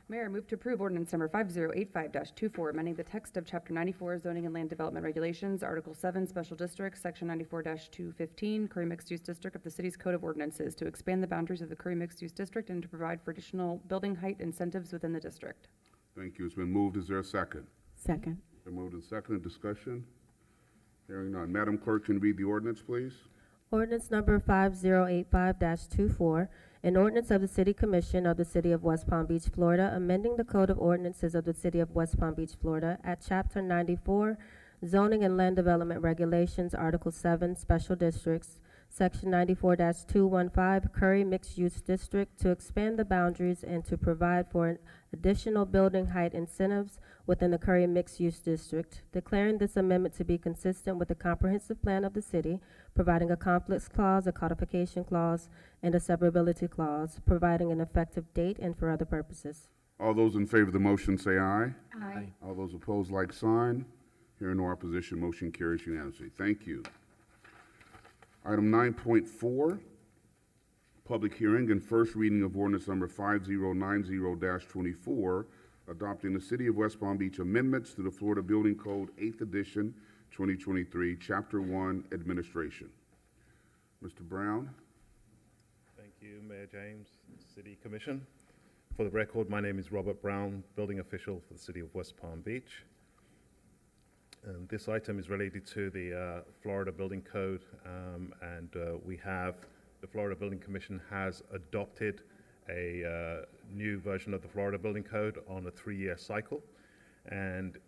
Mayor, I move to approve ordinance number 5085-24, amending the text of Chapter 94 Zoning and Land Development Regulations, Article 7 Special Districts, Section 94-215, Curry Mixed Use District of the city's Code of Ordinances to expand the boundaries of the Curry Mixed Use District and to provide for additional building height incentives within the district. Thank you. It's been moved. Is there a second? Second. Been moved and seconded. Discussion? Hearing none. Madam Clerk, can you read the ordinance, please? Ordinance number 5085-24, an ordinance of the City Commission of the City of West Palm Beach, Florida, amending the Code of Ordinances of the City of West Palm Beach, Florida at Chapter 94, Zoning and Land Development Regulations, Article 7, Special Districts, Section 94-215, Curry Mixed Use District, to expand the boundaries and to provide for additional building height incentives within the Curry Mixed Use District, declaring this amendment to be consistent with the comprehensive plan of the city, providing a conflicts clause, a codification clause, and a severability clause, providing an effective date, and for other purposes. All those in favor of the motion say aye. Aye. All those opposed, like sign. Hearing no opposition, motion carries unanimously. Thank you. Item 9.4, public hearing and first reading of ordinance number 5090-24, adopting the City of West Palm Beach amendments to the Florida Building Code 8th edition, 2023, Chapter 1, Administration. Mr. Brown. Thank you, Mayor James, City Commission. For the record, my name is Robert Brown, building official for the City of West Palm Beach. This item is related to the Florida Building Code, and the Florida Building Commission has adopted a new version of the Florida Building Code on a 3-year cycle, and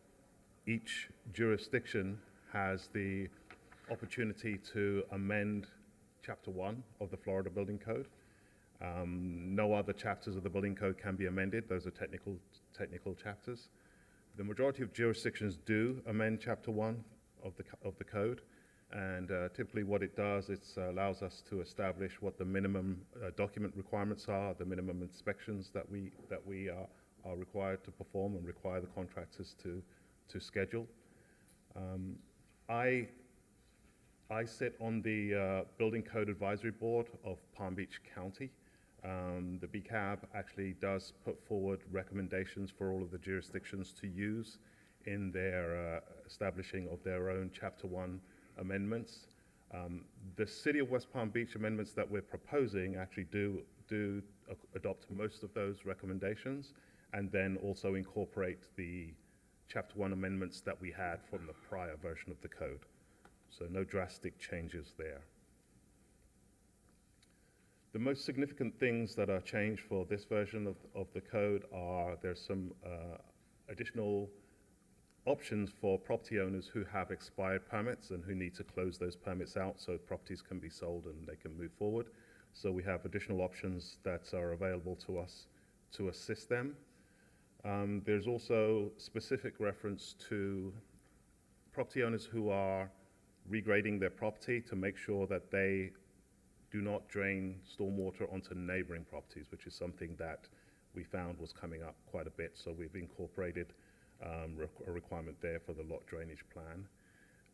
each jurisdiction has the opportunity to amend Chapter 1 of the Florida Building Code. No other chapters of the Building Code can be amended. Those are technical chapters. The majority of jurisdictions do amend Chapter 1 of the code, and typically what it does, it allows us to establish what the minimum document requirements are, the minimum inspections that we are required to perform and require the contractors to schedule. I sit on the Building Code Advisory Board of Palm Beach County. The BCAB actually does put forward recommendations for all of the jurisdictions to use in their establishing of their own Chapter 1 amendments. The City of West Palm Beach amendments that we're proposing actually do adopt most of those recommendations, and then also incorporate the Chapter 1 amendments that we had from the prior version of the code. So no drastic changes there. The most significant things that are changed for this version of the code are there's some additional options for property owners who have expired permits and who need to close those permits out so properties can be sold and they can move forward. So we have additional options that are available to us to assist them. There's also specific reference to property owners who are regrading their property to make sure that they do not drain stormwater onto neighboring properties, which is something that we found was coming up quite a bit. So we've incorporated a requirement there for the lot drainage plan.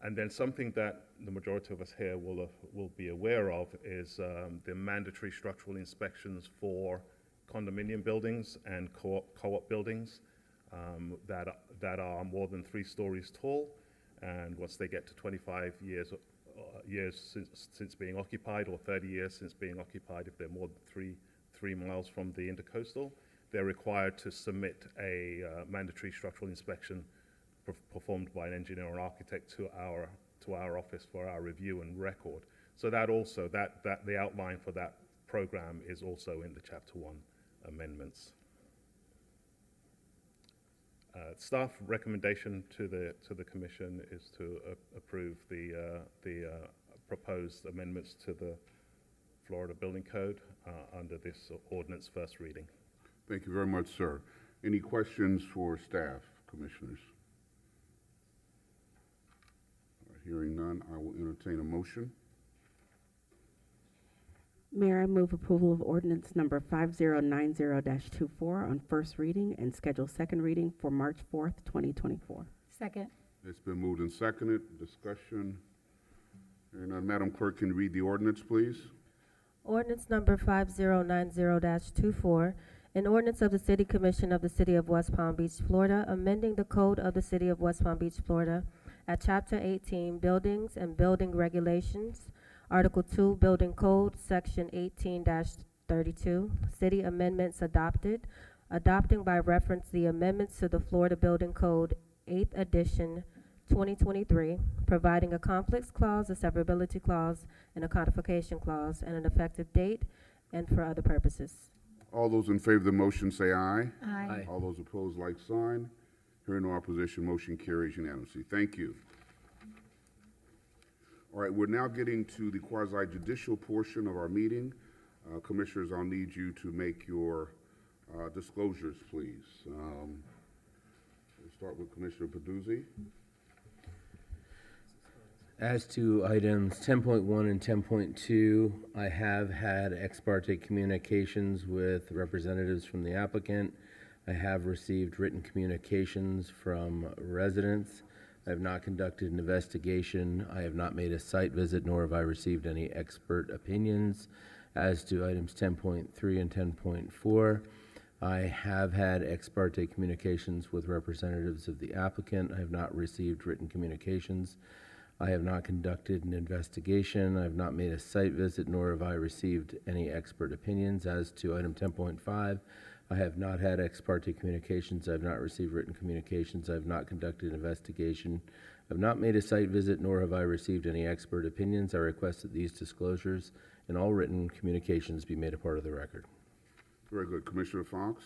And then something that the majority of us here will be aware of is the mandatory structural inspections for condominium buildings and co-op buildings that are more than 3 stories tall. And once they get to 25 years since being occupied, or 30 years since being occupied, if they're more than 3 miles from the intercoastal, they're required to submit a mandatory structural inspection performed by an engineer or architect to our office for our review and record. So that also, the outline for that program is also in the Chapter 1 amendments. Staff recommendation to the Commission is to approve the proposed amendments to the Florida Building Code under this ordinance first reading. Thank you very much, sir. Any questions for staff, commissioners? Hearing none, I will entertain a motion. Mayor, I move approval of ordinance number 5090-24 on first reading and schedule second reading for March 4th, 2024. Second. It's been moved and seconded. Discussion. Hearing none, Madam Clerk, can you read the ordinance, please? Ordinance number 5090-24, an ordinance of the City Commission of the City of West Palm Beach, Florida, amending the Code of the City of West Palm Beach, Florida at Chapter 18, Buildings and Building Regulations, Article 2, Building Code, Section 18-32, City Amendments adopted, adopting by reference the amendments to the Florida Building Code, 8th edition, 2023, providing a conflicts clause, a severability clause, and a codification clause, and an effective date, and for other purposes. All those in favor of the motion say aye. Aye. All those opposed, like sign. Hearing no opposition, motion carries unanimously. Thank you. All right, we're now getting to the quasi-judicial portion of our meeting. Commissioners, I'll need you to make your disclosures, please. We'll start with Commissioner Peduzzi. As to items 10.1 and 10.2, I have had ex parte communications with representatives from the applicant. I have received written communications from residents. I have not conducted an investigation. I have not made a site visit, nor have I received any expert opinions. As to items 10.3 and 10.4, I have had ex parte communications with representatives of the applicant. I have not received written communications. I have not conducted an investigation. I have not made a site visit, nor have I received any expert opinions. As to item 10.5, I have not had ex parte communications. I have not received written communications. I have not conducted an investigation. I have not made a site visit, nor have I received any expert opinions. I request that these disclosures and all written communications be made a part of the record. Very good. Commissioner Fox?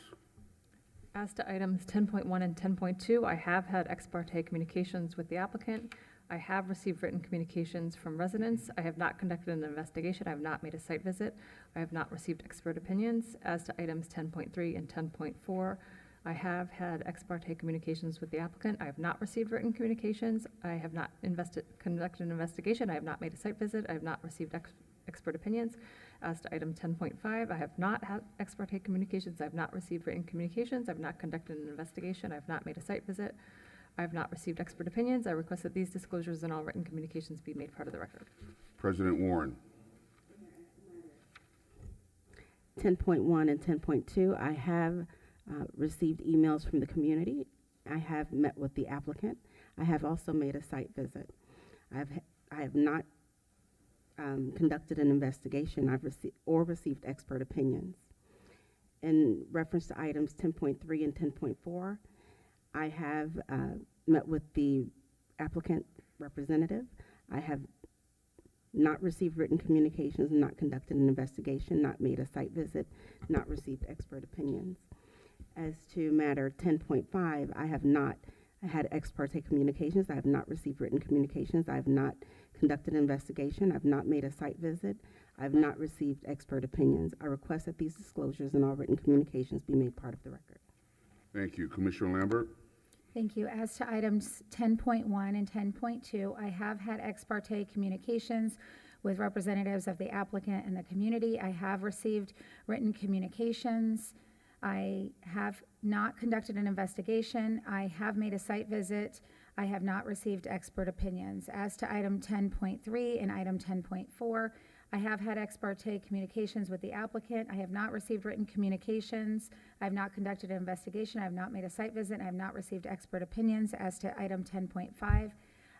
As to items 10.1 and 10.2, I have had ex parte communications with the applicant. I have received written communications from residents. I have not conducted an investigation. I have not made a site visit. I have not received expert opinions. As to items 10.3 and 10.4, I have had ex parte communications with the applicant. I have not received written communications. I have not conducted an investigation. I have not made a site visit. I have not received expert opinions. As to item 10.5, I have not had ex parte communications. I have not received written communications. I have not conducted an investigation. I have not made a site visit. I have not received expert opinions. I request that these disclosures and all written communications be made part of the record. President Warren. 10.1 and 10.2, I have received emails from the community. I have met with the applicant. I have also made a site visit. I have not conducted an investigation. I've received expert opinions. In reference to items 10.3 and 10.4, I have met with the applicant representative. I have not received written communications, not conducted an investigation, not made a site visit, not received expert opinions. As to matter 10.5, I have not had ex parte communications. I have not received written communications. I have not conducted an investigation. I have not made a site visit. I have not received expert opinions. I request that these disclosures and all written communications be made part of the record. Thank you. Commissioner Lambert? Thank you. As to items 10.1 and 10.2, I have had ex parte communications with representatives of the applicant and the community. I have received written communications. I have not conducted an investigation. I have made a site visit. I have not received expert opinions. As to item 10.3 and item 10.4, I have had ex parte communications with the applicant. I have not received written communications. I have not conducted an investigation. I have not made a site visit. I have not received expert opinions. As to item 10.5,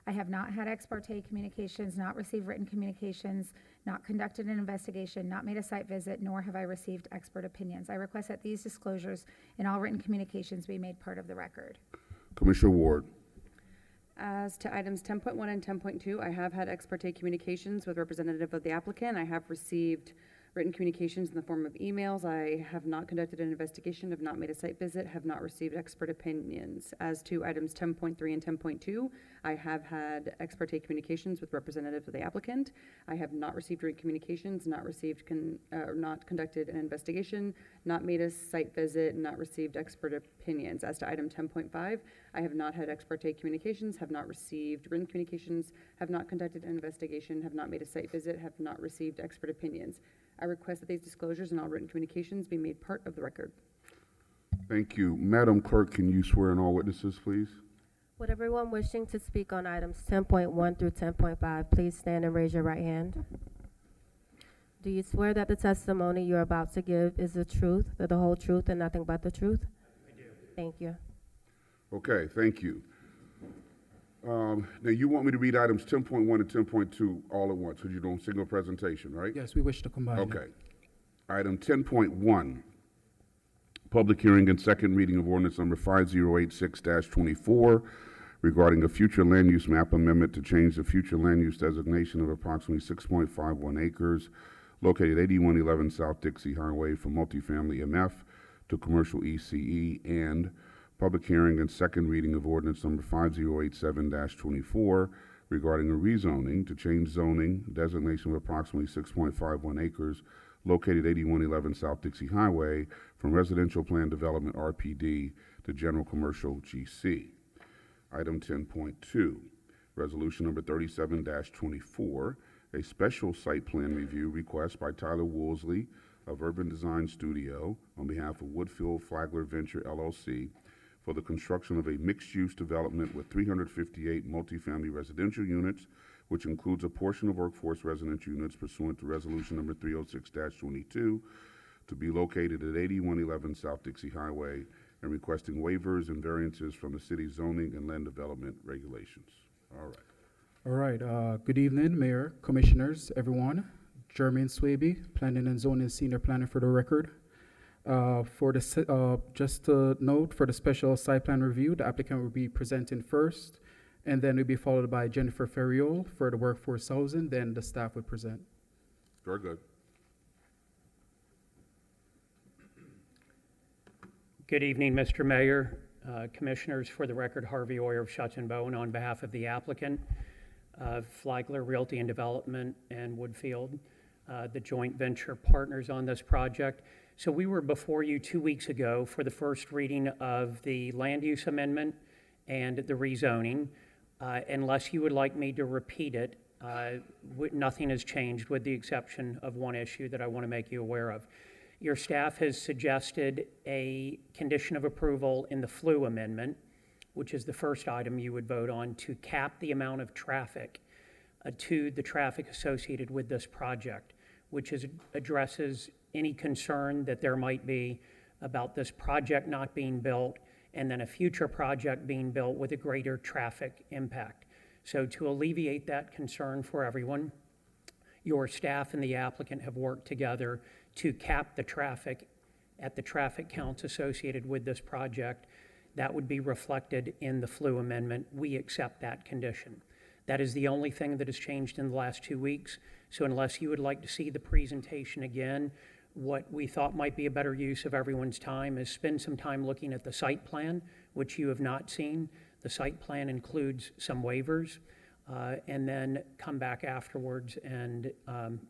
I have not had ex parte communications, not received written communications, not conducted an investigation, not made a site visit, nor have I received expert opinions. I request that these disclosures and all written communications be made part of the record. Commissioner Ward. As to items 10.1 and 10.2, I have had ex parte communications with representative of the applicant. I have received written communications in the form of emails. I have not conducted an investigation, have not made a site visit, have not received expert opinions. As to items 10.3 and 10.2, I have had ex parte communications with representatives of the applicant. I have not received written communications, not received, not conducted an investigation, not made a site visit, not received expert opinions. As to item 10.5, I have not had ex parte communications, have not received written communications, have not conducted an investigation, have not made a site visit, have not received expert opinions. I request that these disclosures and all written communications be made part of the record. Thank you. Madam Clerk, can you swear in all witnesses, please? Would everyone wishing to speak on items 10.1 through 10.5 please stand and raise your right hand? Do you swear that the testimony you're about to give is the truth, the whole truth, and nothing but the truth? I do. Thank you. Okay, thank you. Now, you want me to read items 10.1 and 10.2 all at once, because you're doing single presentation, right? Yes, we wish to combine. Okay. Item 10.1, public hearing and second reading of ordinance number 5086-24 regarding a future land use map amendment to change the future land use designation of approximately 6.51 acres located 8111 South Dixie Highway from multifamily MF to commercial ECE, and public hearing and second reading of ordinance number 5087-24 regarding a rezoning to change zoning designation of approximately 6.51 acres located 8111 South Dixie Highway from residential plan development RPD to general commercial GC. Item 10.2, resolution number 37-24, a special site plan review request by Tyler Woolsey of Urban Design Studio on behalf of Woodfield Flagler Venture LLC for the construction of a mixed-use development with 358 multifamily residential units, which includes a portion of workforce residential units pursuant to resolution number 306-22 to be located at 8111 South Dixie Highway, and requesting waivers and variances from the city's zoning and land development regulations. All right. All right, good evening, Mayor, Commissioners, everyone. Jermaine Swaby, Planning and Zoning Senior Planner for the record. Just a note, for the special site plan review, the applicant will be presenting first, and then will be followed by Jennifer Ferriol for the workforce housing, then the staff would present. Very good. Good evening, Mr. Mayor, Commissioners. For the record, Harvey Oyer of Schutz & Bowen on behalf of the applicant, Flagler Realty and Development and Woodfield, the joint venture partners on this project. So we were before you 2 weeks ago for the first reading of the land use amendment and the rezoning. Unless you would like me to repeat it, nothing has changed with the exception of one issue that I want to make you aware of. Your staff has suggested a condition of approval in the FLU amendment, which is the first item you would vote on, to cap the amount of traffic to the traffic associated with this project, which addresses any concern that there might be about this project not being built and then a future project being built with a greater traffic impact. So to alleviate that concern for everyone, your staff and the applicant have worked together to cap the traffic at the traffic counts associated with this project. That would be reflected in the FLU amendment. We accept that condition. That is the only thing that has changed in the last 2 weeks. So unless you would like to see the presentation again, what we thought might be a better use of everyone's time is spend some time looking at the site plan, which you have not seen. The site plan includes some waivers, and then come back afterwards and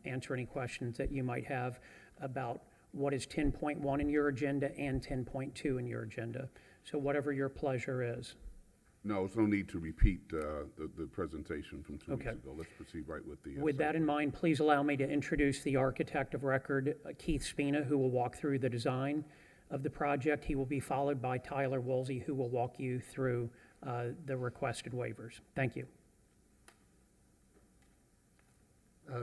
answer any questions that you might have about what is 10.1 in your agenda and 10.2 in your agenda. So whatever your pleasure is. No, there's no need to repeat the presentation from 2 weeks Okay. ago. Let's proceed right with the. With that in mind, please allow me to introduce the architect of record, Keith Spina, who will walk through the design of the project. He will be followed by Tyler Woolsey, who will walk you through the requested waivers. Thank you.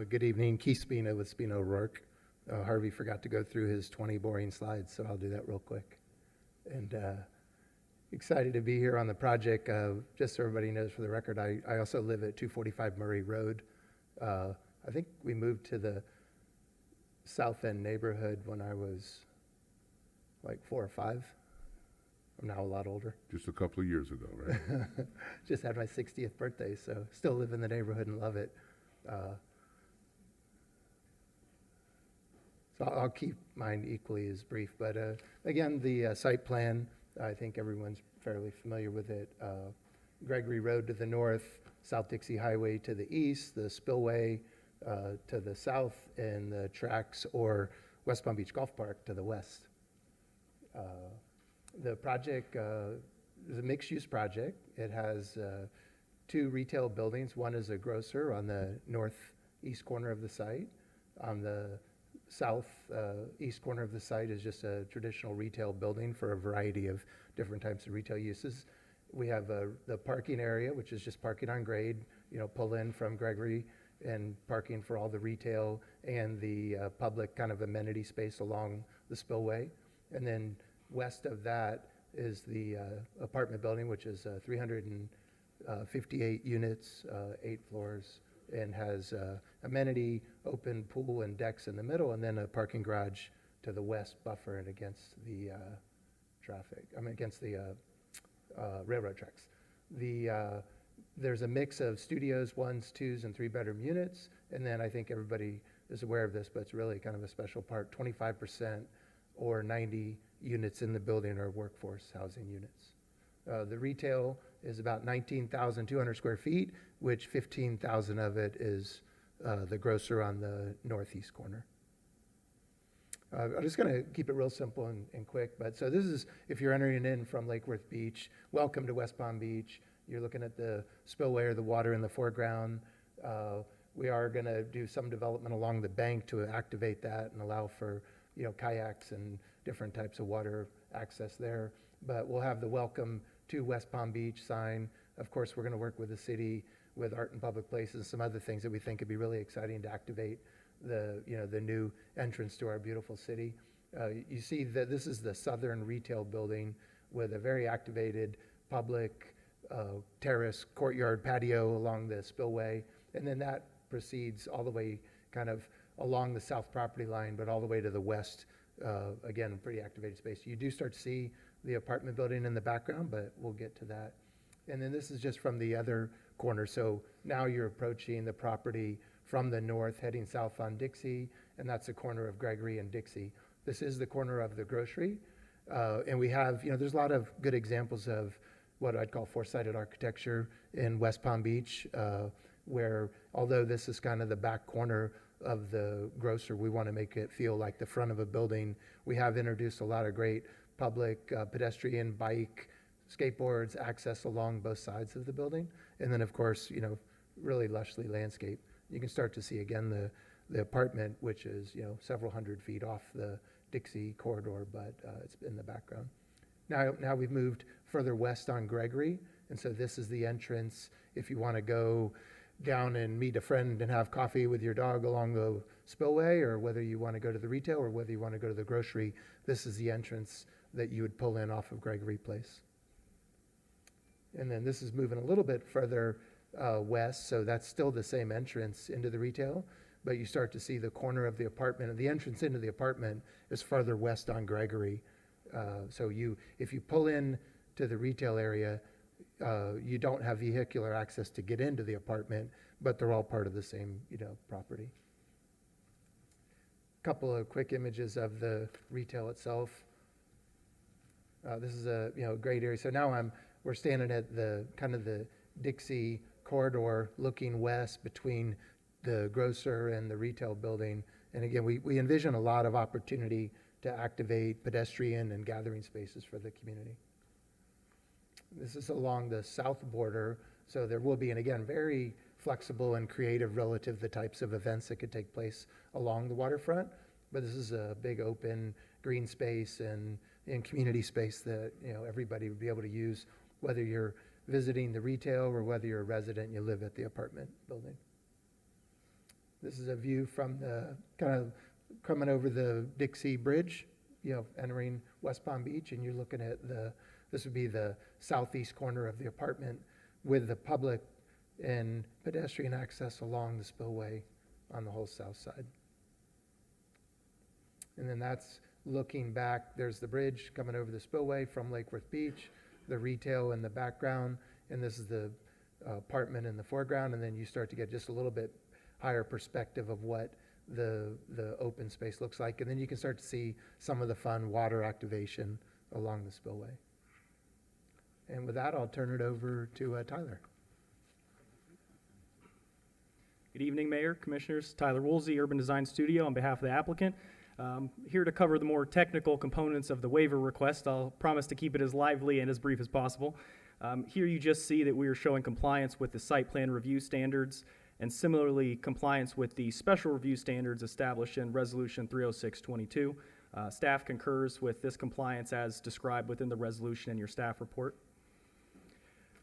Good evening, Keith Spina with Spina O'Rourke. Harvey forgot to go through his 20 boring slides, so I'll do that real quick. And excited to be here on the project. Just so everybody knows, for the record, I also live at 245 Murray Road. I think we moved to the South End neighborhood when I was like 4 or 5. I'm now a lot older. Just a couple of years ago, right? Just had my 60th birthday, so still live in the neighborhood and love it. So I'll keep mine equally as brief. But again, the site plan, I think everyone's fairly familiar with it. Gregory Road to the north, South Dixie Highway to the east, the spillway to the south, and the tracks or West Palm Beach Golf Park to the west. The project is a mixed-use project. It has 2 retail buildings. One is a grocer on the northeast corner of the site. On the southeast corner of the site is just a traditional retail building for a variety of different types of retail uses. We have the parking area, which is just parking on grade, pull in from Gregory, and parking for all the retail and the public kind of amenity space along the spillway. And then west of that is the apartment building, which is 358 units, 8 floors, and has amenity, open pool and decks in the middle, and then a parking garage to the west buffering against the against the railroad tracks. There's a mix of studios, 1s, 2s, and 3-bedroom units, and then I think everybody is aware of this, but it's really kind of a special part, 25% or 90 units in the building are workforce housing units. The retail is about 19,200 square feet, which 15,000 of it is the grocer on the northeast corner. I'm just going to keep it real simple and quick. But so this is, if you're entering in from Lake Worth Beach, welcome to West Palm Beach. You're looking at the spillway or the water in the foreground. We are going to do some development along the bank to activate that and allow for kayaks and different types of water access there. But we'll have the welcome to West Palm Beach sign. Of course, we're going to work with the city, with Art and Public Places, and some other things that we think would be really exciting to activate the new entrance to our beautiful city. You see that this is the southern retail building with a very activated public terrace, courtyard, patio along the spillway, and then that proceeds all the way kind of along the south property line, but all the way to the west. Again, pretty activated space. You do start to see the apartment building in the background, but we'll get to that. And then this is just from the other corner. So now you're approaching the property from the north, heading south on Dixie, and that's the corner of Gregory and Dixie. This is the corner of the grocery. And we have, there's a lot of good examples of what I'd call four-sided architecture in West Palm Beach, where although this is kind of the back corner of the grocer, we want to make it feel like the front of a building. We have introduced a lot of great public pedestrian, bike, skateboards, access along both sides of the building. And then, of course, really lushly landscaped. You can start to see, again, the apartment, which is, several hundred feet off the Dixie corridor, but it's in the background. Now we've moved further west on Gregory, and so this is the entrance. If you want to go down and meet a friend and have coffee with your dog along the spillway, or whether you want to go to the retail or whether you want to go to the grocery, this is the entrance that you would pull in off of Gregory Place. And then this is moving a little bit further west, so that's still the same entrance into the retail, but you start to see the corner of the apartment, and the entrance into the apartment is farther west on Gregory. So if you pull in to the retail area, you don't have vehicular access to get into the apartment, but they're all part of the same, property. Couple of quick images of the retail itself. This is a great area. So now we're standing at the kind of the Dixie corridor, looking west between the grocer and the retail building. And again, we envision a lot of opportunity to activate pedestrian and gathering spaces for the community. This is along the south border, so there will be, and again, very flexible and creative relative to the types of events that could take place along the waterfront. But this is a big open green space and community space that, you know, everybody would be able to use, whether you're visiting the retail or whether you're a resident and you live at the apartment building. This is a view from the kind of coming over the Dixie Bridge, you know, entering West Palm Beach, and you're looking at this would be the southeast corner of the apartment with the public and pedestrian access along the spillway on the whole south side. And then that's looking back, there's the bridge coming over the spillway from Lake Worth Beach, the retail in the background, and this is the apartment in the foreground, and then you start to get just a little bit higher perspective of what the open space looks like, and then you can start to see some of the fun water activation along the spillway. And with that, I'll turn it over to Tyler. Good evening, Mayor, Commissioners. Tyler Woolsey, Urban Design Studio, on behalf of the applicant. Here to cover the more technical components of the waiver request. I'll promise to keep it as lively and as brief as possible. Here you just see that we are showing compliance with the site plan review standards and similarly compliance with the special review standards established in Resolution 30622. Staff concurs with this compliance as described within the resolution in your staff report.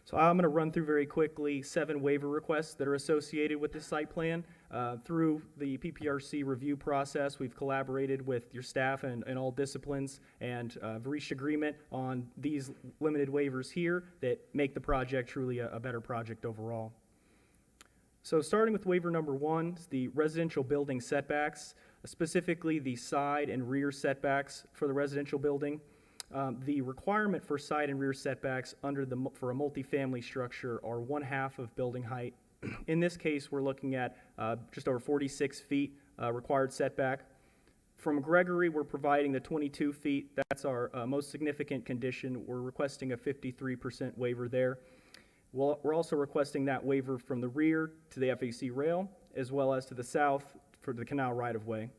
So I'm going to run through very quickly 7 waiver requests that are associated with this site plan. Through the PPRC review process, we've collaborated with your staff and all disciplines and have reached agreement on these limited waivers here that make the project truly a better project overall. So starting with waiver number 1, the residential building setbacks, specifically the side and rear setbacks for the residential building. The requirement for side and rear setbacks for a multifamily structure are 1/2 of building height. In this case, we're looking at just over 46 feet required setback. From Gregory, we're providing the 22 feet. That's our most significant condition. We're requesting a 53% waiver there. We're also requesting that waiver from the rear to the FAC rail, as well as to the south for the canal right-of-way.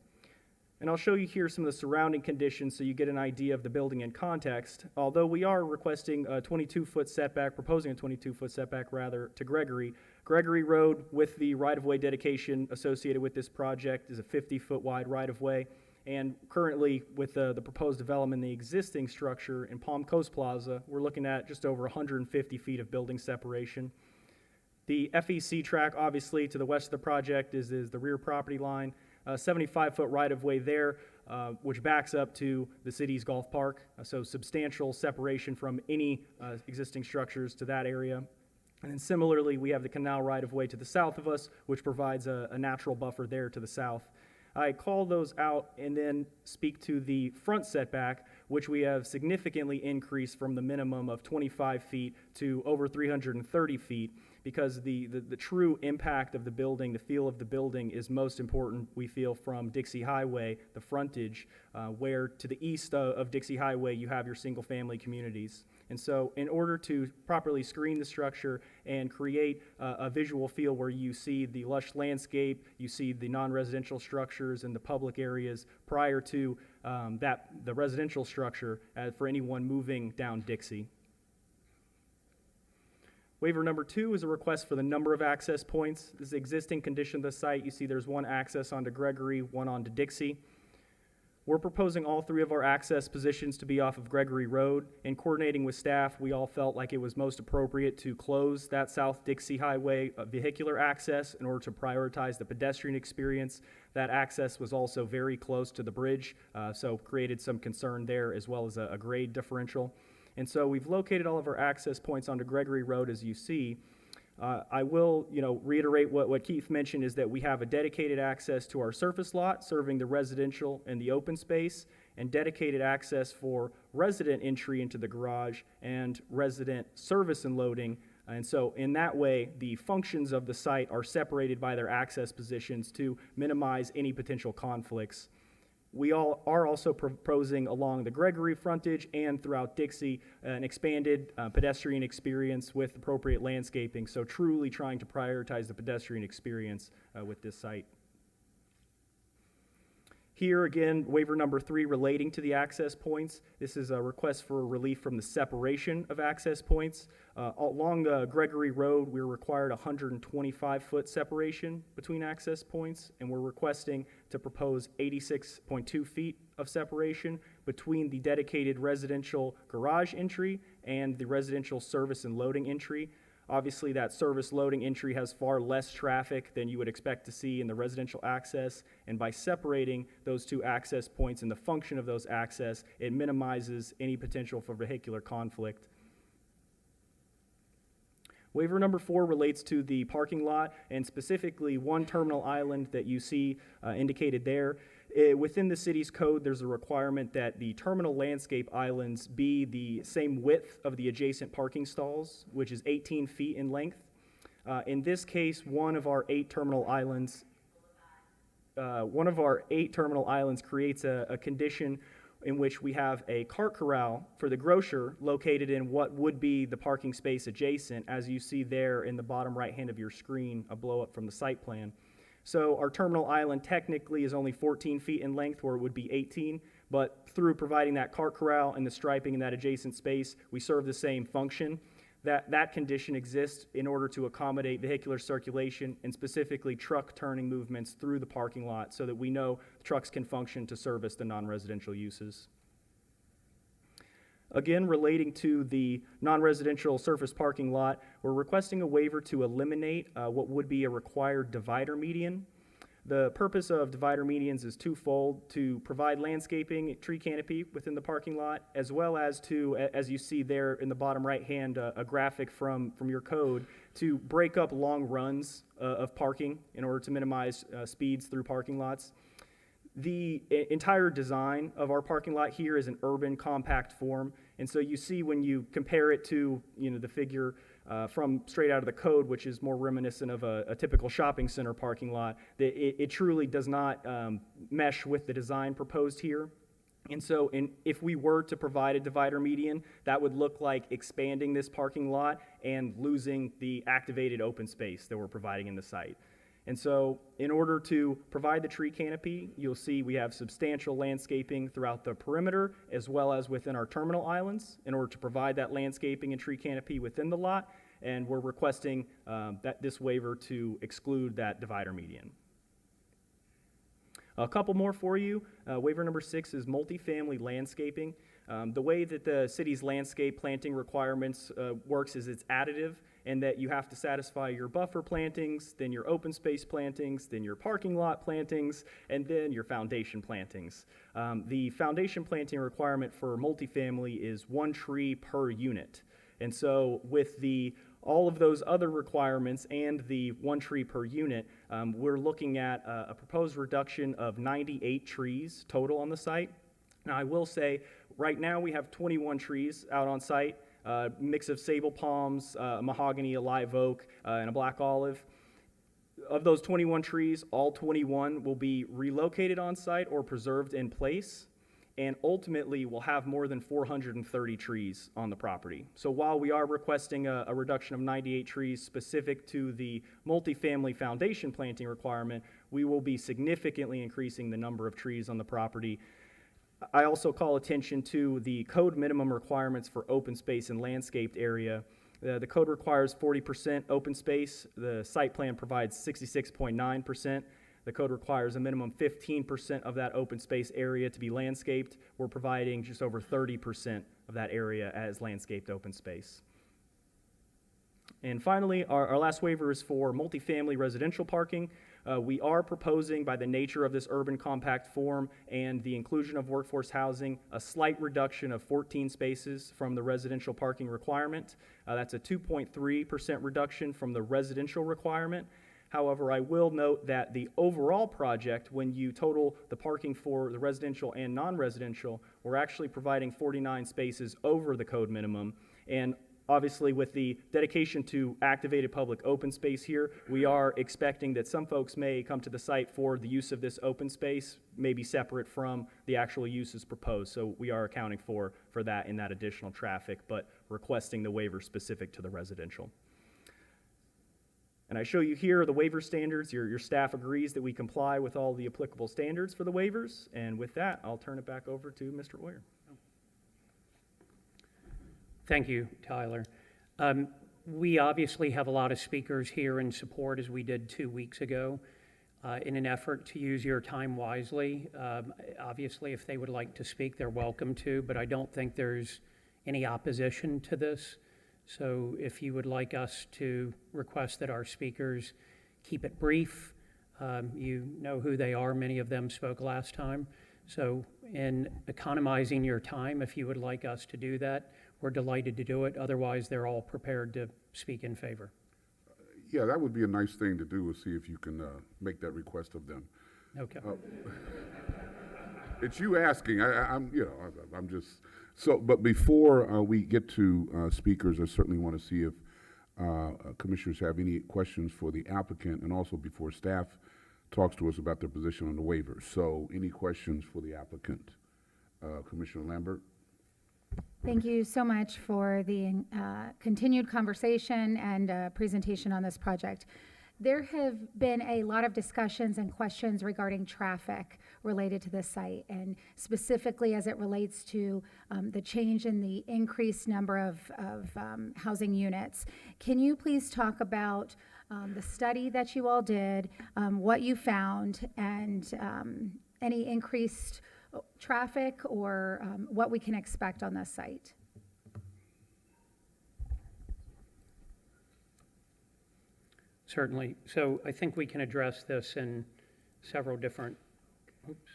And I'll show you here some of the surrounding conditions so you get an idea of the building in context. Although we are requesting a 22-foot setback, proposing a 22-foot setback rather, to Gregory. Gregory Road with the right-of-way dedication associated with this project is a 50-foot wide right-of-way. And currently with the proposed development in the existing structure in Palm Coast Plaza, we're looking at just over 150 feet of building separation. The FEC track, obviously, to the west of the project is the rear property line. 75-foot right-of-way there, which backs up to the city's golf park, so substantial separation from any existing structures to that area. And then similarly, we have the canal right-of-way to the south of us, which provides a natural buffer there to the south. I call those out and then speak to the front setback, which we have significantly increased from the minimum of 25 feet to over 330 feet, because the true impact of the building, the feel of the building is most important, we feel, from Dixie Highway, the frontage, where to the east of Dixie Highway you have your single-family communities. And so in order to properly screen the structure and create a visual feel where you see the lush landscape, you see the non-residential structures and the public areas prior to the residential structure for anyone moving down Dixie. Waiver number 2 is a request for the number of access points. This is the existing condition of the site. You see there's one access onto Gregory, one onto Dixie. We're proposing all 3 of our access positions to be off of Gregory Road. In coordinating with staff, we all felt like it was most appropriate to close that South Dixie Highway vehicular access in order to prioritize the pedestrian experience. That access was also very close to the bridge, so created some concern there, as well as a grade differential. And so we've located all of our access points onto Gregory Road, as you see. I will, reiterate what Keith mentioned, is that we have a dedicated access to our surface lot serving the residential and the open space, and dedicated access for resident entry into the garage and resident service and loading. And so in that way, the functions of the site are separated by their access positions to minimize any potential conflicts. We are also proposing along the Gregory frontage and throughout Dixie an expanded pedestrian experience with appropriate landscaping, so truly trying to prioritize the pedestrian experience with this site. Here again, waiver number 3 relating to the access points. This is a request for relief from the separation of access points. Along Gregory Road, we're required 125-foot separation between access points, and we're requesting to propose 86.2 feet of separation between the dedicated residential garage entry and the residential service and loading entry. Obviously, that service loading entry has far less traffic than you would expect to see in the residential access, and by separating those two access points and the function of those access, it minimizes any potential for vehicular conflict. Waiver number 4 relates to the parking lot, and specifically one terminal island that you see indicated there. Within the city's code, there's a requirement that the terminal landscape islands be the same width of the adjacent parking stalls, which is 18 feet in length. In this case, one of our 8 terminal islands creates a condition in which we have a cart corral for the grocer located in what would be the parking space adjacent, as you see there in the bottom right hand of your screen, a blow up from the site plan. So our terminal island technically is only 14 feet in length, where it would be 18, but through providing that cart corral and the striping in that adjacent space, we serve the same function. That condition exists in order to accommodate vehicular circulation and specifically truck turning movements through the parking lot so that we know trucks can function to service the non-residential uses. Again, relating to the non-residential surface parking lot, we're requesting a waiver to eliminate what would be a required divider median. The purpose of divider medians is twofold: to provide landscaping, tree canopy within the parking lot, as well as to, as you see there in the bottom right hand, a graphic from your code, to break up long runs of parking in order to minimize speeds through parking lots. The entire design of our parking lot here is an urban compact form, and so you see when you compare it to the figure from straight out of the code, which is more reminiscent of a typical shopping center parking lot, that it truly does not mesh with the design proposed here. And so if we were to provide a divider median, that would look like expanding this parking lot and losing the activated open space that we're providing in the site. And so in order to provide the tree canopy, you'll see we have substantial landscaping throughout the perimeter as well as within our terminal islands in order to provide that landscaping and tree canopy within the lot, and we're requesting this waiver to exclude that divider median. A couple more for you. Waiver number 6 is multifamily landscaping. The way that the city's landscape planting requirements works is it's additive, and that you have to satisfy your buffer plantings, then your open space plantings, then your parking lot plantings, and then your foundation plantings. The foundation planting requirement for multifamily is 1 tree per unit. And so with all of those other requirements and the 1 tree per unit, we're looking at a proposed reduction of 98 trees total on the site. Now, I will say, right now we have 21 trees out on site, mix of sable palms, mahogany, a live oak, and a black olive. Of those 21 trees, all 21 will be relocated on site or preserved in place, and ultimately we'll have more than 430 trees on the property. So while we are requesting a reduction of 98 trees specific to the multifamily foundation planting requirement, we will be significantly increasing the number of trees on the property. I also call attention to the code minimum requirements for open space and landscaped area. The code requires 40% open space. The site plan provides 66.9%. The code requires a minimum 15% of that open space area to be landscaped. We're providing just over 30% of that area as landscaped open space. And finally, our last waiver is for multifamily residential parking. We are proposing, by the nature of this urban compact form and the inclusion of workforce housing, a slight reduction of 14 spaces from the residential parking requirement. That's a 2.3% reduction from the residential requirement. However, I will note that the overall project, when you total the parking for the residential and non-residential, we're actually providing 49 spaces over the code minimum. And obviously, with the dedication to activated public open space here, we are expecting that some folks may come to the site for the use of this open space, maybe separate from the actual uses proposed. So we are accounting for that in that additional traffic, but requesting the waiver specific to the residential. And I show you here the waiver standards. Your staff agrees that we comply with all the applicable standards for the waivers. And with that, I'll turn it back over to Mr. Oyer. Thank you, Tyler. We obviously have a lot of speakers here in support, as we did 2 weeks ago, in an effort to use your time wisely. Obviously, if they would like to speak, they're welcome to, but I don't think there's any opposition to this. So if you would like us to request that our speakers keep it brief, you know who they are. Many of them spoke last time. So in economizing your time, if you would like us to do that, we're delighted to do it. Otherwise, they're all prepared to speak in favor. Yeah, that would be a nice thing to do, is see if you can make that request of them. Okay. It's you asking. I'm just so. But before we get to speakers, I certainly want to see if commissioners have any questions for the applicant, and also before staff talks to us about their position on the waiver. So, any questions for the applicant, Commissioner Lambert? Thank you so much for the continued conversation and presentation on this project. There have been a lot of discussions and questions regarding traffic related to this site, and specifically as it relates to the change in the increased number of housing units. Can you please talk about the study that you all did, what you found, and any increased traffic or what we can expect on this site? Certainly. So I think we can address this in several different, oops.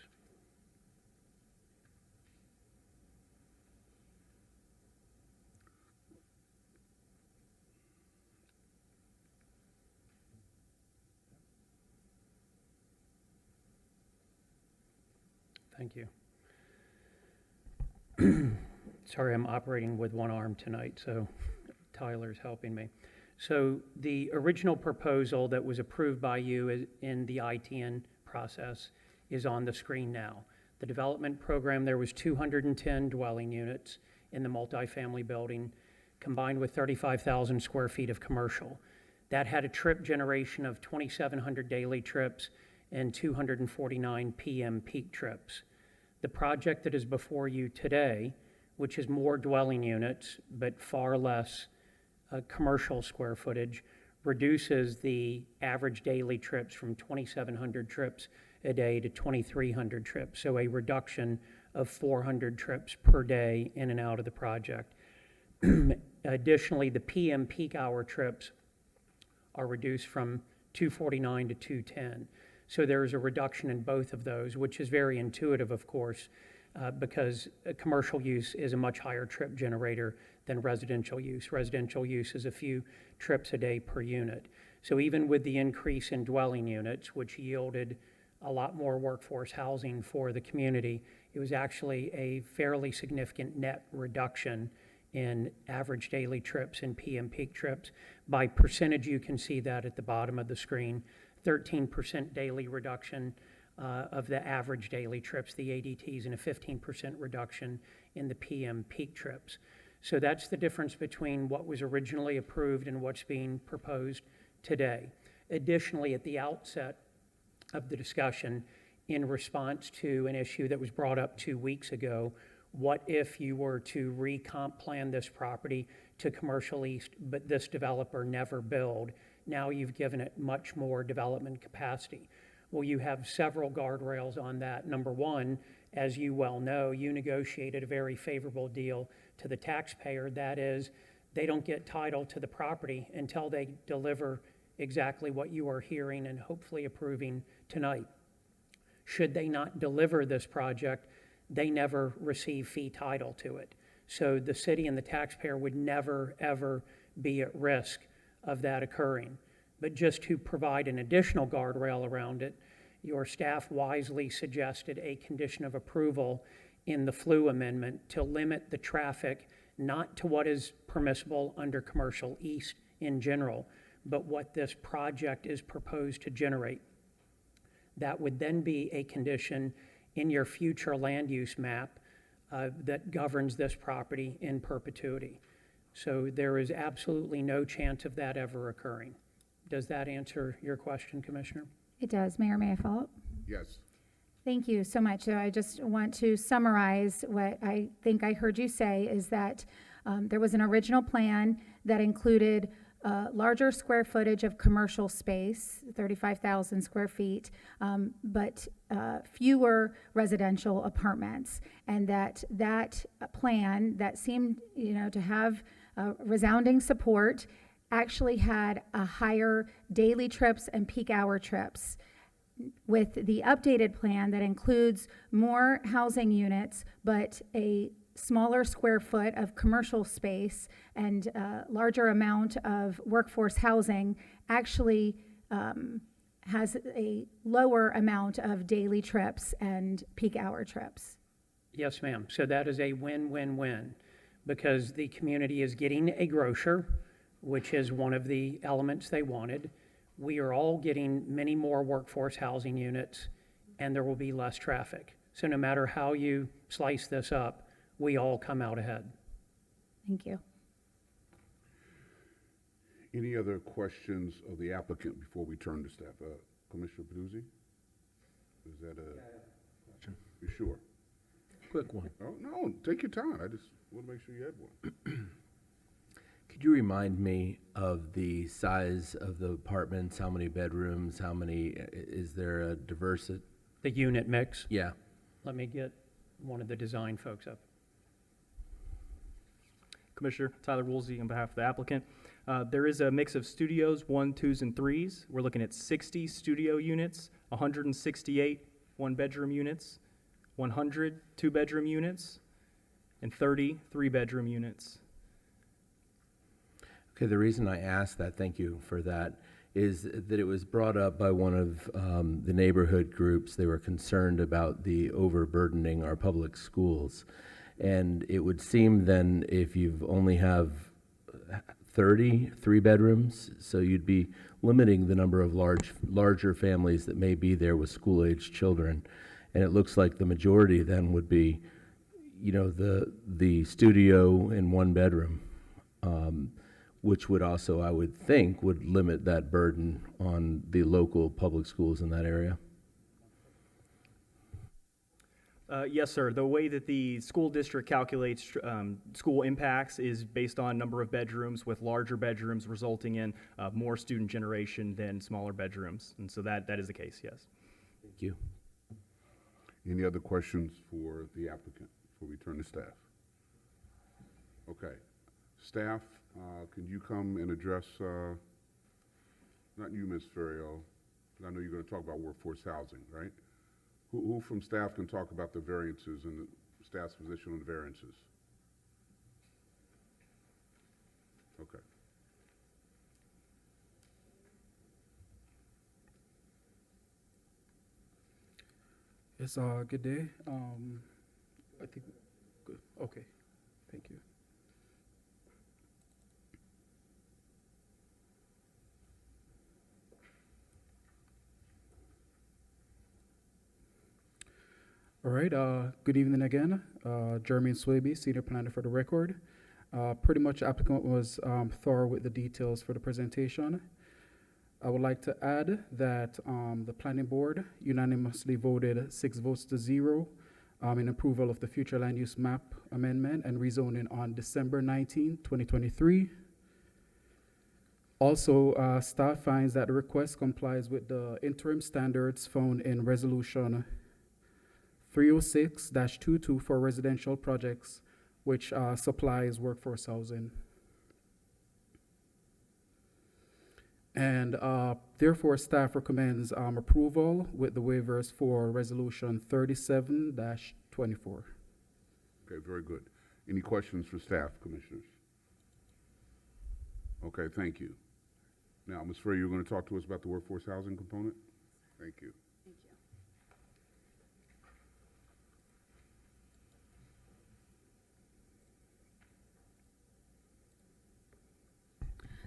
Thank you. Sorry, I'm operating with one arm tonight, so Tyler's helping me. So the original proposal that was approved by you in the ITN process is on the screen now. The development program, there was 210 dwelling units in the multifamily building, combined with 35,000 square feet of commercial. That had a trip generation of 2,700 daily trips and 249 PM peak trips. The project that is before you today, which is more dwelling units but far less commercial square footage, reduces the average daily trips from 2,700 trips a day to 2,300 trips, so a reduction of 400 trips per day in and out of the project. Additionally, the PM peak hour trips are reduced from 249 to 210. So there is a reduction in both of those, which is very intuitive, of course, because commercial use is a much higher trip generator than residential use. Residential use is a few trips a day per unit. So even with the increase in dwelling units, which yielded a lot more workforce housing for the community, it was actually a fairly significant net reduction in average daily trips and PM peak trips. By percentage, you can see that at the bottom of the screen. 13% daily reduction of the average daily trips, the ADTs, and a 15% reduction in the PM peak trips. So that's the difference between what was originally approved and what's being proposed today. Additionally, at the outset of the discussion, in response to an issue that was brought up 2 weeks ago, what if you were to recomp plan this property to commercial east, but this developer never build? Now you've given it much more development capacity. Well, you have several guardrails on that. Number one, as you well know, you negotiated a very favorable deal to the taxpayer. That is, they don't get title to the property until they deliver exactly what you are hearing and hopefully approving tonight. Should they not deliver this project, they never receive fee title to it. So the city and the taxpayer would never, ever be at risk of that occurring. But just to provide an additional guardrail around it, your staff wisely suggested a condition of approval in the FLU amendment to limit the traffic not to what is permissible under commercial east in general, but what this project is proposed to generate. That would then be a condition in your future land use map that governs this property in perpetuity. So there is absolutely no chance of that ever occurring. Does that answer your question, Commissioner? It does. Mayor, may I follow up? Yes. Thank you so much. So I just want to summarize what I think I heard you say is that there was an original plan that included larger square footage of commercial space, 35,000 square feet, but fewer residential apartments, and that plan that seemed, to have resounding support actually had a higher daily trips and peak hour trips. With the updated plan that includes more housing units, but a smaller square foot of commercial space and larger amount of workforce housing, actually has a lower amount of daily trips and peak hour trips. Yes, ma'am. So that is a win-win-win, because the community is getting a grocer, which is one of the elements they wanted. We are all getting many more workforce housing units, and there will be less traffic. So no matter how you slice this up, we all come out ahead. Thank you. Any other questions of the applicant before we turn to staff? Commissioner Peduzzi? Is that a? You sure? Quick one. Oh, no, take your time. I just want to make sure you had one. Could you remind me of the size of the apartments? How many bedrooms? How many, is there a diversity? The unit mix? Yeah. Let me get one of the design folks up. Commissioner Tyler Woolsey on behalf of the applicant. There is a mix of studios, 1, 2s, and 3s. We're looking at 60 studio units, 168 one-bedroom units, 100 two-bedroom units, and 30 three-bedroom units. Okay, the reason I asked that, thank you for that, is that it was brought up by one of the neighborhood groups. They were concerned about the overburdening our public schools. And it would seem then if you've only have 30 three-bedrooms, so you'd be limiting the number of larger families that may be there with school-aged children. And it looks like the majority then would be, the studio in one bedroom. Which would also, I would think, would limit that burden on the local public schools in that area. Yes, sir. The way that the school district calculates school impacts is based on number of bedrooms, with larger bedrooms resulting in more student generation than smaller bedrooms. And so that is the case, yes. Thank you. Any other questions for the applicant before we turn to staff? Okay. Staff, can you come and address, not you, Ms. Ferriero, because I know you're going to talk about workforce housing, right? Who from staff can talk about the variances and the staff's position on the variances? Okay. Yes, good day. I think, good. Okay, thank you. All right, good evening again. Jeremy Swaby, Senior Planner for the record. Pretty much applicant was thorough with the details for the presentation. I would like to add that the planning board unanimously voted 6 votes to 0 in approval of the future land use map amendment and rezoning on December 19, 2023. Also, staff finds that the request complies with the interim standards found in resolution 306-22 for residential projects, which supplies workforce housing. And therefore, staff recommends approval with the waivers for resolution 37-24. Okay, very good. Any questions for staff, commissioners? Okay, thank you. Now, Ms. Frey, you're going to talk to us about the workforce housing component? Thank you.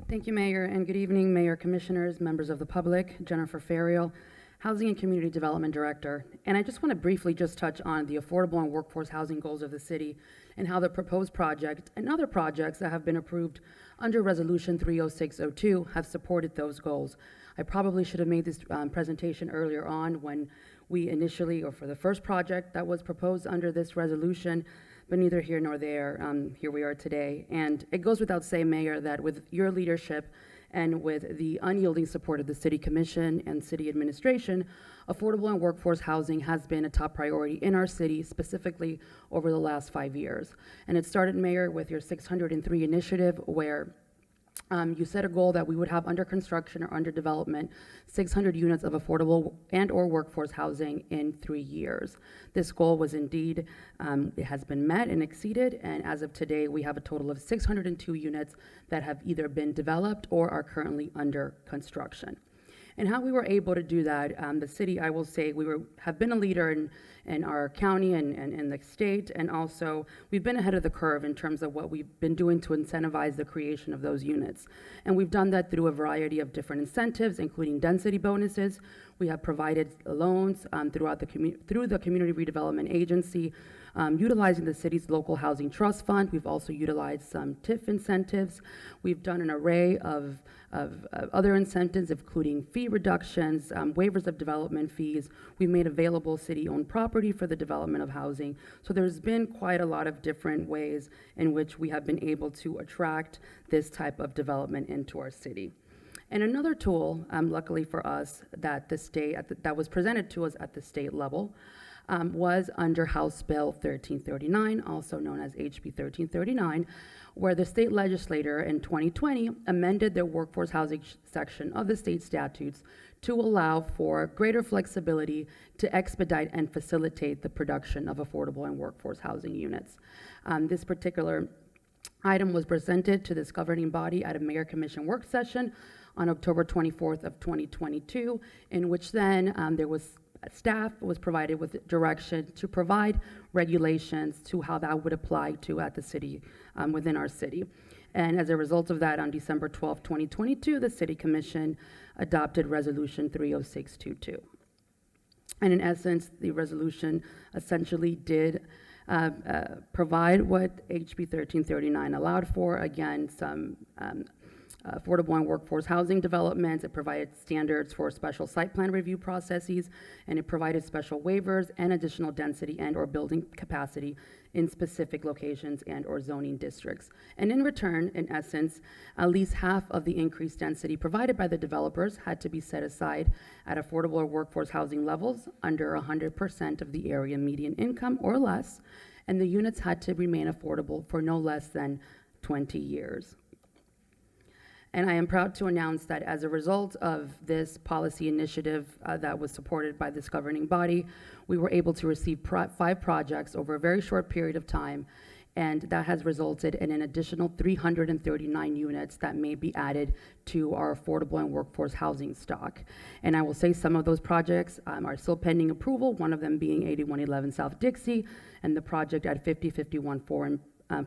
Thank you, Mayor, and good evening, Mayor, Commissioners, members of the public. Jennifer Ferriel, Housing and Community Development Director, and I just want to briefly just touch on the affordable and workforce housing goals of the city and how the proposed project and other projects that have been approved under Resolution 30602 have supported those goals. I probably should have made this presentation earlier on when we initially, or for the first project that was proposed under this resolution, but neither here nor there. Here we are today. And it goes without saying, Mayor, that with your leadership and with the unyielding support of the City Commission and City Administration, affordable and workforce housing has been a top priority in our city, specifically over the last 5 years. And it started, Mayor, with your 603 initiative, where you set a goal that we would have under construction or under development 600 units of affordable and or workforce housing in 3 years. This goal was indeed, it has been met and exceeded, and as of today, we have a total of 602 units that have either been developed or are currently under construction. And how we were able to do that, the city, I will say, have been a leader in our county and in the state, and also we've been ahead of the curve in terms of what we've been doing to incentivize the creation of those units. And we've done that through a variety of different incentives, including density bonuses. We have provided loans through the Community Redevelopment Agency, utilizing the city's local housing trust fund. We've also utilized some TIF incentives. We've done an array of other incentives, including fee reductions, waivers of development fees. We've made available city-owned property for the development of housing. So there's been quite a lot of different ways in which we have been able to attract this type of development into our city. And another tool, luckily for us, that the state, that was presented to us at the state level, was under House Bill 1339, also known as HB 1339, where the state legislature in 2020 amended their workforce housing section of the state statutes to allow for greater flexibility to expedite and facilitate the production of affordable and workforce housing units. This particular item was presented to this governing body at a Mayor Commission work session on October 24th of 2022, in which then staff was provided with direction to provide regulations to how that would apply to at the city, within our city. And as a result of that, on December 12th, 2022, the City Commission adopted Resolution 30622. And in essence, the resolution essentially did provide what HB 1339 allowed for. Again, some affordable and workforce housing developments. It provided standards for special site plan review processes, and it provided special waivers and additional density and or building capacity in specific locations and or zoning districts. And in return, in essence, at least half of the increased density provided by the developers had to be set aside at affordable or workforce housing levels under 100% of the area median income or less, and the units had to remain affordable for no less than 20 years. And I am proud to announce that as a result of this policy initiative that was supported by this governing body, we were able to receive 5 projects over a very short period of time, and that has resulted in an additional 339 units that may be added to our affordable and workforce housing stock. And I will say some of those projects are still pending approval, one of them being 8111 South Dixie, and the project at 5051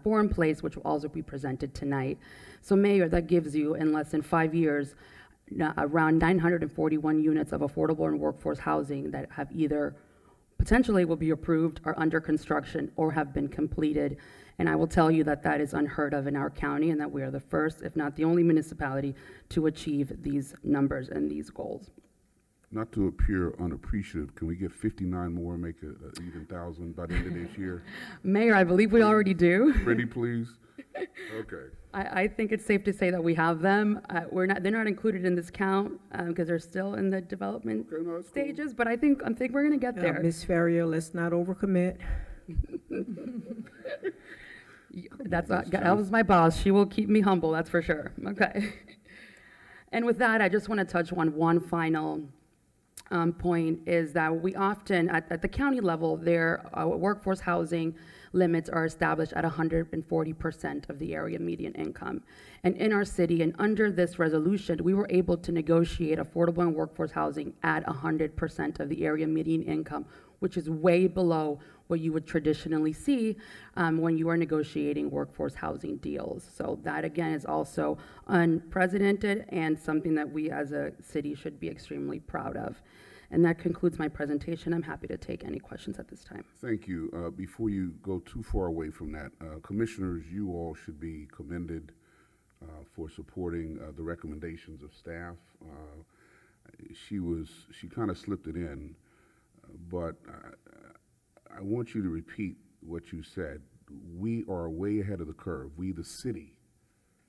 Foreign Place, which will also be presented tonight. So Mayor, that gives you, in less than 5 years, around 941 units of affordable and workforce housing that have either potentially will be approved or under construction or have been completed. And I will tell you that that is unheard of in our county, and that we are the first, if not the only municipality to achieve these numbers and these goals. Not to appear unappreciative, can we get 59 more, make it an even 1,000 by the end of this year? Mayor, I believe we already do. Pretty please? Okay. I think it's safe to say that we have them. They're not included in this count because they're still in the development stages, but I think we're gonna get there. Ms. Ferrier, let's not overcommit. That was my boss. She will keep me humble, that's for sure. Okay. And with that, I just want to touch on one final point, is that we often, at the county level, their workforce housing limits are established at 140% of the area median income. And in our city, and under this resolution, we were able to negotiate affordable and workforce housing at 100% of the area median income, which is way below what you would traditionally see when you are negotiating workforce housing deals. So that, again, is also unprecedented and something that we as a city should be extremely proud of. And that concludes my presentation. I'm happy to take any questions at this time. Thank you. Before you go too far away from that, commissioners, you all should be commended for supporting the recommendations of staff. She kind of slipped it in, but I want you to repeat what you said. We are way ahead of the curve. We, the city,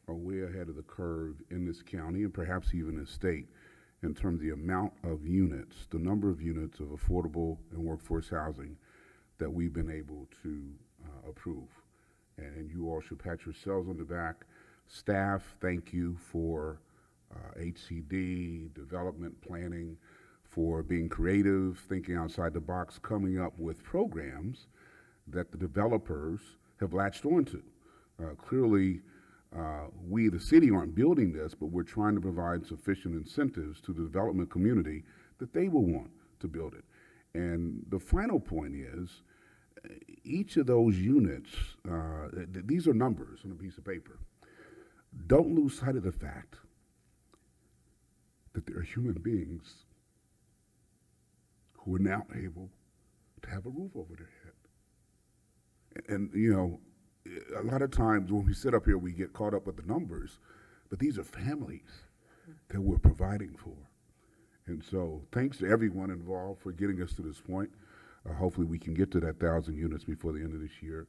are way ahead of the curve in this county and perhaps even the state in terms of the amount of units, the number of units of affordable and workforce housing that we've been able to approve. And you all should pat yourselves on the back. Staff, thank you for HCD, development planning, for being creative, thinking outside the box, coming up with programs that the developers have latched onto. Clearly, we, the city, aren't building this, but we're trying to provide sufficient incentives to the development community that they will want to build it. And the final point is, each of those units, these are numbers on a piece of paper. Don't lose sight of the fact that there are human beings who are now able to have a roof over their head. And, you know, a lot of times when we sit up here, we get caught up with the numbers, but these are families that we're providing for. And so thanks to everyone involved for getting us to this point. Hopefully we can get to that 1,000 units before the end of this year.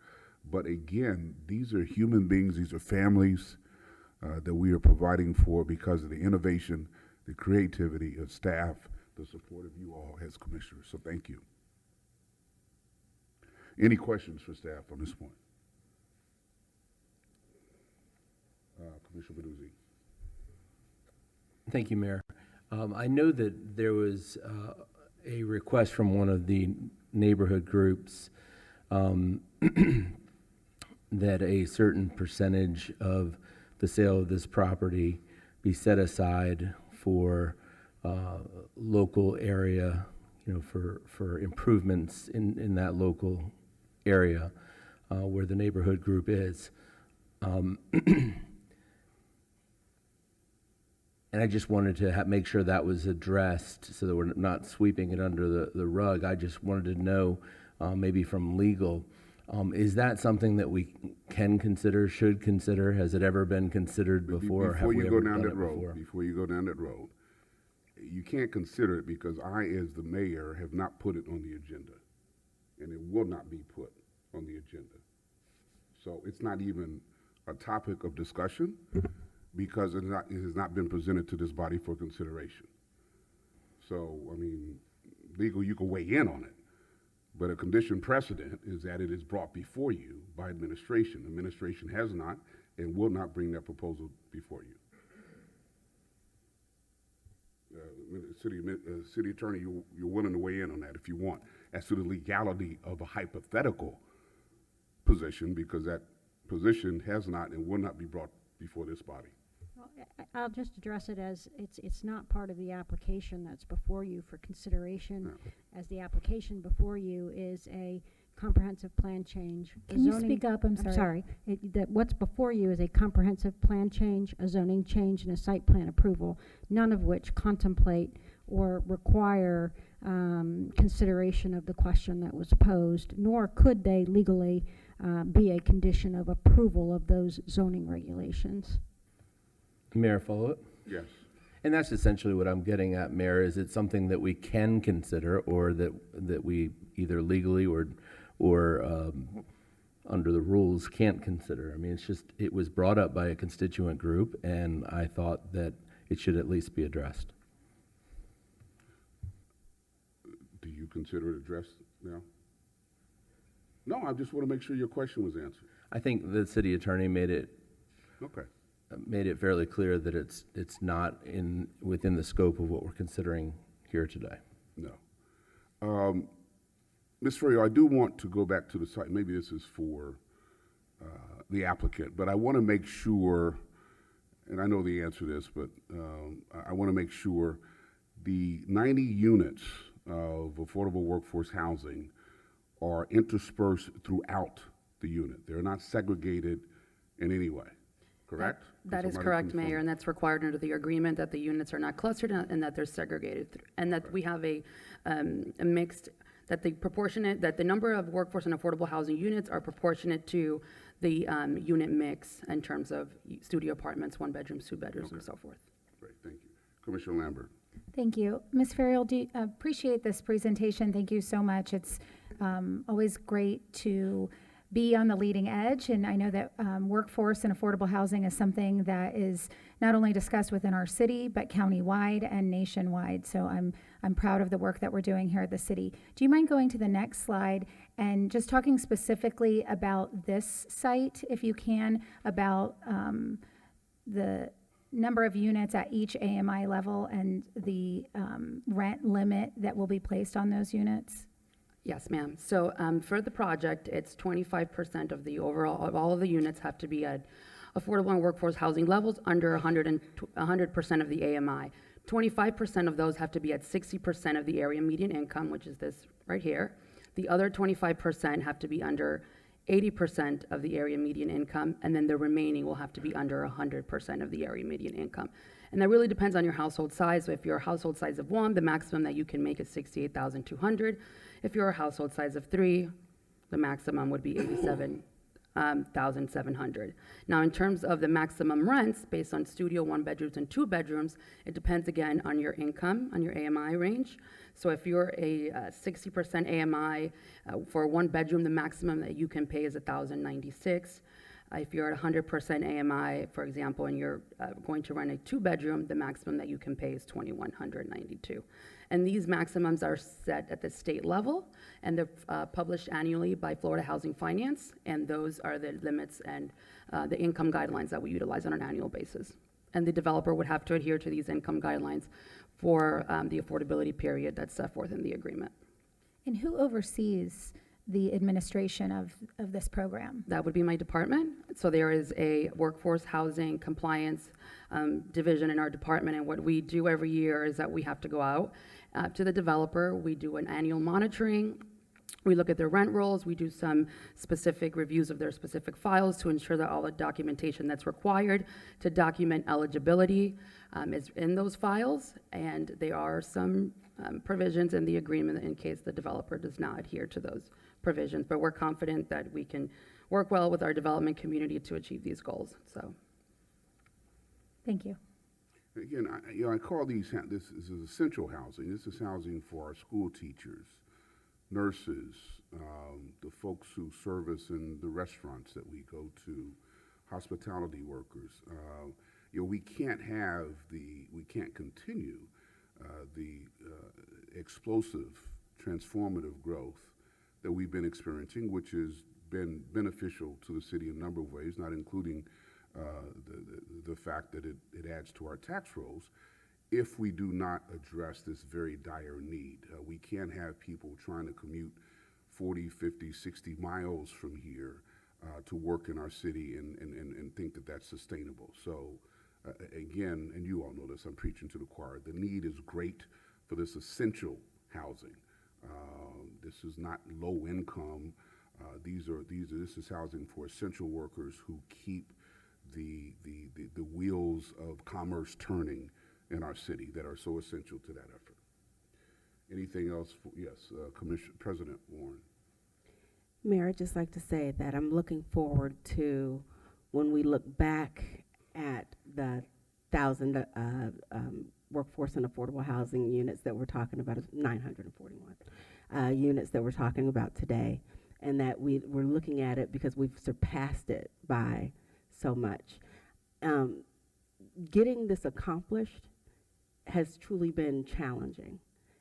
But again, these are human beings, these are families that we are providing for because of the innovation, the creativity of staff, the support of you all as commissioners. So thank you. Any questions for staff on this point? Commissioner Benuzzi. Thank you, Mayor. I know that there was a request from one of the neighborhood groups that a certain percentage of the sale of this property be set aside for local area, for improvements in that local area where the neighborhood group is. And I just wanted to make sure that was addressed so that we're not sweeping it under the rug. I just wanted to know, maybe from legal, is that something that we can consider, should consider? Has it ever been considered before? Or have we ever done it before? Before you go down that road, you can't consider it because I, as the mayor, have not put it on the agenda. And it will not be put on the agenda. So it's not even a topic of discussion because it has not been presented to this body for consideration. So, I mean, legal, you can weigh in on it. But a condition precedent is that it is brought before you by administration. Administration has not and will not bring that proposal before you. City Attorney, you're willing to weigh in on that if you want, as to the legality of a hypothetical position, because that position has not and will not be brought before this body. Well, I'll just address it as it's not part of the application that's before you for consideration, as the application before you is a comprehensive plan change. Can you speak up? I'm sorry. That what's before you is a comprehensive plan change, a zoning change, and a site plan approval, none of which contemplate or require consideration of the question that was posed, nor could they legally be a condition of approval of those zoning regulations. Mayor, follow it? Yes. And that's essentially what I'm getting at, Mayor. Is it something that we can consider, or that we either legally or under the rules can't consider? I mean, it's just, it was brought up by a constituent group, and I thought that it should at least be addressed. Do you consider it addressed now? No, I just want to make sure your question was answered. I think the city attorney made it fairly clear that it's not within the scope of what we're considering here today. No. Ms. Ferrier, I do want to go back to the site. Maybe this is for the applicant, but I want to make sure, and I know the answer to this, but I want to make sure the 90 units of affordable workforce housing are interspersed throughout the unit. They're not segregated in any way. correct? That Can is somebody correct, confirm? Mayor, and that's required under the agreement that the units are not clustered and that they're segregated, and that we have a mixed, that the number of workforce and affordable housing units are proportionate to the unit mix in terms of studio apartments, one bedrooms, two bedrooms, and so forth. Great, thank you. Commissioner Lambert. Thank you. Ms. Ferriel, appreciate this presentation. Thank you so much. It's always great to be on the leading edge, and I know that workforce and affordable housing is something that is not only discussed within our city, but countywide and nationwide. So I'm proud of the work that we're doing here at the city. Do you mind going to the next slide and just talking specifically about this site, if you can, about the number of units at each AMI level and the rent limit that will be placed on those units? Yes, ma'am. So for the project, it's 25% of the overall, of all of the units have to be at affordable and workforce housing levels under 100% of the AMI. 25% of those have to be at 60% of the area median income, which is this right here. The other 25% have to be under 80% of the area median income, and then the remaining will have to be under 100% of the area median income. And that really depends on your household size. So if you're a household size of 1, the maximum that you can make is $68,200. If you're a household size of 3, the maximum would be $87,700. Now, in terms of the maximum rents based on studio 1 bedrooms and 2 bedrooms, it depends again on your income, on your AMI range. So if you're a 60% AMI for a 1 bedroom, the maximum that you can pay is $1,096. If you're at 100% AMI, for example, and you're going to rent a 2 bedroom, the maximum that you can pay is $2,192. And these maximums are set at the state level, and they're published annually by Florida Housing Finance, and those are the limits and the income guidelines that we utilize on an annual basis. And the developer would have to adhere to these income guidelines for the affordability period that's set forth in the agreement. And who oversees the administration of this program? That would be my department. So there is a workforce housing compliance division in our department, and what we do every year is that we have to go out to the developer. We do an annual monitoring. We look at their rent rolls. We do some specific reviews of their specific files to ensure that all the documentation that's required to document eligibility is in those files, and there are some provisions in the agreement in case the developer does not adhere to those provisions, but we're confident that we can work well with our development community to achieve these goals. So, thank you. Again, I call this is essential housing. This is housing for our school teachers, nurses, the folks who service in the restaurants that we go to, hospitality workers. We can't continue the explosive, transformative growth that we've been experiencing, which has been beneficial to the city in a number of ways, not including the fact that it adds to our tax rolls, if we do not address this very dire need. We can't have people trying to commute 40, 50, 60 miles from here to work in our city and think that that's sustainable. So again, and you all know this, I'm preaching to the choir, the need is great for this essential housing. This is not low income. This is housing for essential workers who keep the wheels of commerce turning in our city that are so essential to that effort. Anything else? Yes, President Warren. Mayor, I'd just like to say that I'm looking forward to when we look back at the 1,000 workforce and affordable housing units that we're talking about, 941 units that we're talking about today, and that we're looking at it because we've surpassed it by so much. Getting this accomplished has truly been challenging.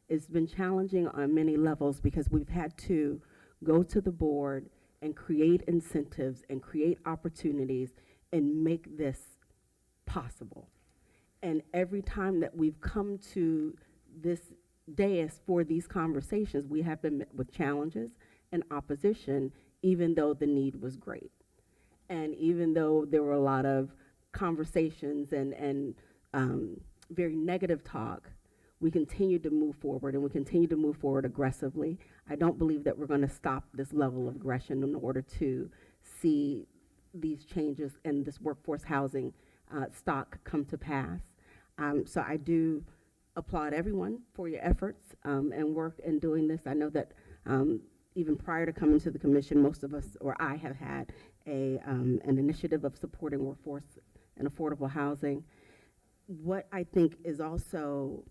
It's been challenging on many levels because we've had to go to the board and create incentives and create opportunities and make this possible. And every time that we've come to this dais for these conversations, we have been met with challenges and opposition, even though the need was great. And even though there were a lot of conversations and very negative talk, we continue to move forward, and we continue to move forward aggressively. I don't believe that we're going to stop this level of aggression in order to see these changes and this workforce housing stock come to pass. So I do applaud everyone for your efforts and work in doing this. I know that even prior to coming to the commission, most of us, or I, have had an initiative of supporting workforce and affordable housing. What I think is also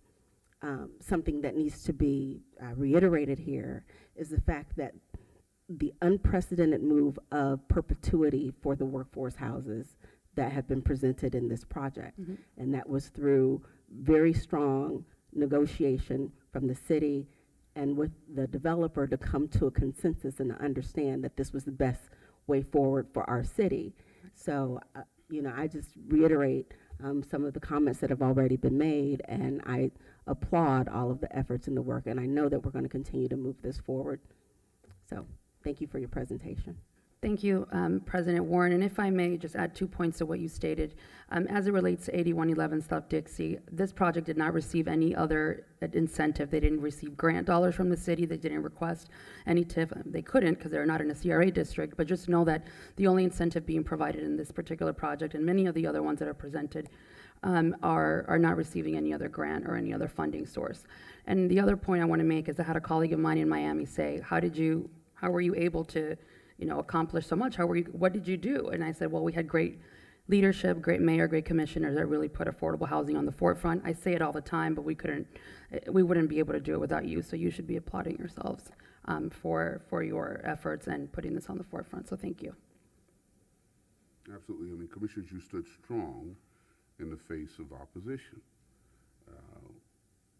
something that needs to be reiterated here is the fact that the unprecedented move of perpetuity for the workforce houses that have been presented in this project. Mhm. And that was through very strong negotiation from the city and with the developer to come to a consensus and to understand that this was the best way forward for our city. So, I just reiterate some of the comments that have already been made, and I applaud all of the efforts and the work, and I know that we're going to continue to move this forward. So, thank you for your presentation. Thank you, President Warren. And if I may just add 2 points to what you stated. As it relates to 8111 South Dixie, this project did not receive any other incentive. They didn't receive grant dollars from the city. They didn't request any TIF. They couldn't because they're not in a CRA district. But just know that the only incentive being provided in this particular project and many of the other ones that are presented are not receiving any other grant or any other funding source. And the other point I want to make is I had a colleague of mine in Miami say, how were you able to accomplish so much? What did you do? And I said, well, we had great leadership, great mayor, great commissioners that really put affordable housing on the forefront. I say it all the time, but we wouldn't be able to do it without you. So you should be applauding yourselves for your efforts and putting this on the forefront. So thank you. Absolutely. I mean, commissioners, you stood strong in the face of opposition.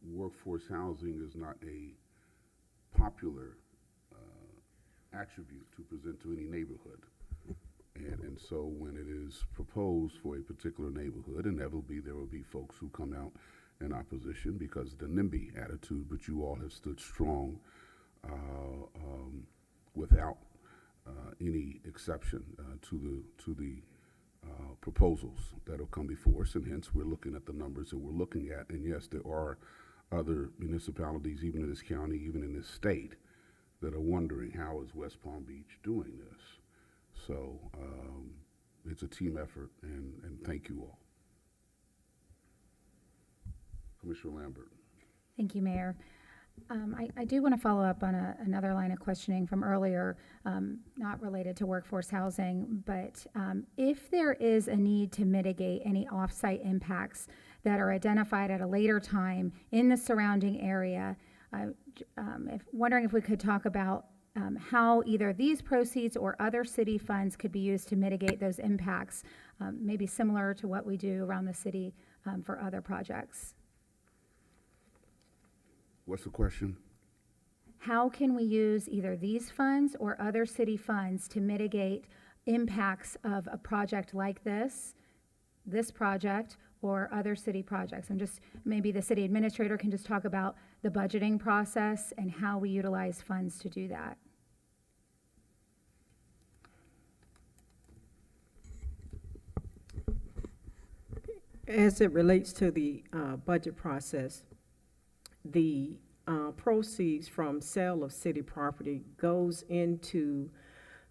Workforce housing is not a popular attribute to present to any neighborhood. And so when it is proposed for a particular neighborhood, inevitably there will be folks who come out in opposition because of the NIMBY attitude, but you all have stood strong without any exception to the proposals that have come before us, and hence we're looking at the numbers that we're looking at. And yes, there are other municipalities, even in this county, even in this state, that are wondering how is West Palm Beach doing this. So it's a team effort, and thank you all. Commissioner Lambert. Thank you, Mayor. I do want to follow up on another line of questioning from earlier, not related to workforce housing, but if there is a need to mitigate any off-site impacts that are identified at a later time in the surrounding area, wondering if we could talk about how either these proceeds or other city funds could be used to mitigate those impacts, maybe similar to what we do around the city for other projects. What's the question? How can we use either these funds or other city funds to mitigate impacts of a project like this project, or other city projects? And just maybe the city administrator can just talk about the budgeting process and how we utilize funds to do that. As it relates to the budget process, the proceeds from sale of city property goes into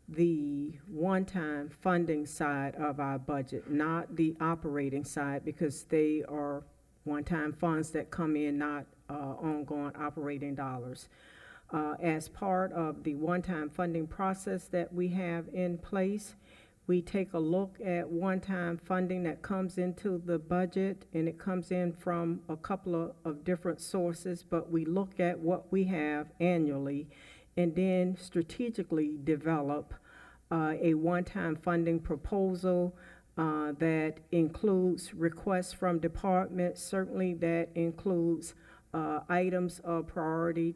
the one-time funding side of our budget, not the operating side, because they are one-time funds that come in, not ongoing operating dollars. As part of the one-time funding process that we have in place, we take a look at one-time funding that comes into the budget, and it comes in from a couple of different sources, but we look at what we have annually and then strategically develop a one-time funding proposal that includes requests from departments, certainly that includes items of priority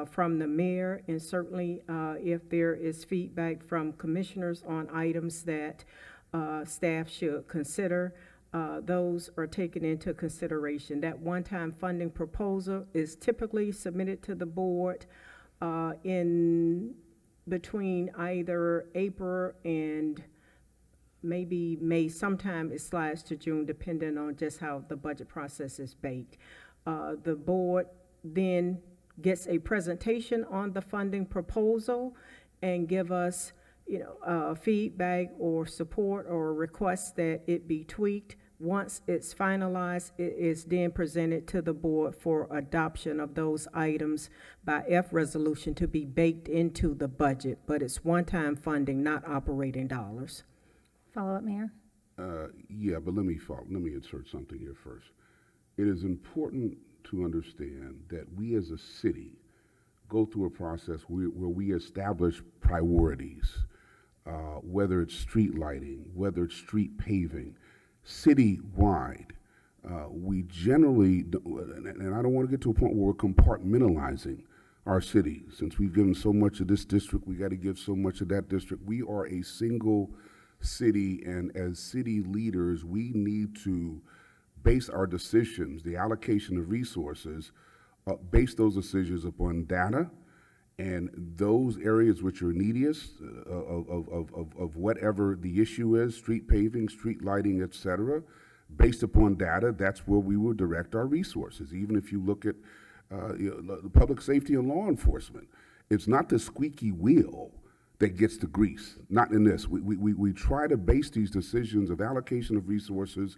from the mayor, and certainly if there is feedback from commissioners on items that staff should consider, those are taken into consideration. That one-time funding proposal is typically submitted to the board in between either April and maybe May. Sometime it slides to June, depending on just how the budget process is baked. The board then gets a presentation on the funding proposal and give us feedback or support or request that it be tweaked. Once it's finalized, it is then presented to the board for adoption of those items by F resolution to be baked into the budget, but it's one-time funding, not operating dollars. Follow up, Mayor? Yeah, but let me insert something here first. It is important to understand that we as a city go through a process where we establish priorities, whether it's street lighting, whether it's street paving, citywide. We generally, and I don't want to get to a point where we're compartmentalizing our city. Since we've given so much of this district, we got to give so much of that district. We are a single city, and as city leaders, we need to base our decisions, the allocation of resources, base those decisions upon data and those areas which are neediest of whatever the issue is, street paving, street lighting, et cetera. Based upon data, that's where we will direct our resources. Even if you look at public safety and law enforcement, it's not the squeaky wheel that gets the grease. Not in this. We try to base these decisions of allocation of resources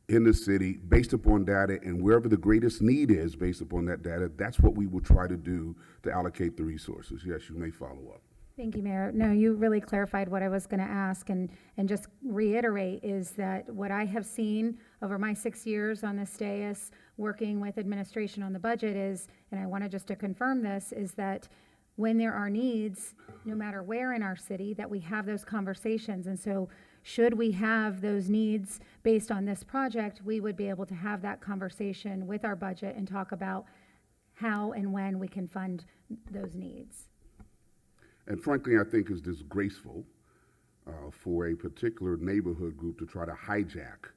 in the city based upon data, and wherever the greatest need is based upon that data, that's what we will try to do to allocate the resources. Yes, you may follow up. Thank you, Mayor. No, you really clarified what I was going to ask, and just reiterate is that what I have seen over my 6 years on this dais working with administration on the budget is, and I wanted just to confirm this, is that when there are needs, no matter where in our city, that we have those conversations. And so should we have those needs based on this project, we would be able to have that conversation with our budget and talk about how and when we can fund those needs. And frankly, I think it's disgraceful for a particular neighborhood group to try to hijack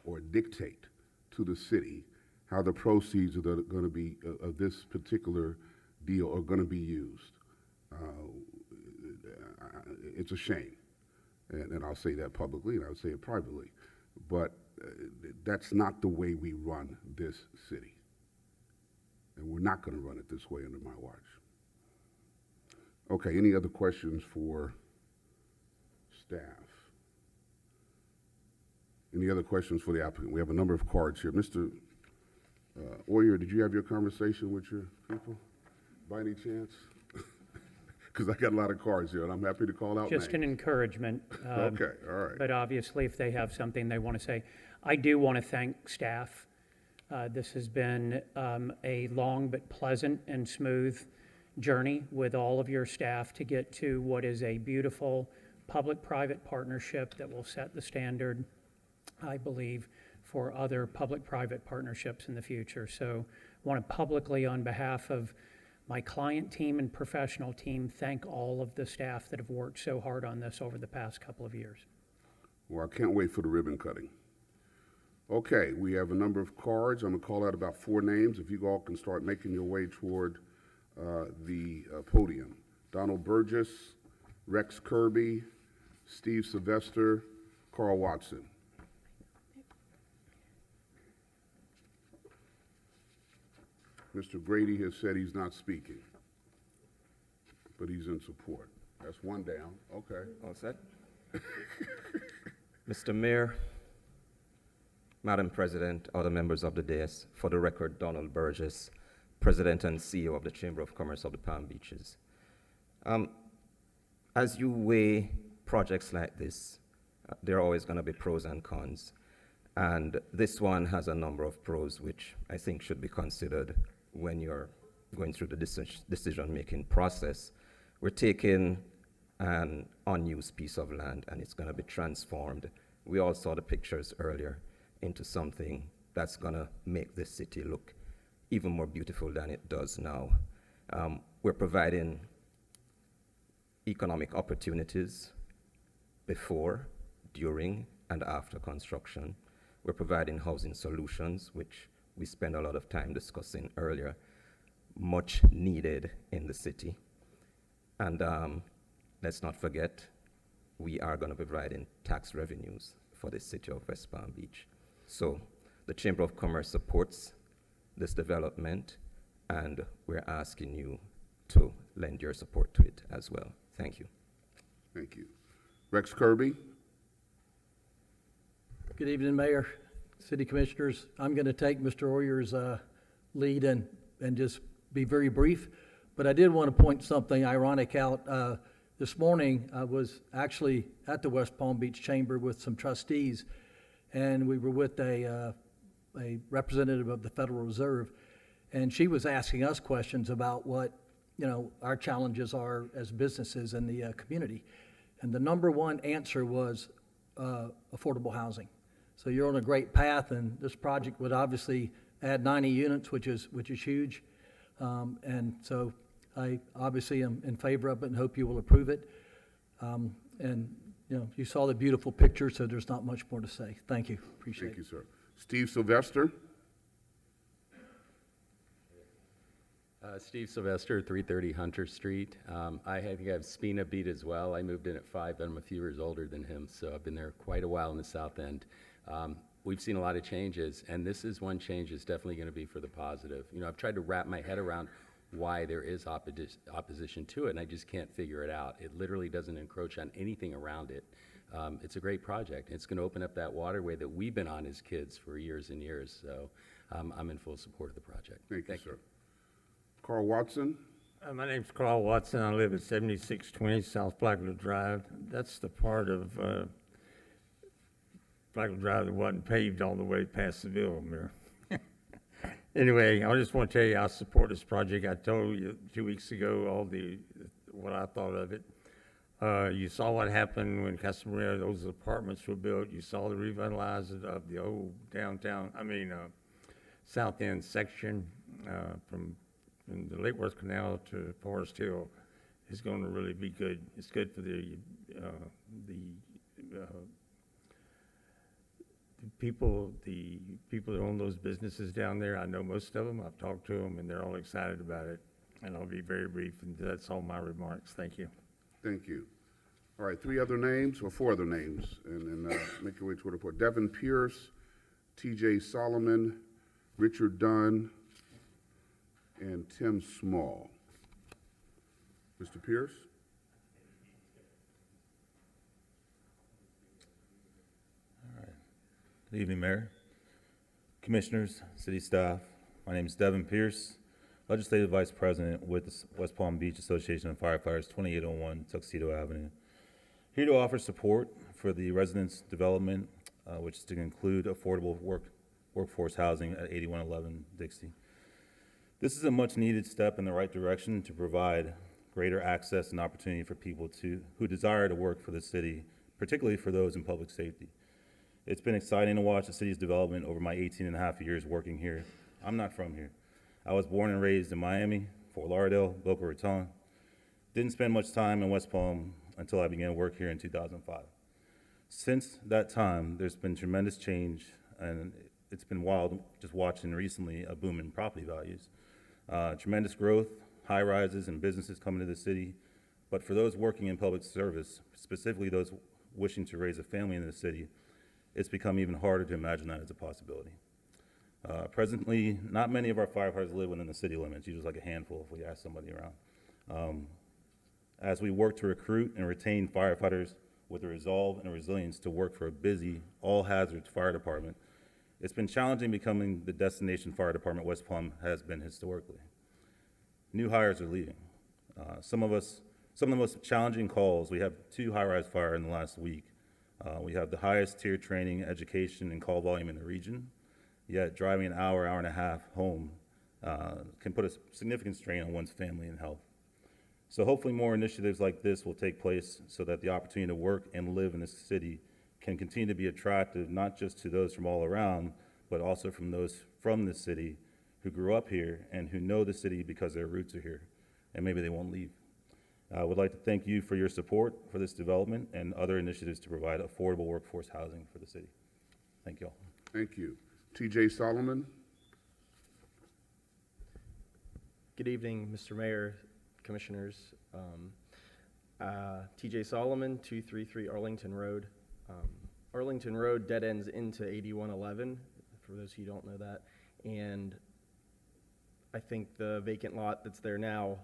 or dictate to the city how the proceeds that are going to be of this particular deal are going to be used. It's a shame, and I'll say that publicly, and I'll say it privately, but that's not the way we run this city, and we're not going to run it this way under my watch. Okay, any other questions for staff? Any other questions for the applicant? We have a number of cards here. Mr. Oyer, did you have your conversation with your people by any chance? Because I got a lot of cards here, and I'm happy to call out Just names. an encouragement. Okay, all right. But obviously, if they have something they want to say, I do want to thank staff. This has been a long but pleasant and smooth journey with all of your staff to get to what is a beautiful public-private partnership that will set the standard, I believe, for other public-private partnerships in the future. So I want to publicly, on behalf of my client team and professional team, thank all of the staff that have worked so hard on this over the past couple of years. Well, I can't wait for the ribbon cutting. Okay, we have a number of cards. I'm going to call out about 4 names. If you all can start making your way toward the podium. Donald Burgess, Rex Kirby, Steve Sylvester, Carl Watson. Mr. Grady has said he's not speaking, but he's in support. That's one down. Okay. All set. Mr. Mayor, Madam President, other members of the dais, for the record, Donald Burgess, President and CEO of the Chamber of Commerce of the Palm Beaches. As you weigh projects like this, there are always going to be pros and cons. And this one has a number of pros, which I think should be considered when you're going through the decision-making process. We're taking an unused piece of land, and it's going to be transformed. We all saw the pictures earlier into something that's going to make this city look even more beautiful than it does now. We're providing economic opportunities before, during, and after construction. We're providing housing solutions, which we spent a lot of time discussing earlier, much needed in the city. And let's not forget, we are going to be providing tax revenues for the city of West Palm Beach. So the Chamber of Commerce supports this development, and we're asking you to lend your support to it as well. Thank you. Thank you. Rex Kirby. Good evening, Mayor, City Commissioners. I'm going to take Mr. Oyer's lead and just be very brief, but I did want to point something ironic out. This morning, I was actually at the West Palm Beach Chamber with some trustees, and we were with a representative of the Federal Reserve, and she was asking us questions about what, our challenges are as businesses in the community. And the number one answer was affordable housing. So you're on a great path, and this project would obviously add 90 units, which is huge. And so I obviously am in favor of it and hope you will approve it. And you saw the beautiful picture, so there's not much more to say. Thank you. Appreciate it. Thank you, sir. Steve Sylvester. Steve Sylvester, 330 Hunter Street. I think I have Spina beat as well. I moved in at 5, but I'm a few years older than him, so I've been there quite a while in the South End. We've seen a lot of changes, and this is one change that's definitely going to be for the positive. I've tried to wrap my head around why there is opposition to it, and I just can't figure it out. It literally doesn't encroach on anything around it. It's a great project. It's going to open up that waterway that we've been on as kids for years and years, so I'm in full support of the project. Thank you, sir. Carl Watson. My name's Carl Watson. I live at 7620 South Flagler Drive. That's the part of Flagler Drive that wasn't paved all the way past the Ville, Mayor. Anyway, I just want to tell you I support this project. I told you 2 weeks ago what I thought of it. You saw what happened when Casamigos, those apartments were built. You saw the revitalizing of the old South End section from the Lake Worth Canal to Forest Hill. Is going to really be good. It's good for the people that own those businesses down there. I know most of them. I've talked to them, and they're all excited about it. And I'll be very brief, and that's all my remarks. Thank you. Thank you. All right, 4 other names, and make your way to the report. Devin Pierce, T.J. Solomon, Richard Dunn, and Tim Small. Mr. Pierce? Good evening, Mayor, Commissioners, City staff. My name is Devin Pierce, Legislative Vice President with the West Palm Beach Association of Firefighters, 2801 Tuxedo Avenue. Here to offer support for the residents' development, which is to include affordable workforce housing at 8111 Dixie. This is a much-needed step in the right direction to provide greater access and opportunity for people who desire to work for the city, particularly for those in public safety. It's been exciting to watch the city's development over my 18 and a half years working here. I'm not from here. I was born and raised in Miami, Fort Lauderdale, Boca Raton. Didn't spend much time in West Palm until I began work here in 2005. Since that time, there's been tremendous change, and it's been wild just watching recently a boom in property values. Tremendous growth, high rises, and businesses coming to the city. But for those working in public service, specifically those wishing to raise a family in the city, it's become even harder to imagine that as a possibility. Presently, not many of our firefighters live within the city limits, usually like a handful if we ask somebody around. As we work to recruit and retain firefighters with the resolve and resilience to work for a busy, all-hazards fire department, it's been challenging becoming the destination fire department West Palm has been historically. New hires are leaving. Some of the most challenging calls, we have 2 high-rise fire in the last week. We have the highest tier training, education, and call volume in the region, yet driving an hour and a half home can put a significant strain on one's family and health. So hopefully more initiatives like this will take place so that the opportunity to work and live in this city can continue to be attractive, not just to those from all around, but also from those from the city who grew up here and who know the city because their roots are here, and maybe they won't leave. I would like to thank you for your support for this development and other initiatives to provide affordable workforce housing for the city. Thank you all. Thank you. T.J. Solomon. Good evening, Mr. Mayor, Commissioners. T.J. Solomon, 233 Arlington Road. Arlington Road dead ends into 8111, for those who don't know that. And I think the vacant lot that's there now,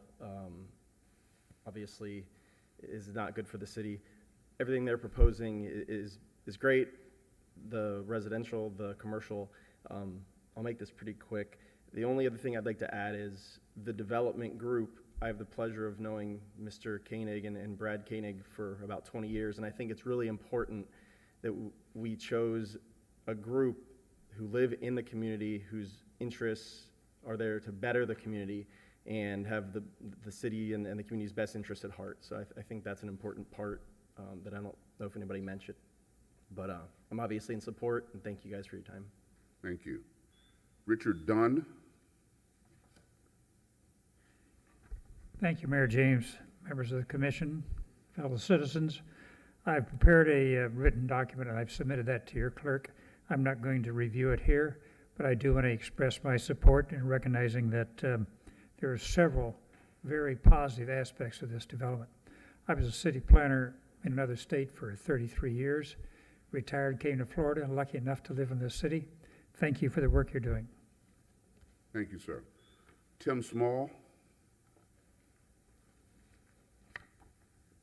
obviously, is not good for the city. Everything they're proposing is great. The residential, the commercial, I'll make this pretty quick. The only other thing I'd like to add is the development group. I have the pleasure of knowing Mr. Koenig and Brad Koenig for about 20 years, and I think it's really important that we chose a group who live in the community, whose interests are there to better the community and have the city and the community's best interest at heart. So I think that's an important part that I don't know if anybody mentioned. But I'm obviously in support, and thank you guys for your time. Thank you. Richard Dunn. Thank you, Mayor James, members of the commission, fellow citizens. I've prepared a written document and I've submitted that to your clerk. I'm not going to review it here, but I do want to express my support in recognizing that there are several very positive aspects of this development. I was a city planner in another state for 33 years, retired, came to Florida, and lucky enough to live in this city. Thank you for the work you're doing. Thank you, sir. Tim Small.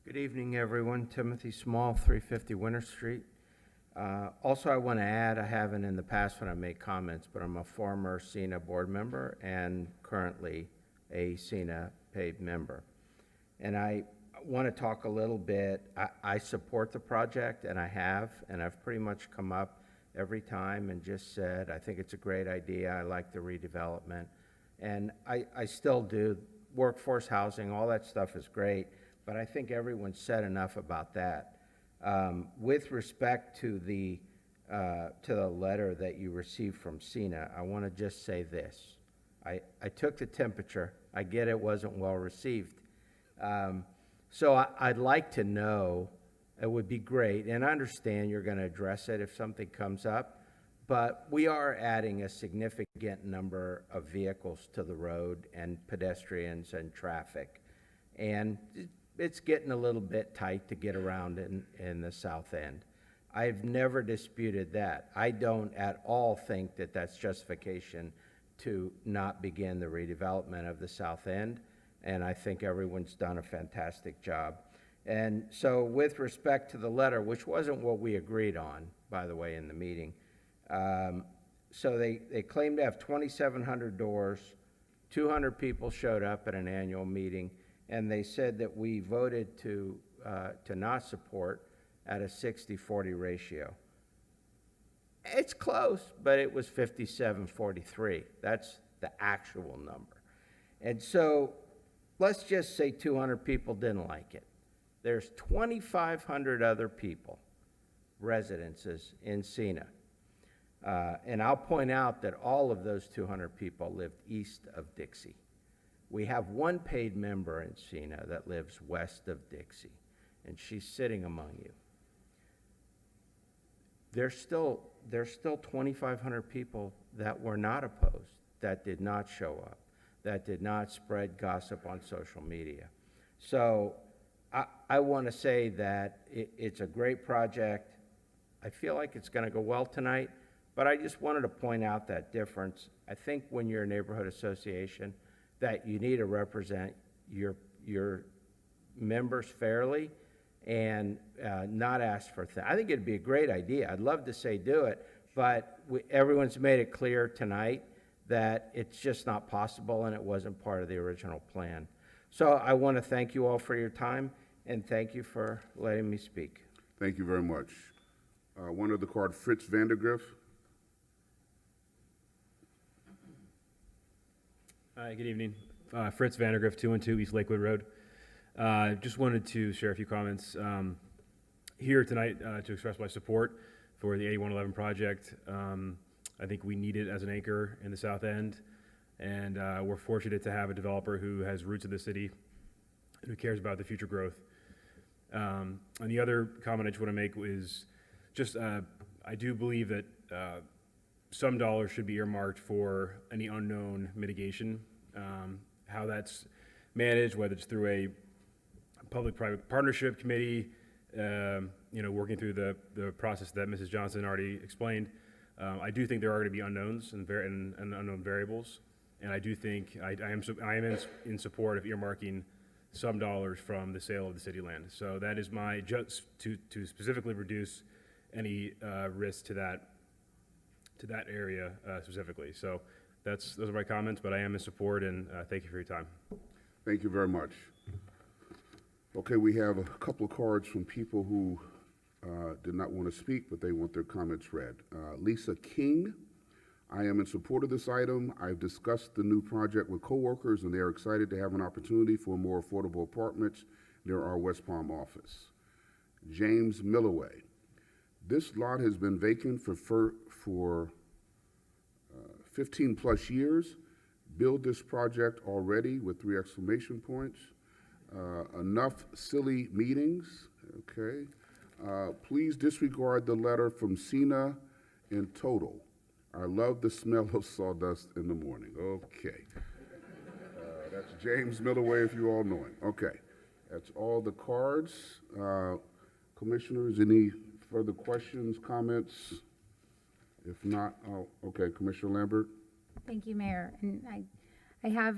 Good evening, everyone. Timothy Small, 350 Winter Street. Also, I want to add, I haven't in the past when I make comments, but I'm a former CENA board member and currently a CENA paid member. And I want to talk a little bit. I support the project, and I've pretty much come up every time and just said, I think it's a great idea. I like the redevelopment. And I still do. Workforce housing, all that stuff is great. But I think everyone said enough about that. With respect to the letter that you received from CENA, I want to just say this. I took the temperature. I get it wasn't well received. So I'd like to know, it would be great, and I understand you're going to address it if something comes up, but we are adding a significant number of vehicles to the road and pedestrians and traffic. And it's getting a little bit tight to get around in the south end. I've never disputed that. I don't at all think that that's justification to not begin the redevelopment of the south end, and I think everyone's done a fantastic job. And so with respect to the letter, which wasn't what we agreed on, by the way, in the meeting, so they claim to have 2,700 doors, 200 people showed up at an annual meeting, and they said that we voted to not support at a 60-40 ratio. It's close, but it was 57-43. That's the actual number. And so let's just say 200 people didn't like it. There's 2,500 other people, residences in CENA. And I'll point out that all of those 200 people lived east of Dixie. We have one paid member in CENA that lives west of Dixie, and she's sitting among you. There's still 2,500 people that were not opposed, that did not show up, that did not spread gossip on social media. So I want to say that it's a great project. I feel like it's going to go well tonight, but I just wanted to point out that difference. I think when you're a neighborhood association, that you need to represent your members fairly and not ask for things. I think it'd be a great idea. I'd love to say do it, but everyone's made it clear tonight that it's just not possible and it wasn't part of the original plan. So I want to thank you all for your time and thank you for letting me speak. Thank you very much. One of the card, Fritz Vandergriff. Hi, good evening. Fritz Vandergriff, 212 East Lakewood Road. Just wanted to share a few comments here tonight to express my support for the 8111 project. I think we need it as an anchor in the South End, and we're fortunate to have a developer who has roots in the city and who cares about the future growth. And the other comment I just want to make is just I do believe that some dollars should be earmarked for any unknown mitigation. How that's managed, whether it's through a public-private partnership committee, working through the process that Mrs. Johnson already explained. I do think there are going to be unknowns and unknown variables, and I do think I am in support of earmarking some dollars from the sale of the city land. So that is my, just to specifically reduce any risk to that area specifically. So those are my comments, but I am in support, and thank you for your time. Thank you very much. Okay, we have a couple of cards from people who did not want to speak, but they want their comments read. Lisa King, I am in support of this item. I've discussed the new project with coworkers, and they are excited to have an opportunity for more affordable apartments near our West Palm office. James Milloway, this lot has been vacant for 15 plus years. Build this project already with 3 exclamation points. Enough silly meetings, okay. Please disregard the letter from Cena in total. I love the smell of sawdust in the morning. Okay. That's James Milloway, if you all know him. Okay. That's all the cards. Commissioners, any further questions, comments? If not, okay, Commissioner Lambert. Thank you, Mayor. And I have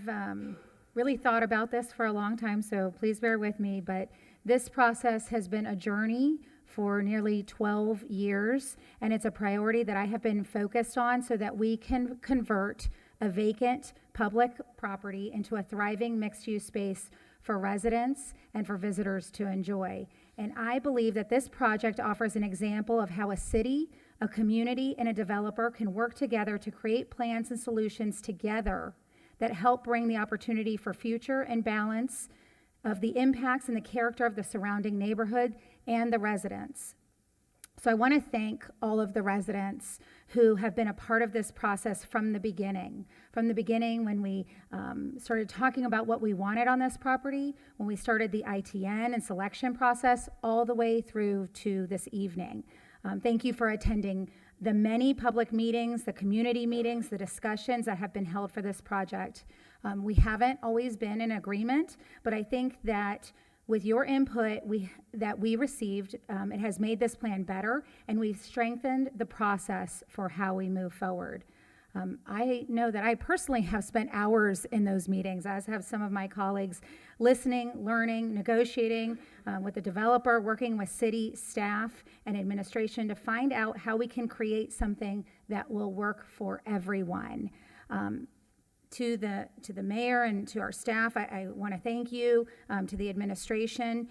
really thought about this for a long time, so please bear with me, but this process has been a journey for nearly 12 years, and it's a priority that I have been focused on so that we can convert a vacant public property into a thriving mixed-use space for residents and for visitors to enjoy. And I believe that this project offers an example of how a city, a community, and a developer can work together to create plans and solutions together that help bring the opportunity for future and balance of the impacts and the character of the surrounding neighborhood and the residents. So I want to thank all of the residents who have been a part of this process from the beginning. From the beginning, when we started talking about what we wanted on this property, when we started the ITN and selection process, all the way through to this evening. Thank you for attending the many public meetings, the community meetings, the discussions that have been held for this project. We haven't always been in agreement, but I think that with your input that we received, it has made this plan better, and we've strengthened the process for how we move forward. I know that I personally have spent hours in those meetings, as have some of my colleagues, listening, learning, negotiating with the developer, working with city staff and administration to find out how we can create something that will work for everyone. To the mayor and to our staff, I want to thank you, to the administration.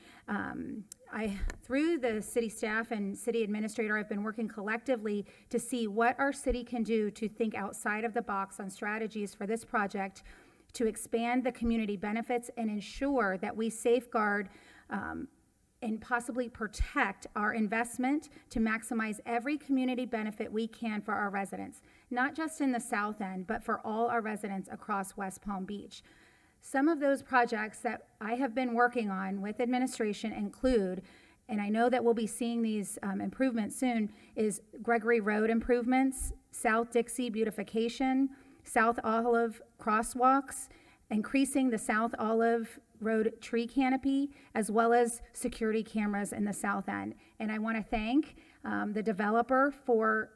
Through the city staff and city administrator, I've been working collectively to see what our city can do to think outside of the box on strategies for this project to expand the community benefits and ensure that we safeguard and possibly protect our investment to maximize every community benefit we can for our residents, not just in the South End, but for all our residents across West Palm Beach. Some of those projects that I have been working on with administration include, and I know that we'll be seeing these improvements soon, is Gregory Road improvements, South Dixie beautification, South Olive crosswalks, increasing the South Olive Road tree canopy, as well as security cameras in the South End. And I want to thank the developer for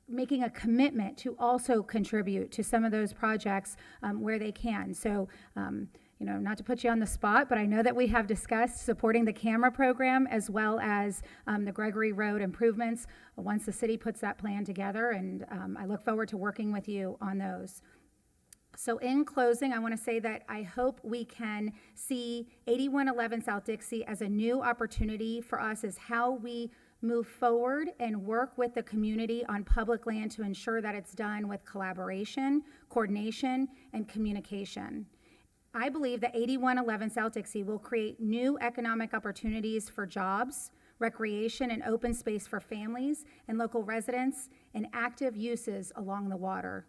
making a commitment to also contribute to some of those projects where they can. So, not to put you on the spot, but I know that we have discussed supporting the camera program as well as the Gregory Road improvements once the city puts that plan together, and I look forward to working with you on those. So in closing, I want to say that I hope we can see 8111 South Dixie as a new opportunity for us as how we move forward and work with the community on public land to ensure that it's done with collaboration, coordination, and communication. I believe that 8111 South Dixie will create new economic opportunities for jobs, recreation, and open space for families and local residents, and active uses along the water.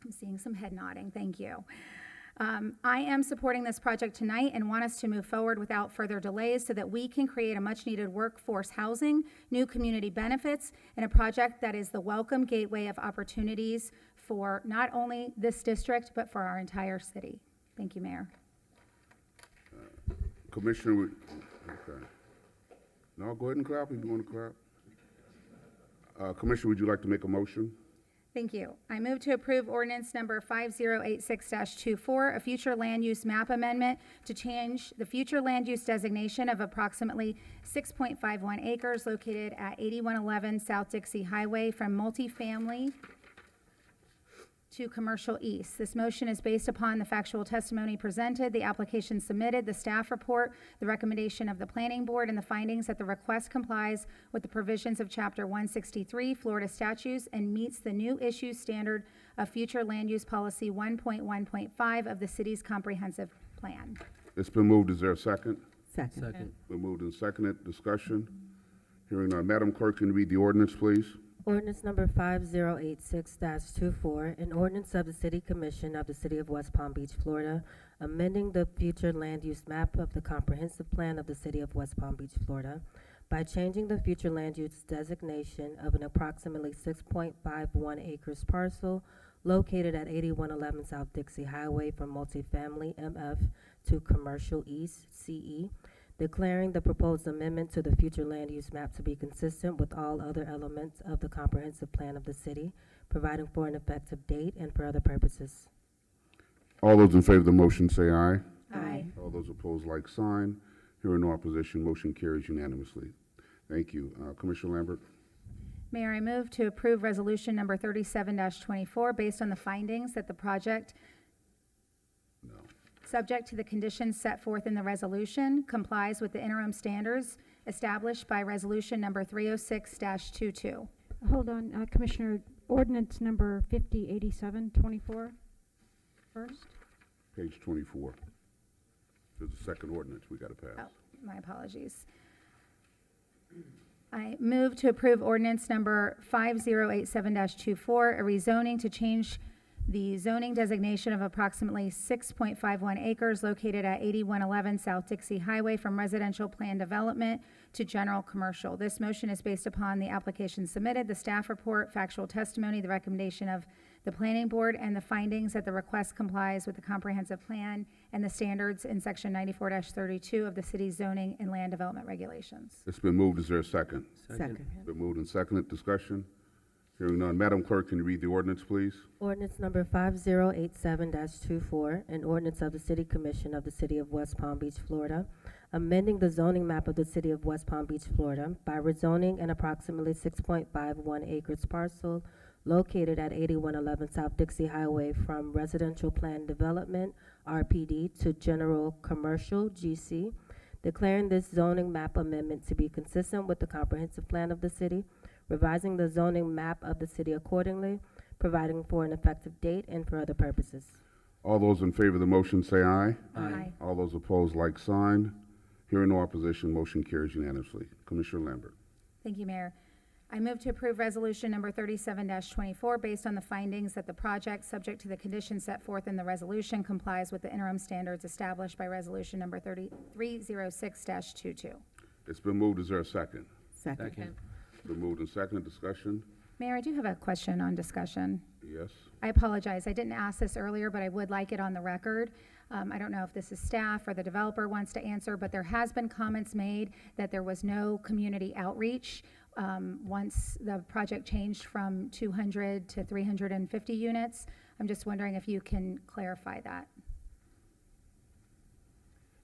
I'm seeing some head nodding, thank you. I am supporting this project tonight and want us to move forward without further delays so that we can create a much needed workforce housing, new community benefits, and a project that is the welcome gateway of opportunities for not only this district, but for our entire city. Thank you, Mayor. Commissioner, okay. No, go ahead and clap if you want to clap. Commissioner, would you like to make a motion? Thank you. I move to approve ordinance number 5086-24, a future land use map amendment to change the future land use designation of approximately 6.51 acres located at 8111 South Dixie Highway from multifamily to commercial east. This motion is based upon the factual testimony presented, the application submitted, the staff report, the recommendation of the planning board, and the findings that the request complies with the provisions of Chapter 163 Florida statutes and meets the new issue standard of future land use policy 1.1.5 of the city's comprehensive plan. It's been moved. Is there a second? Second. Been moved and seconded. Discussion? Hearing none. Madam Clerk, can you read the ordinance, please? Ordinance number 5086-24, an ordinance of the City Commission of the City of West Palm Beach, Florida, amending the future land use map of the comprehensive plan of the City of West Palm Beach, Florida, by changing the future land use designation of an approximately 6.51 acres parcel located at 8111 South Dixie Highway from multifamily MF to commercial east CE, declaring the proposed amendment to the future land use map to be consistent with all other elements of the comprehensive plan of the city, providing for an effective date and for other purposes. All those in favor of the motion say aye. Aye. All those opposed, like sign. Hearing no opposition, motion carries unanimously. Thank you. Commissioner Lambert? Mayor, I move to approve resolution number 37-24 based on the findings that the project, subject to the conditions set forth in the resolution, complies with the interim standards established by resolution number 306-22. Hold on, Commissioner, ordinance number 5087-24 first. Page 24. There's a second ordinance we got to pass. Oh, my apologies. I move to approve ordinance number 5087-24, a rezoning to change the zoning designation of approximately 6.51 acres located at 8111 South Dixie Highway from residential plan development to general commercial. This motion is based upon the application submitted, the staff report, factual testimony, the recommendation of the planning board, and the findings that the request complies with the comprehensive plan and the standards in section 94-32 of the city's zoning and land development regulations. It's been moved. Is there a second? Second. Been moved and seconded. Discussion? Hearing none. Madam Clerk, can you read the ordinance, please? Ordinance number 5087-24, an ordinance of the City Commission of the City of West Palm Beach, Florida, amending the zoning map of the City of West Palm Beach, Florida, by rezoning an approximately 6.51 acres parcel located at 8111 South Dixie Highway from residential plan development, RPD, to general commercial, GC, declaring this zoning map amendment to be consistent with the comprehensive plan of the city, revising the zoning map of the city accordingly, providing for an effective date and for other purposes. All those in favor of the motion say aye. Aye. All those opposed, like sign. Hearing no opposition, motion carries unanimously. Commissioner Lambert? Thank you, Mayor. I move to approve resolution number 37-24 based on the findings that the project, subject to the conditions set forth in the resolution, complies with the interim standards established by resolution number 306-22. It's been moved. Is there a second? Second. Been moved and seconded. Discussion? Mayor, I do have a question on discussion. Yes. I apologize. I didn't ask this earlier, but I would like it on the record. I don't know if this is staff or the developer wants to answer, but there has been comments made that there was no community outreach once the project changed from 200 to 350 units. I'm just wondering if you can clarify that.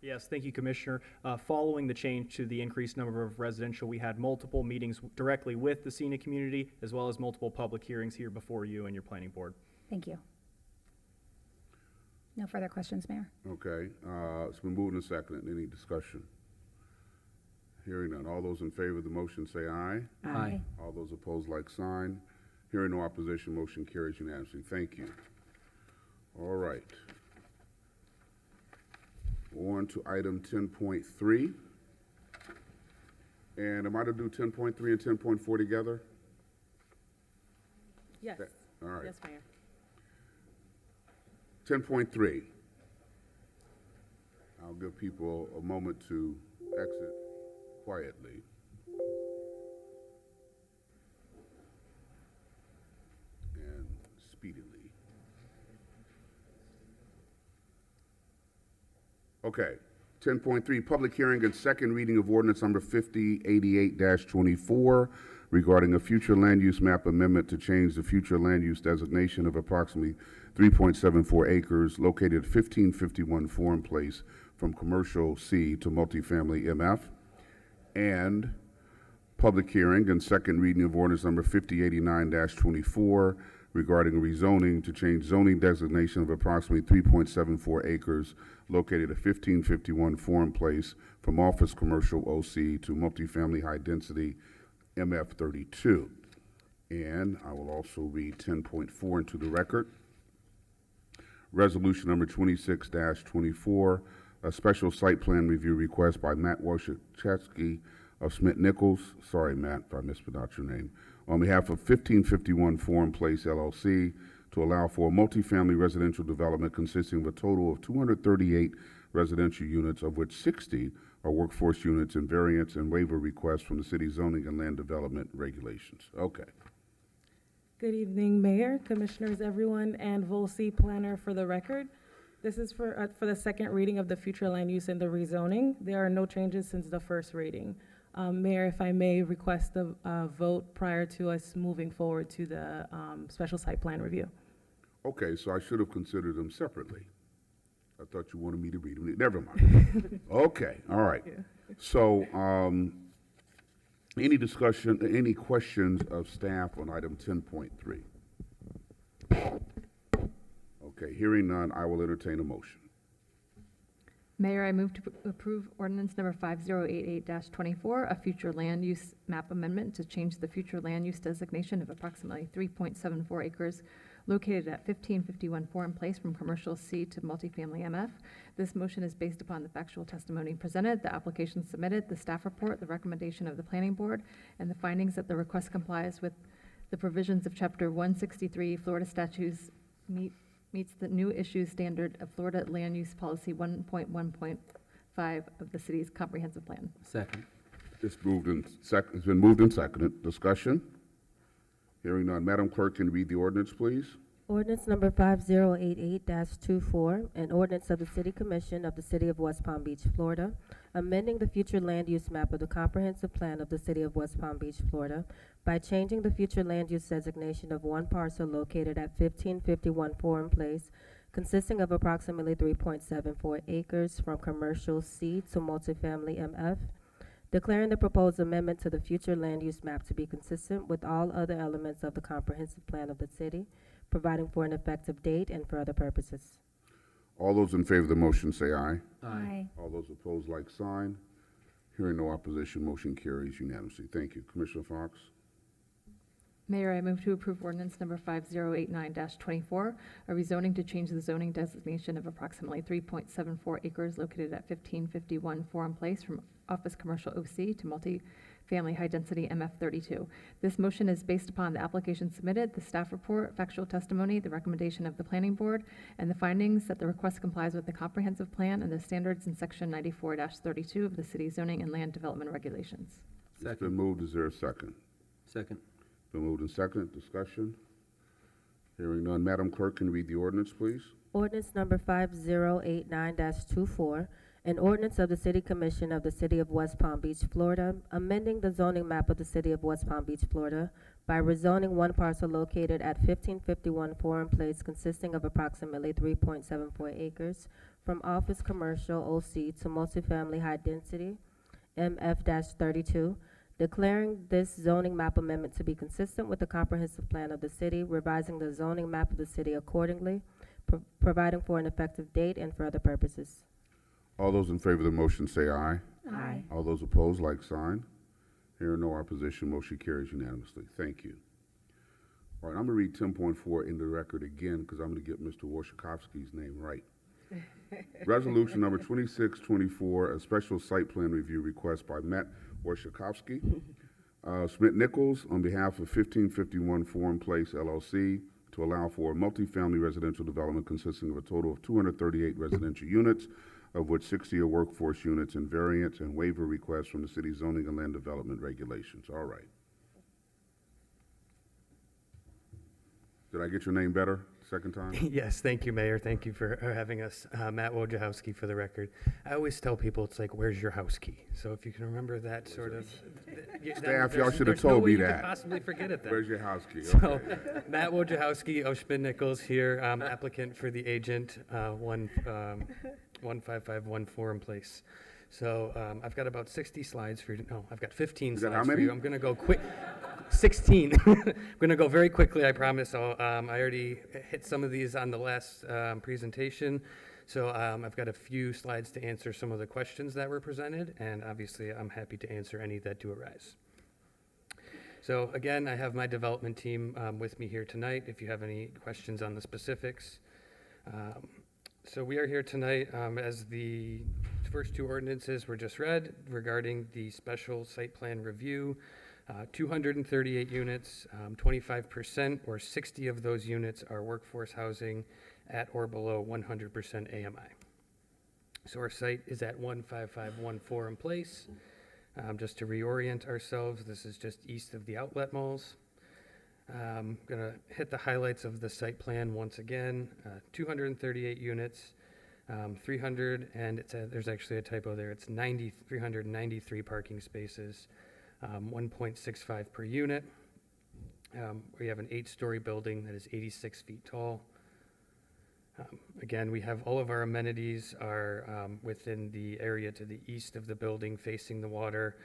Yes, thank you, Commissioner. Following the change to the increased number of residential, we had multiple meetings directly with the SENA community, as well as multiple public hearings here before you and your planning board. Thank you. No further questions, Mayor. Okay. It's been moved and seconded. Any discussion? Hearing none. All those in favor of the motion say aye. Aye. All those opposed, like sign. Hearing no opposition, motion carries unanimously. Thank you. All right. On to item 10.3. And am I to do 10.3 and 10.4 together? Yes. All right. Yes, Mayor. 10.3. I'll give people a moment to exit quietly. And speedily. Okay. 10.3, public hearing and second reading of ordinance number 5088-24, regarding a future land use map amendment to change the future land use designation of approximately 3.74 acres located at 1551 Forum Place from commercial C to multifamily MF. And public hearing and second reading of ordinance number 5089-24 regarding rezoning to change zoning designation of approximately 3.74 acres located at 1551 Forum Place from office commercial OC to multifamily high density MF 32. And I will also read 10.4 into the record. Resolution number 26-24, a special site plan review request by Matt Wojciechowski of Smith Nichols, sorry Matt if I mispronounced your name, on behalf of 1551 Forum Place LLC to allow for a multifamily residential development consisting of a total of 238 residential units, of which 60 are workforce units, and variance and waiver requests from the city zoning and land development regulations. Okay. Good evening, Mayor, Commissioners, everyone, and Volsi Planner for the record. This is for the second reading of the future land use and the rezoning. There are no changes since the first reading. Mayor, if I may request a vote prior to us moving forward to the special site plan review. Okay, so I should have considered them separately. I thought you wanted me to read them. Never mind. Okay, all right. So, any discussion, any questions of staff on item 10.3? Okay, hearing none, I will entertain a motion. Mayor, I move to approve ordinance number 5088-24, a future land use map amendment to change the future land use designation of approximately 3.74 acres located at 1551 Forum Place from commercial C to multifamily MF. This motion is based upon the factual testimony presented, the application submitted, the staff report, the recommendation of the planning board, and the findings that the request complies with the provisions of Chapter 163 Florida statutes meets the new issues standard of Florida Land Use Policy 1.1.5 of the city's comprehensive plan. Second. It's been moved and seconded. Discussion? Hearing none. Madam Clerk, can you read the ordinance, please? Ordinance number 5088-24, an ordinance of the City Commission of the City of West Palm Beach, Florida, amending the future land use map of the comprehensive plan of the City of West Palm Beach, Florida, by changing the future land use designation of one parcel located at 1551 Forum Place, consisting of approximately 3.74 acres from commercial C to multifamily MF, declaring the proposed amendment to the future land use map to be consistent with all other elements of the comprehensive plan of the city, providing for an effective date and for other purposes. All those in favor of the motion say aye. Aye. All those opposed, like sign. Hearing no opposition, motion carries unanimously. Thank you. Commissioner Fox? Mayor, I move to approve ordinance number 5089-24, a rezoning to change the zoning designation of approximately 3.74 acres located at 1551 Forum Place from office commercial OC to multi-family high-density MF 32. This motion is based upon the application submitted, the staff report, factual testimony, the recommendation of the planning board, and the findings that the request complies with the comprehensive plan and the standards in section 94-32 of the city zoning and land development regulations. It's been moved. Is there a second? Second. Been moved and seconded. Discussion? Hearing none. Madam Clerk, can you read the ordinance, please? Ordinance number 5089-24, an ordinance of the City Commission of the City of West Palm Beach, Florida, amending the zoning map of the City of West Palm Beach, Florida, by rezoning one parcel located at 1551 Forum Place consisting of approximately 3.74 acres from office commercial OC to multifamily high density MF-32, declaring this zoning map amendment to be consistent with the comprehensive plan of the city, revising the zoning map of the city accordingly, providing for an effective date and for other purposes. All those in favor of the motion say aye. Aye. All those opposed, like sign. Hearing no opposition, motion carries unanimously. Thank you. All right, I'm going to read 10.4 into the record again because I'm going to get Mr. Wojciechowski's name right. Resolution number 2624, a special site plan review request by Matt Wojciechowski, Smith Nichols, on behalf of 1551 Forum Place LLC, to allow for a multifamily residential development consisting of a total of 238 residential units, of which 60 are workforce units, and variance and waiver requests from the city's zoning and land development regulations. All right. Did I get your name better second time? Yes, thank you, Mayor. Thank you for having us. Matt Wojciechowski for the record. I always tell people it's like, where's your house key? So if you can remember that sort of. Staff, y'all should have told me You that. could possibly forget it then. Where's your house key? So, Okay. Matt Wojciechowski, Oshman Nichols here, applicant for the agent, 15514 in place. So I've got about 60 slides for you. No, I've got 15 Is that slides how for many? you. I'm going to go quick. 16. I'm going to go very quickly, I promise. I already hit some of these on the last presentation. So I've got a few slides to answer some of the questions that were presented, and obviously I'm happy to answer any that do arise. So again, I have my development team with me here tonight if you have any questions on the specifics. So we are here tonight as the first two ordinances were just read regarding the special site plan review. 238 units, 25% or 60 of those units are workforce housing at or below 100% AMI. So our site is at 15514 in place. Just to reorient ourselves, this is just east of the outlet malls. I'm gonna hit the highlights of the site plan once again. 238 units, 300, and there's actually a typo there. It's 393 parking spaces. 1.65 per unit. We have an 8-story building that is 86 feet tall. Again, we have all of our amenities are within the area to the east of the building, facing the water,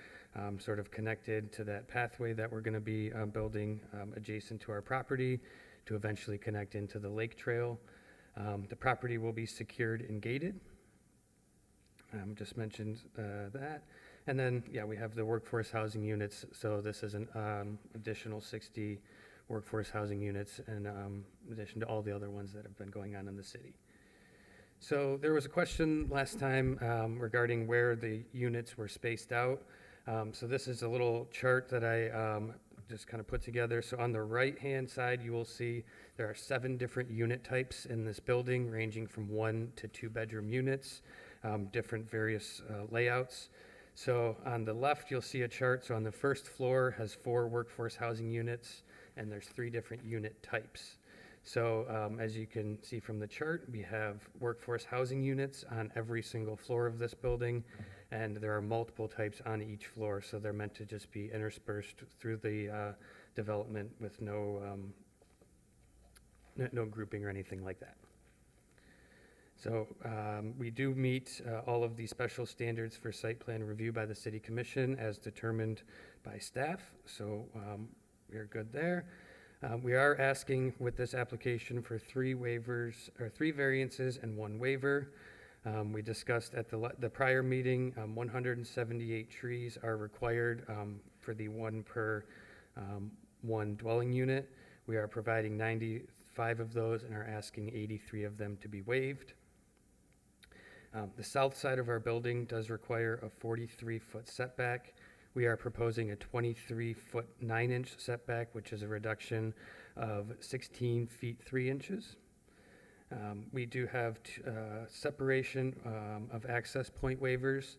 sort of connected to that pathway that we're going to be building adjacent to our property to eventually connect into the lake trail. The property will be secured and gated. Just mentioned that. And then, yeah, we have the workforce housing units. So this is an additional 60 workforce housing units in addition to all the other ones that have been going on in the city. So there was a question last time regarding where the units were spaced out. So this is a little chart that I just kind of put together. So on the right-hand side, you will see there are 7 different unit types in this building, ranging from 1 to 2 bedroom units, different various layouts. So on the left, you'll see a chart. So on the first floor has 4 workforce housing units, and there's 3 different unit types. So as you can see from the chart, we have workforce housing units on every single floor of this building, and there are multiple types on each floor. So they're meant to just be interspersed through the development with no grouping or anything like that. So we do meet all of the special standards for site plan review by the City Commission as determined by staff. So we are good there. We are asking with this application for 3 waivers, or 3 variances and 1 waiver. We discussed at the prior meeting, 178 trees are required for the 1 per 1 dwelling unit. We are providing 95 of those and are asking 83 of them to be waived. The south side of our building does require a 43-foot setback. We are proposing a 23-foot 9-inch setback, which is a reduction of 16 feet 3 inches. We do have separation of access point waivers.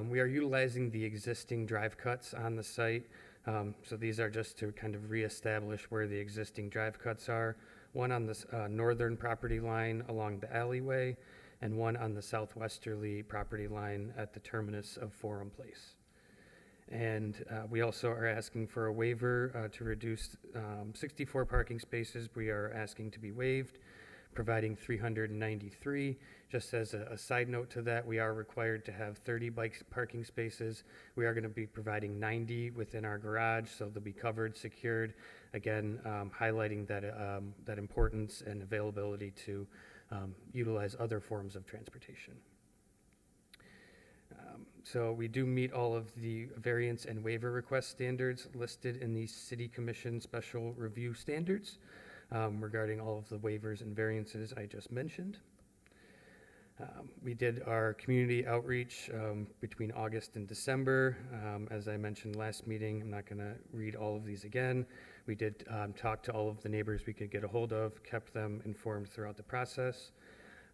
We are utilizing the existing drive cuts on the site. So these are just to kind of reestablish where the existing drive cuts are. One on the northern property line along the alleyway, and one on the southwesterly property line at the terminus of Forum Place. And we also are asking for a waiver to reduce 64 parking spaces. We are asking to be waived, providing 393. Just as a side note to that, we are required to have 30 bike parking spaces. We are going to be providing 90 within our garage, so they'll be covered, secured. Again, highlighting that importance and availability to utilize other forms of transportation. So we do meet all of the variance and waiver request standards listed in the City Commission Special Review Standards regarding all of the waivers and variances I just mentioned. We did our community outreach between August and December. As I mentioned last meeting, I'm not going to read all of these again. We did talk to all of the neighbors we could get a hold of, kept them informed throughout the process.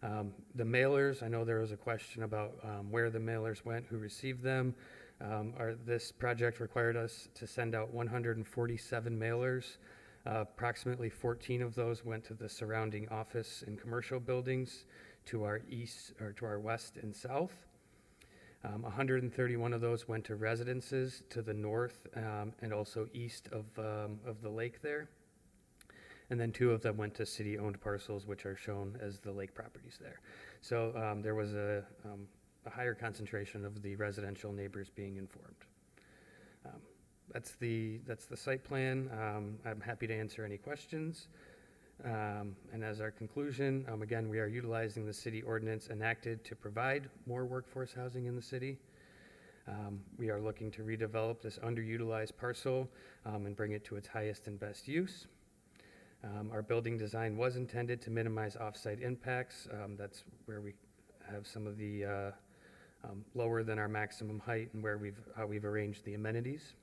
The mailers, I know there was a question about where the mailers went, who received them. This project required us to send out 147 mailers. Approximately 14 of those went to the surrounding office and commercial buildings to our east, or to our west and south. 131 of those went to residences to the north and also east of the lake there. And then 2 of them went to city-owned parcels, which are shown as the lake properties there. So there was a higher concentration of the residential neighbors being informed. That's the site plan. I'm happy to answer any questions. And as our conclusion, again, we are utilizing the city ordinance enacted to provide more workforce housing in the city. We are looking to redevelop this underutilized parcel and bring it to its highest and best use. Our building design was intended to minimize off-site impacts. That's where we have some of the lower than our maximum height and how we've arranged the amenities.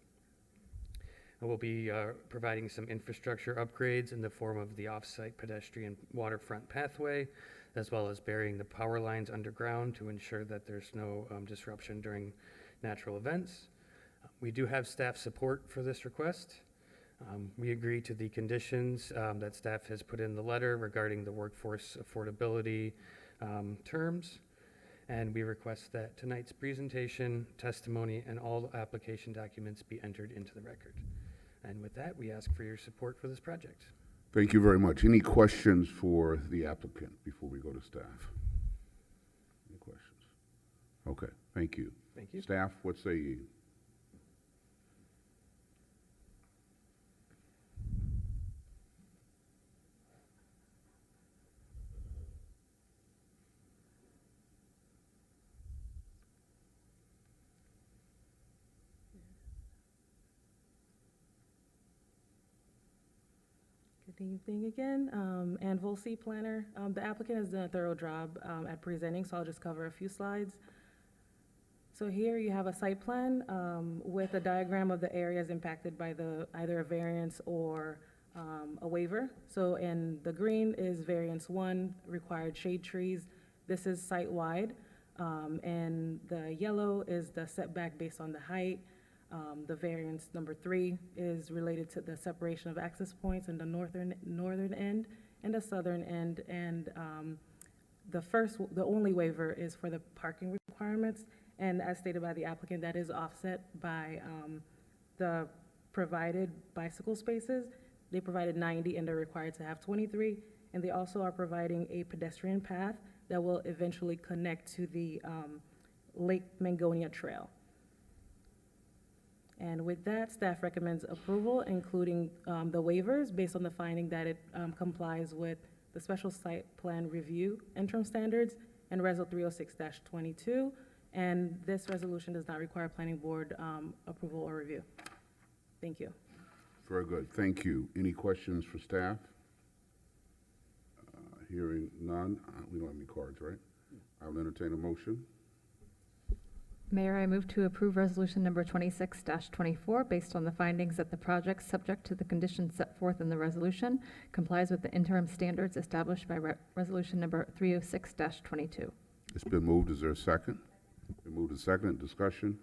And we'll be providing some infrastructure upgrades in the form of the off-site pedestrian waterfront pathway, as well as burying the power lines underground to ensure that there's no disruption during natural events. We do have staff support for this request. We agree to the conditions that staff has put in the letter regarding the workforce affordability terms. And we request that tonight's presentation, testimony, and all application documents be entered into the record. And with that, we ask for your support for this project. Thank you very much. Any questions for the applicant before we go to staff? Any questions? Okay, thank you. Thank you. Staff, what say ye? Good evening again. Ann Volsey, planner. The applicant has done a thorough job at presenting, so I'll just cover a few slides. So here you have a site plan with a diagram of the areas impacted by either a variance or a waiver. So in the green is variance 1, required shade trees. This is site-wide. And the yellow is the setback based on the height. The variance number 3 is related to the separation of access points in the northern end and the southern end. And the only waiver is for the parking requirements. And as stated by the applicant, that is offset by the provided bicycle spaces. They provided 90 and they're required to have 23. And they also are providing a pedestrian path that will eventually connect to the Lake Mangonia Trail. And with that, staff recommends approval, including the waivers based on the finding that it complies with the special site plan review interim standards and Resol 306-22. And this resolution does not require planning board approval or review. Thank you. Very good, thank you. Any questions for staff? Hearing none, we don't have any cards, right? I will entertain a motion. Mayor, I move to approve resolution number 26-24 based on the findings that the project, subject to the conditions set forth in the resolution, complies with the interim standards established by resolution number 306-22. It's been moved. Is there a second? Been moved and seconded. Discussion?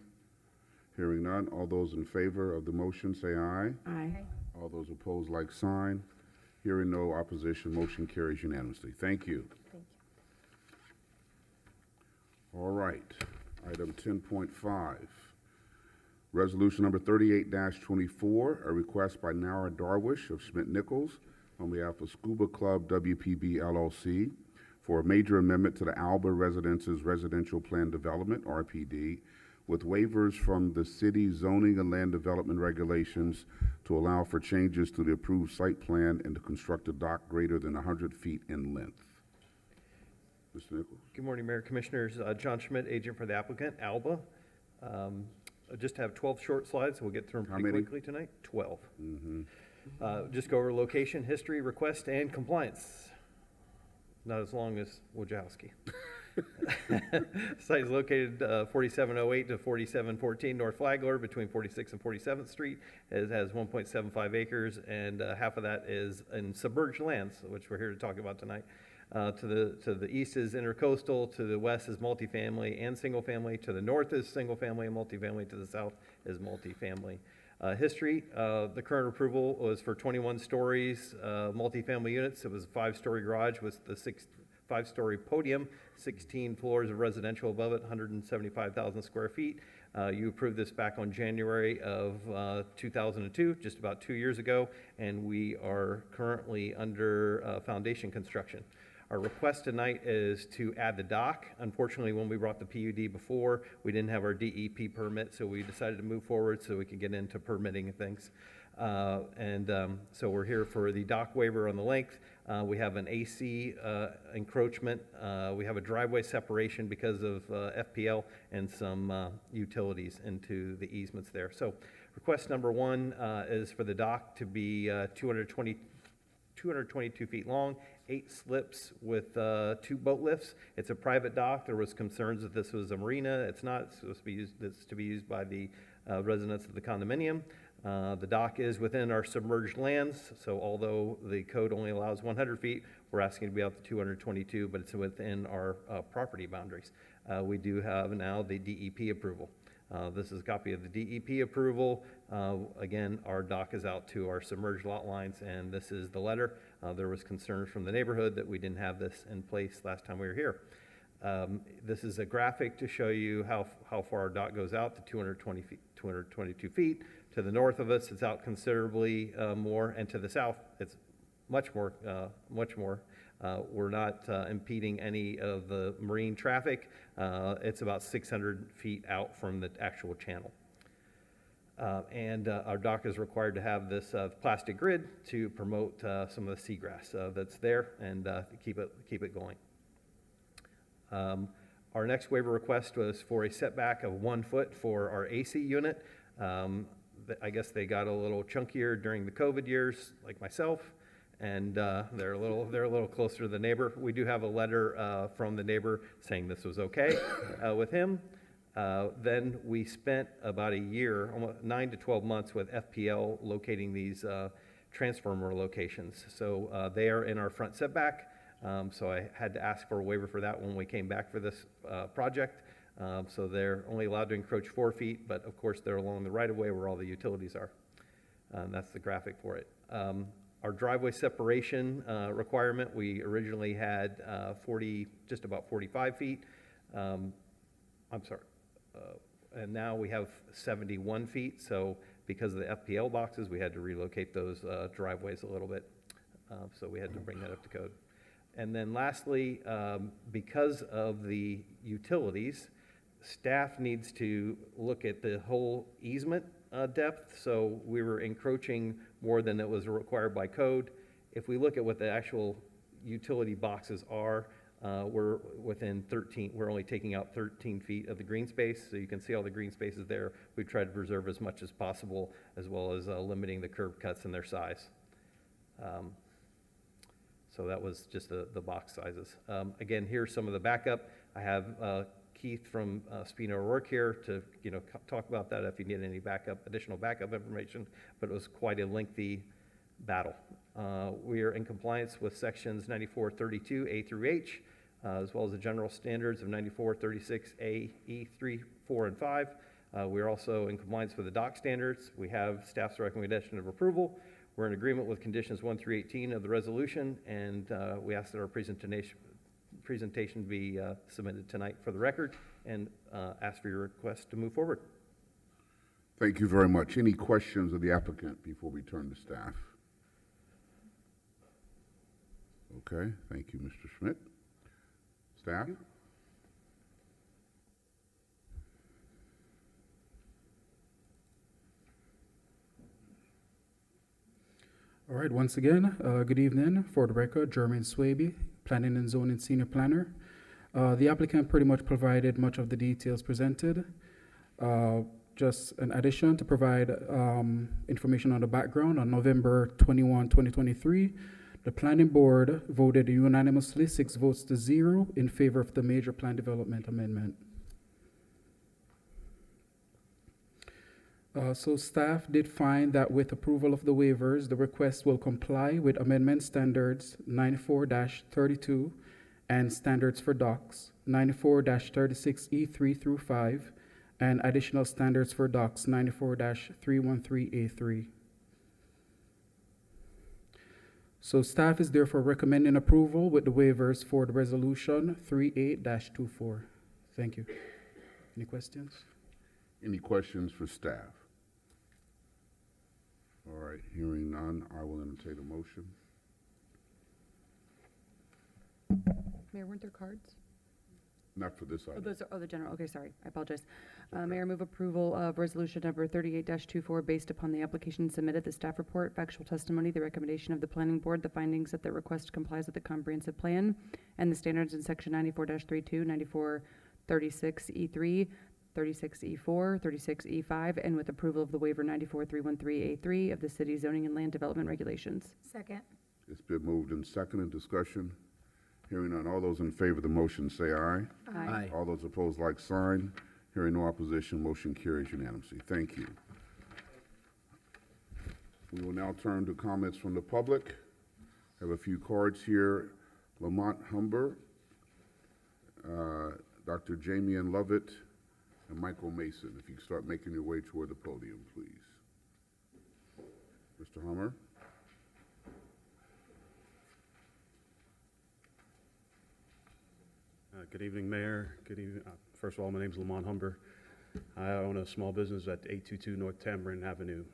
Hearing none. All those in favor of the motion say aye. Aye. All those opposed, like sign. Hearing no opposition, motion carries unanimously. Thank you. Thank you. All right. Item 10.5. Resolution number 38-24, a request by Nara Darwish of Schmidt Nichols on behalf of Scuba Club WPB LLC for a major amendment to the Alba Residences Residential Plan Development, RPD, with waivers from the city zoning and land development regulations to allow for changes to the approved site plan and to construct a dock greater than 100 feet in length. Mr. Nichols. Good morning, Mayor, Commissioners. John Schmidt, agent for the applicant, Alba. I just have 12 short slides, so we'll get through them How pretty many? quickly tonight. 12. Mm-hmm. Just go over location, history, request, and compliance. Not as long as Wojciechowski. Site is located 4708 to 4714 North Flagler between 46th and 47th Street. It has 1.75 acres, and half of that is in submerged lands, which we're here to talk about tonight. To the east is intercoastal, to the west is multifamily and single family, to the north is single family and multifamily, to the south is multifamily. History, the current approval was for 21 stories, multifamily units. It was a 5-story garage with the 5-story podium, 16 floors of residential above it, 175,000 square feet. You approved this back on January of 2002, just about 2 years ago, and we are currently under foundation construction. Our request tonight is to add the dock. Unfortunately, when we brought the PUD before, we didn't have our DEP permit, so we decided to move forward so we could get into permitting and things. So we're here for the dock waiver on the length. We have an AC encroachment. We have a driveway separation because of FPL and some utilities into the easements there. So request number 1 is for the dock to be 222 feet long, 8 slips with 2 boat lifts. It's a private dock. There was concerns that this was a marina. It's not. It's supposed to be used, it's to be used by the residents of the condominium. The dock is within our submerged lands, so although the code only allows 100 feet, we're asking to be out to 222, but it's within our property boundaries. We do have now the DEP approval. This is a copy of the DEP approval. Again, our dock is out to our submerged lot lines, and this is the letter. There was concerns from the neighborhood that we didn't have this in place last time we were here. This is a graphic to show you how far our dock goes out to 222 feet. To the north of us, it's out considerably more, and to the south, it's much more. We're not impeding any of the marine traffic. It's about 600 feet out from the actual channel. And our dock is required to have this plastic grid to promote some of the seagrass that's there and to keep it going. Our next waiver request was for a setback of 1 foot for our AC unit. I guess they got a little chunkier during the COVID years, like myself, and they're a little closer to the neighbor. We do have a letter from the neighbor saying this was okay with him. Then we spent about a year, almost 9 to 12 months, with FPL locating these transformer locations. So they are in our front setback. So I had to ask for a waiver for that when we came back for this project. So they're only allowed to encroach 4 feet, but of course they're along the right-of-way where all the utilities are. That's the graphic for it. Our driveway separation requirement, we originally had just about 45 feet. I'm sorry. And now we have 71 feet. So because of the FPL boxes, we had to relocate those driveways a little bit. So we had to bring that up to code. And then lastly, because of the utilities, staff needs to look at the whole easement depth. So we were encroaching more than it was required by code. If we look at what the actual utility boxes are, we're within 13, we're only taking out 13 feet of the green space. So you can see all the green spaces there. We tried to preserve as much as possible, as well as limiting the curb cuts and their size. So that was just the box sizes. Again, here's some of the backup. I have Keith from Spino O'Rourke here to talk about that if you need any additional backup information, but it was quite a lengthy battle. We are in compliance with sections 9432A through H, as well as the general standards of 9436A, E, 3, 4, and 5. We are also in compliance with the dock standards. We have staff's recommendation of approval. We're in agreement with conditions 1 through 18 of the resolution, and we ask that our presentation be submitted tonight for the record, and ask for your request to move forward. Thank you very much. Any questions of the applicant before we turn to staff? Okay, thank you, Mr. Schmidt. Staff? All right, once again, good evening. For the record, Jermaine Swaby, Planning and Zoning Senior Planner. The applicant pretty much provided much of the details presented. Just an addition to provide information on the background. On November 21, 2023, the Planning Board voted unanimously 6 votes to 0 in favor of the Major Plan Development Amendment. So staff did find that with approval of the waivers, the request will comply with Amendment Standards 94-32 and Standards for Docks 94-36E3 through 5, and additional standards for docks 94-313A3. So staff is therefore recommending approval with the waivers for the resolution 38-24. Thank you. Any questions? Any questions for staff? All right, hearing none, I will entertain a motion. Mayor, weren't there cards? Not for this Oh, item. those are, oh, the general, okay, sorry, I apologize. Mayor, move approval of resolution number 38-24 based upon the application submitted, the staff report, factual testimony, the recommendation of the planning board, the findings that the request complies with the comprehensive plan, and the standards in section 94-32, 94-36E3, 36E4, 36E5, and with approval of the waiver 94-313A3 of the city's zoning and land development regulations. Second. It's been moved and seconded. Discussion. Hearing none. All those in favor of the motion say aye. Aye. All those opposed, like sign. Hearing no opposition, motion carries unanimously. Thank you. We will now turn to comments from the public. I have a few cards here. Lamont Humber, Dr. Jamian Lovett, and Michael Mason. If you could start making your way toward the podium, please. Mr. Hummer. Good evening, Mayor. Good evening. First of all, my name is Lamont Humber. I own a small business at 822 North Tamarind Avenue.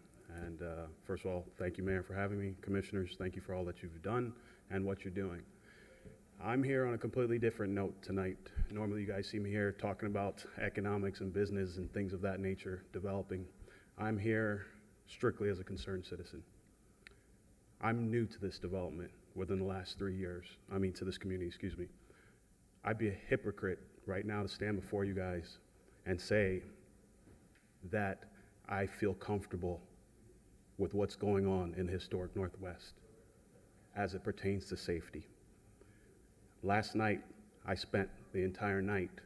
And first of all, thank you, Mayor, for having me. Commissioners, thank you for all that you've done and what you're doing. I'm here on a completely different note tonight. Normally, you guys see me here talking about economics and business and things of that nature, developing. I'm here strictly as a concerned citizen. I'm new to this development within the last 3 years. I mean, to this community, excuse me. I'd be a hypocrite right now to stand before you guys and say that I feel comfortable with what's going on in the historic Northwest as it pertains to safety. Last night, I spent the entire night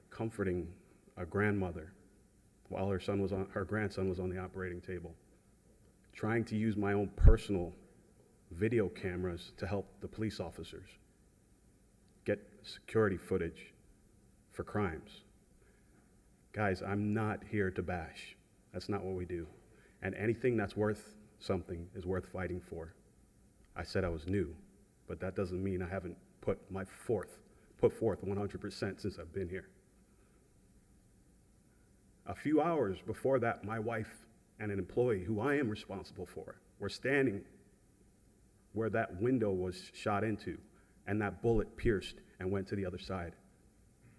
comforting a grandmother while her grandson was on the operating table, trying to use my own personal video cameras to help the police officers get security footage for crimes. Guys, I'm not here to bash. That's not what we do. And anything that's worth something is worth fighting for. I said I was new, but that doesn't mean I haven't put forth 100% since I've been here. A few hours before that, my wife and an employee who I am responsible for were standing where that window was shot into, and that bullet pierced and went to the other side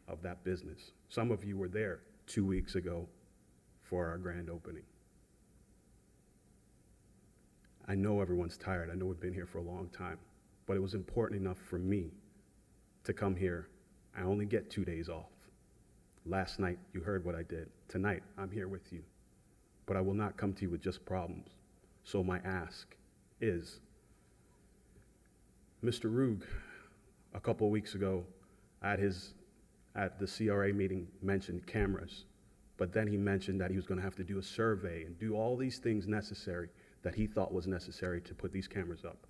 of that business. Some of you were there 2 weeks ago for our grand opening. I know everyone's tired. I know we've been here for a long time, but it was important enough for me to come here. I only get 2 days off. Last night, you heard what I did. Tonight, I'm here with you, but I will not come to you with just problems. So my ask is, Mr. Rugg, a couple of weeks ago at the CRA meeting mentioned cameras, but then he mentioned that he was going to have to do a survey and do all these things necessary that he thought was necessary to put these cameras up.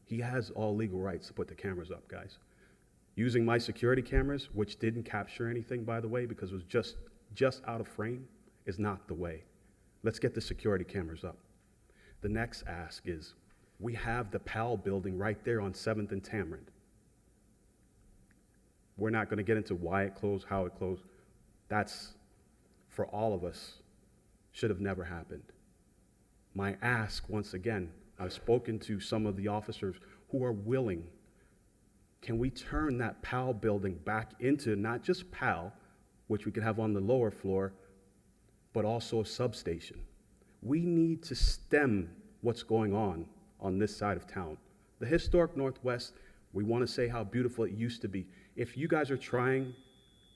He has all legal rights to put the cameras up, guys. Using my security cameras, which didn't capture anything, by the way, because it was just out of frame, is not the way. Let's get the security cameras up. The next ask is, we have the PAL building right there on 7th and Tamarind. We're not going to get into why it closed, how it closed. That's, for all of us, should have never happened. My ask, once again, I've spoken to some of the officers who are willing. Can we turn that PAL building back into not just PAL, which we could have on the lower floor, but also a substation? We need to stem what's going on this side of town. The historic Northwest, we want to say how beautiful it used to be. If you guys are trying...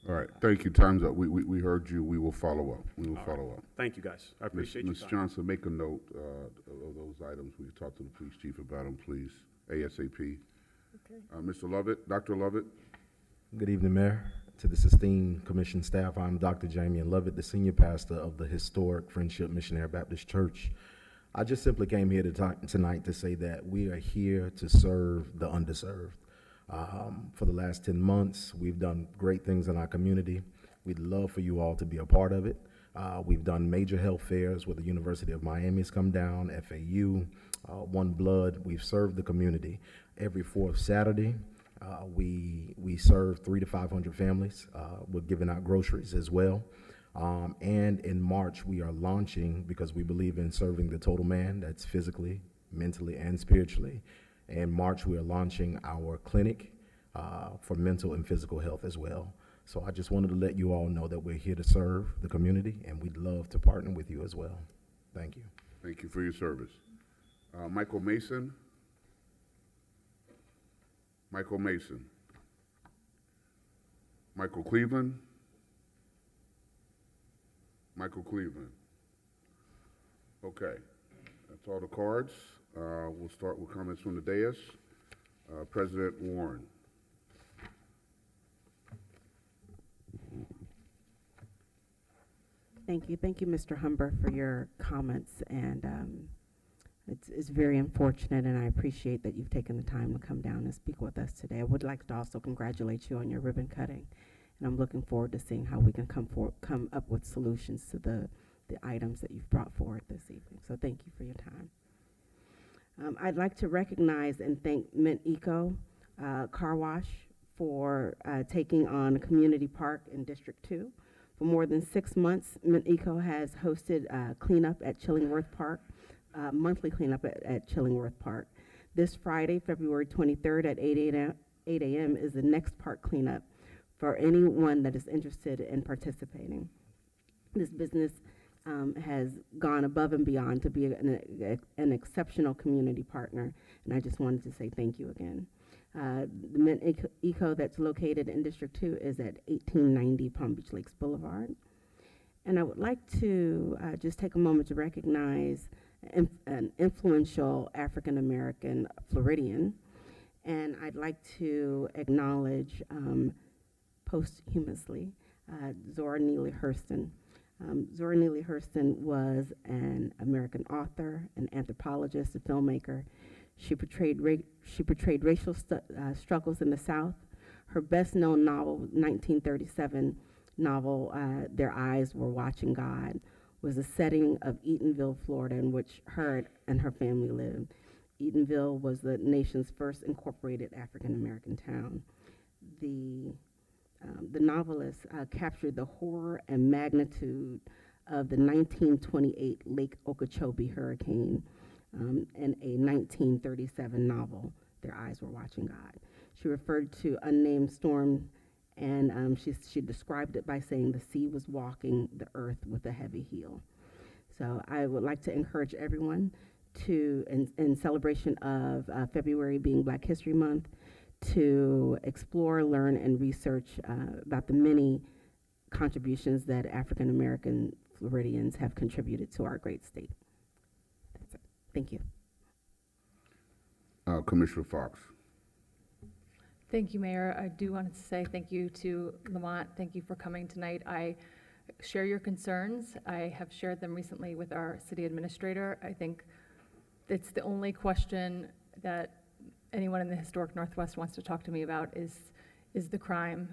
All right, thank you. Time's up. We heard you. We will follow up. We will follow up. Thank you, guys. I appreciate your Ms. time. Johnson, make a note of those items. We can talk to the police chief about them, please, ASAP. Okay. Mr. Lovett, Dr. Lovett. Good evening, Mayor. To this esteemed commission staff, I'm Dr. Jamian Lovett, the senior pastor of the historic Friendship Missionary Baptist Church. I just simply came here tonight to say that we are here to serve the underserved. For the last 10 months, we've done great things in our community. We'd love for you all to be a part of it. We've done major health fairs where the University of Miami's come down, FAU, One Blood. We've served the community. Every fourth Saturday, we serve 300 to 500 families. We're giving out groceries as well. And in March, we are launching, because we believe in serving the total man, that's physically, mentally, and spiritually. In March, we are launching our clinic for mental and physical health as well. So I just wanted to let you all know that we're here to serve the community, and we'd love to partner with you as well. Thank you. Thank you for your service. Michael Mason. Michael Mason. Michael Cleveland. Michael Cleveland. Okay, that's all the cards. We'll start with comments from the dais. President Warren. Thank you, Mr. Humber, for your comments, and it's very unfortunate, and I appreciate that you've taken the time to come down and speak with us today. I would like to also congratulate you on your ribbon cutting, and I'm looking forward to seeing how we can come up with solutions to the items that you've brought forward this evening. So thank you for your time. I'd like to recognize and thank Mint Eco Car Wash for taking on a community park in District 2. For more than 6 months, Mint Eco has hosted cleanup at Chillingworth Park, monthly cleanup at Chillingworth Park. This Friday, February 23rd at 8 a.m. is the next park cleanup for anyone that is interested in participating. This business has gone above and beyond to be an exceptional community partner, and I just wanted to say thank you again. The Mint Eco that's located in District 2 is at 1890 Palm Beach Lakes Boulevard. And I would like to just take a moment to recognize an influential African-American Floridian. And I'd like to acknowledge posthumously Zora Neale Hurston. Zora Neale Hurston was an American author, an anthropologist, a filmmaker. She portrayed racial struggles in the South. Her best-known novel, 1937 novel, Their Eyes Were Watching God, was a setting of Eatonville, Florida, in which her and her family lived. Eatonville was the nation's first incorporated African-American town. The novelist captured the horror and magnitude of the 1928 Lake Okeechobee hurricane in a 1937 novel, Their Eyes Were Watching God. She referred to unnamed storm, and she described it by saying the sea was walking the earth with a heavy heel. So I would like to encourage everyone to, in celebration of February being Black History Month, to explore, learn, and research about the many contributions that African American Floridians have contributed to our great state. That's it. Thank you. Commissioner Fox. Thank you, Mayor. I do want to say thank you to Lamont. Thank you for coming tonight. I share your concerns. I have shared them recently with our city administrator. I think it's the only question that anyone in the historic Northwest wants to talk to me about is the crime.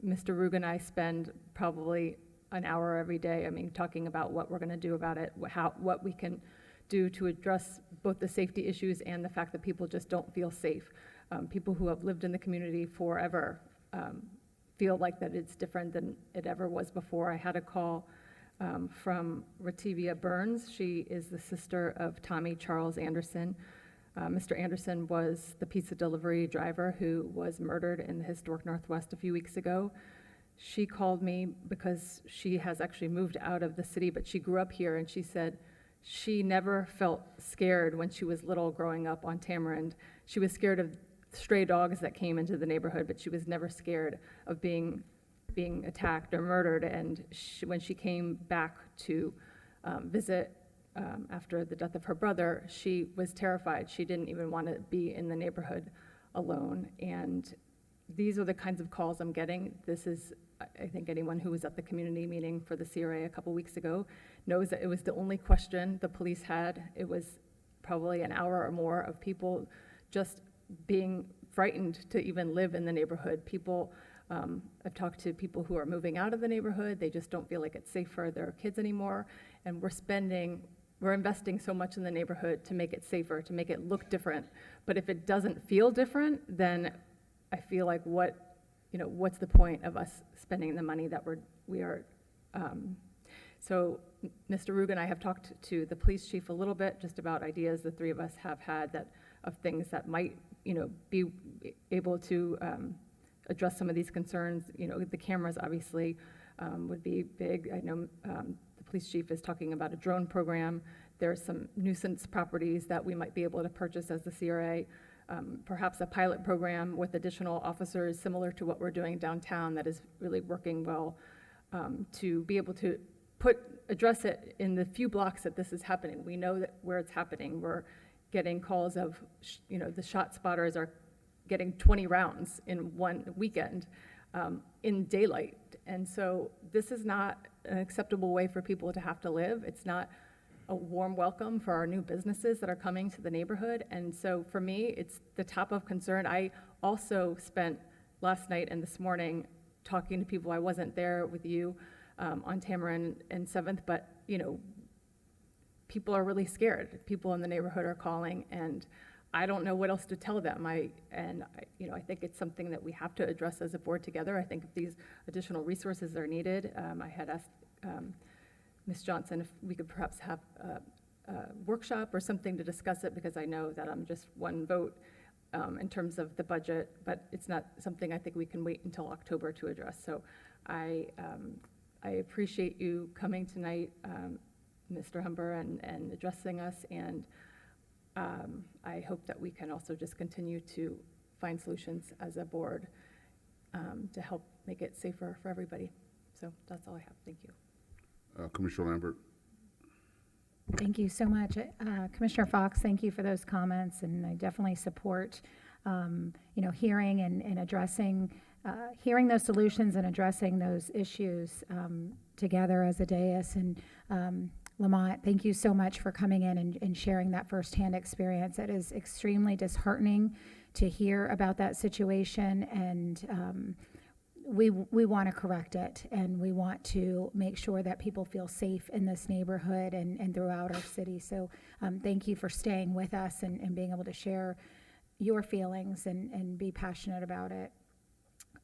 Mr. Ruge and I spend probably an hour every day, talking about what we're going to do about it, what we can do to address both the safety issues and the fact that people just don't feel safe. People who have lived in the community forever feel like that it's different than it ever was before. I had a call from Rativia Burns. She is the sister of Tommy Charles Anderson. Mr. Anderson was the pizza delivery driver who was murdered in the historic Northwest a few weeks ago. She called me because she has actually moved out of the city, but she grew up here, and she said she never felt scared when she was little growing up on Tamarind. She was scared of stray dogs that came into the neighborhood, but she was never scared of being attacked or murdered. And when she came back to visit after the death of her brother, she was terrified. She didn't even want to be in the neighborhood alone. And these are the kinds of calls I'm getting. This is, I think anyone who was at the community meeting for the CRA a couple weeks ago knows that it was the only question the police had. It was probably an hour or more of people just being frightened to even live in the neighborhood. People I've talked to people who are moving out of the neighborhood. They just don't feel like it's safe for their kids anymore. And we're investing so much in the neighborhood to make it safer, to make it look different. But if it doesn't feel different, then I feel like what's the point of us spending the money that we are. So Mr. Ruge and I have talked to the police chief a little bit just about ideas the three of us have had of things that might, be able to address some of these concerns. The cameras obviously would be big. I know the police chief is talking about a drone program. There are some nuisance properties that we might be able to purchase as the CRA. Perhaps a pilot program with additional officers similar to what we're doing downtown that is really working well, to be able to address it in the few blocks that this is happening. We know that where it's happening. We're getting calls of, the shot spotters are getting 20 rounds in one weekend in daylight. And so this is not an acceptable way for people to have to live. It's not a warm welcome for our new businesses that are coming to the neighborhood. And so for me, it's the top of concern. I also spent last night and this morning talking to people. I wasn't there with you on Tamarin and 7th, but people are really scared. People in the neighborhood are calling, and I don't know what else to tell them. I think it's something that we have to address as a board together. I think if these additional resources are needed, I had asked Ms. Johnson if we could perhaps have a workshop or something to discuss it, because I know that I'm just one vote in terms of the budget, but it's not something I think we can wait until October to address. So I appreciate you coming tonight, Mr. Humber, and addressing us, and I hope that we can also just continue to find solutions as a board to help make it safer for everybody. So that's all I have. Thank you. Commissioner Lambert. Thank you so much. Commissioner Fox, thank you for those comments, and I definitely support, hearing and addressing, hearing those solutions and addressing those issues together as a dais. And Lamont, thank you so much for coming in and sharing that firsthand experience. It is extremely disheartening to hear about that situation, and we want to correct it, and we want to make sure that people feel safe in this neighborhood and throughout our city. So thank you for staying with us and being able to share your feelings and be passionate about it.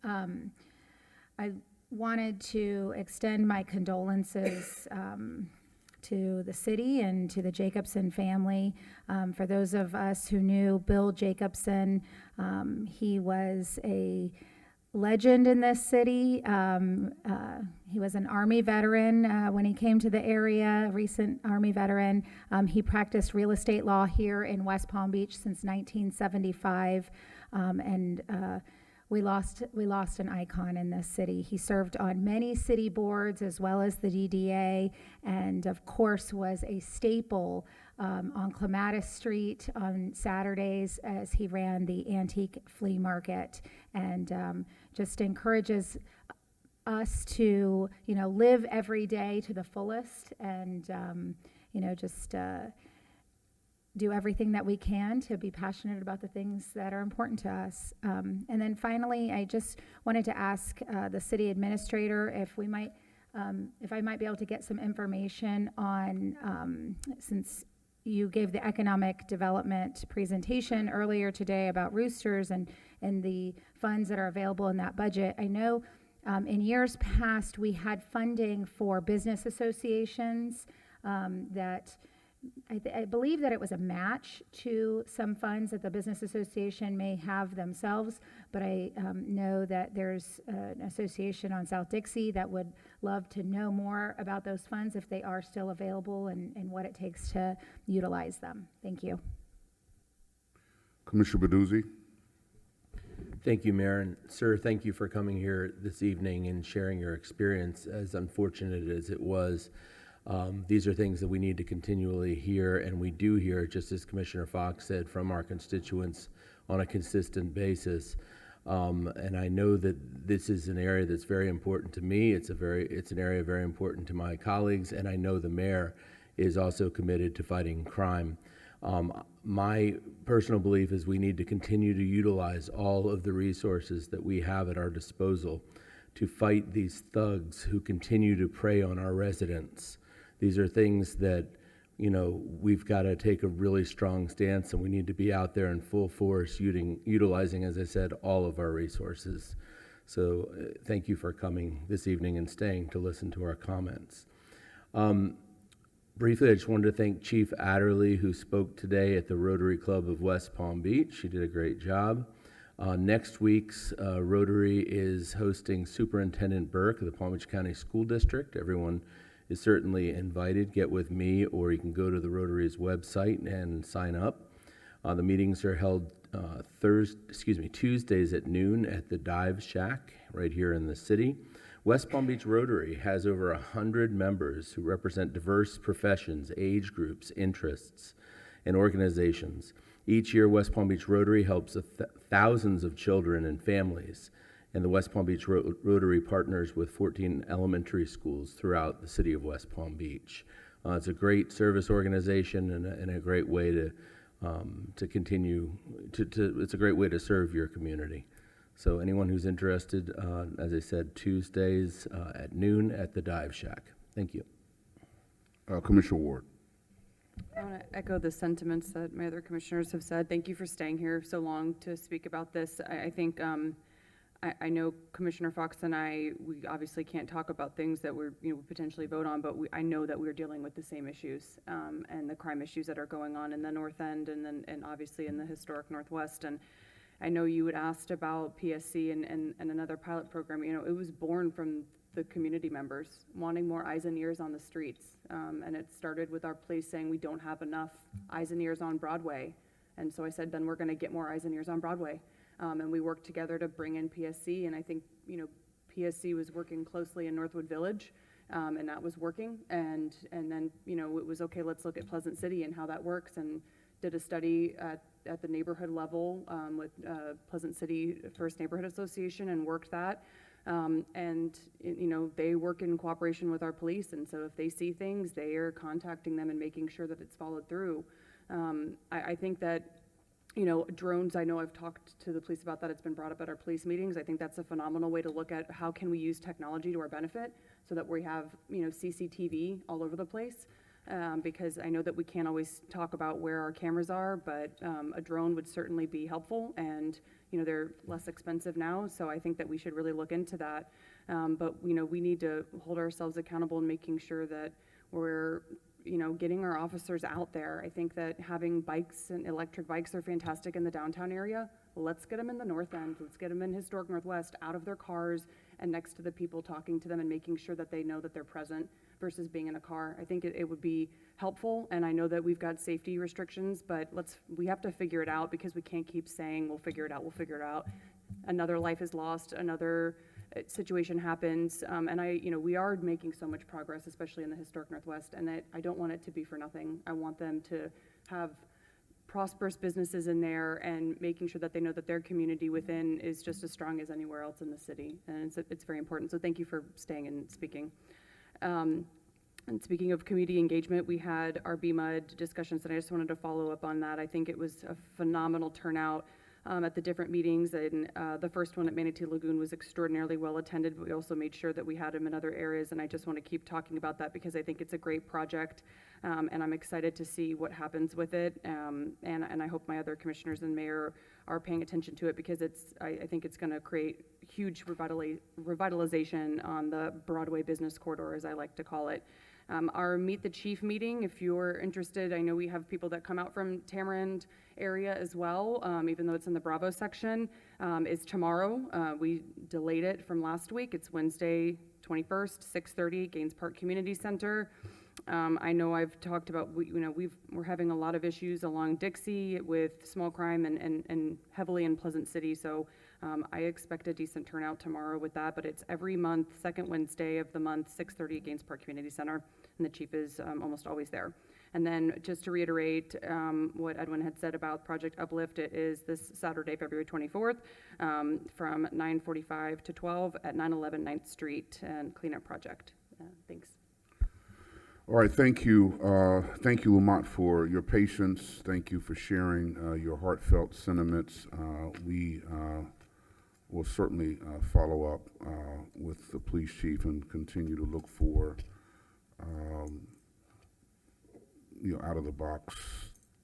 I wanted to extend my condolences to the city and to the Jacobson family. For those of us who knew Bill Jacobson, he was a legend in this city. He was an Army veteran when he came to the area, a recent Army veteran. He practiced real estate law here in West Palm Beach since 1975, and we lost an icon in this city. He served on many city boards as well as the DDA, and of course was a staple on Clematis Street on Saturdays as he ran the antique flea market, and just encourages us to, live every day to the fullest, and, just do everything that we can to be passionate about the things that are important to us. And then finally, I just wanted to ask the city administrator if I might be able to get some information on, since you gave the economic development presentation earlier today about roosters and the funds that are available in that budget. I know in years past we had funding for business associations that I believe that it was a match to some funds that the business association may have themselves, but I know that there's an association on South Dixie that would love to know more about those funds if they are still available and what it takes to utilize them. Thank you. Commissioner Baduzzi. Thank you, Mayor. And sir, thank you for coming here this evening and sharing your experience, as unfortunate as it was. These are things that we need to continually hear, and we do hear, just as Commissioner Fox said, from our constituents on a consistent basis. And I know that this is an area that's very important to me. It's an area very important to my colleagues, and I know the mayor is also committed to fighting crime. My personal belief is we need to continue to utilize all of the resources that we have at our disposal to fight these thugs who continue to prey on our residents. These are things that, you know, we've got to take a really strong stance, and we need to be out there in full force utilizing, as I said, all of our resources. So thank you for coming this evening and staying to listen to our comments. Briefly, I just wanted to thank Chief Adderley, who spoke today at the Rotary Club of West Palm Beach. She did a great job. Next week's Rotary is hosting Superintendent Burke of the Palm Beach County School District. Everyone is certainly invited. Get with me, or you can go to the Rotary's website and sign up. The meetings are held Tuesdays at noon at the Dive Shack right here in the city. West Palm Beach Rotary has over 100 members who represent diverse professions, age groups, interests, and organizations. Each year, West Palm Beach Rotary helps thousands of children and families, and the West Palm Beach Rotary partners with 14 elementary schools throughout the city of West Palm Beach. It's a great service organization and a great way to continue it's a great way to serve your community. So anyone who's interested, as I said, Tuesdays at noon at the Dive Shack. Thank you. Commissioner Ward. I want to echo the sentiments that my other commissioners have said. Thank you for staying here so long to speak about this. I think I know Commissioner Fox and we obviously can't talk about things that we're potentially vote on, but I know that we're dealing with the same issues and the crime issues that are going on in the North End and obviously in the historic Northwest. And I know you had asked about PSC and another pilot program. You know, it was born from the community members wanting more eyes and ears on the streets. And it started with our police saying we don't have enough eyes and ears on Broadway. And so I said, then we're going to get more eyes and ears on Broadway. And we worked together to bring in PSC. And I think, PSC was working closely in Northwood Village, and that was working. And then, it was, okay, let's look at Pleasant City and how that works, and did a study at the neighborhood level with Pleasant City First Neighborhood Association and worked that. And they work in cooperation with our police, and so if they see things, they are contacting them and making sure that it's followed through. I think that, drones, I know I've talked to the police about that. It's been brought up at our police meetings. I think that's a phenomenal way to look at how can we use technology to our benefit so that we have, CCTV all over the place. Because I know that we can't always talk about where our cameras are, but a drone would certainly be helpful, and they're less expensive now, so I think that we should really look into that. But we need to hold ourselves accountable and making sure that we're getting our officers out there. I think that having bikes and electric bikes are fantastic in the downtown area. Let's get them in the North End. Let's get them in historic Northwest, out of their cars and next to the people, talking to them and making sure that they know that they're present versus being in a car. I think it would be helpful, and I know that we've got safety restrictions, but we have to figure it out, because we can't keep saying we'll figure it out. Another life is lost, another situation happens, and we are making so much progress, especially in the historic Northwest, and I don't want it to be for nothing. I want them to have prosperous businesses in there and making sure that they know that their community within is just as strong as anywhere else in the city, and it's very important. So thank you for staying and speaking. And speaking of community engagement, we had our BMUD discussions, and I just wanted to follow up on that. I think it was a phenomenal turnout at the different meetings, and the first one at Manatee Lagoon was extraordinarily well attended, but we also made sure that we had them in other areas, and I just want to keep talking about that because I think it's a great project, and I'm excited to see what happens with it, and I hope my other commissioners and mayor are paying attention to it, because I think it's going to create huge revitalization on the Broadway business corridor, as I like to call it. Our Meet the Chief meeting, if you're interested, I know we have people that come out from Tamarind area as well, even though it's in the Bravo section, is tomorrow. We delayed it from last week. It's Wednesday, 21st, 6:30, Gaines Park Community Center. I know I've talked about, we're having a lot of issues along Dixie with small crime and heavily in Pleasant City, so I expect a decent turnout tomorrow with that, but it's every month, second Wednesday of the month, 6:30 at Gaines Park Community Center, and the chief is almost always there. And then just to reiterate what Edwin had said about Project Uplift, it is this Saturday, February 24th, from 9:45 to 12 at 911 9th Street and cleanup project. Thanks. All right, thank you. Thank you, Lamont, for your patience. Thank you for sharing your heartfelt sentiments. We will certainly follow up with the police chief and continue to look for out-of-the-box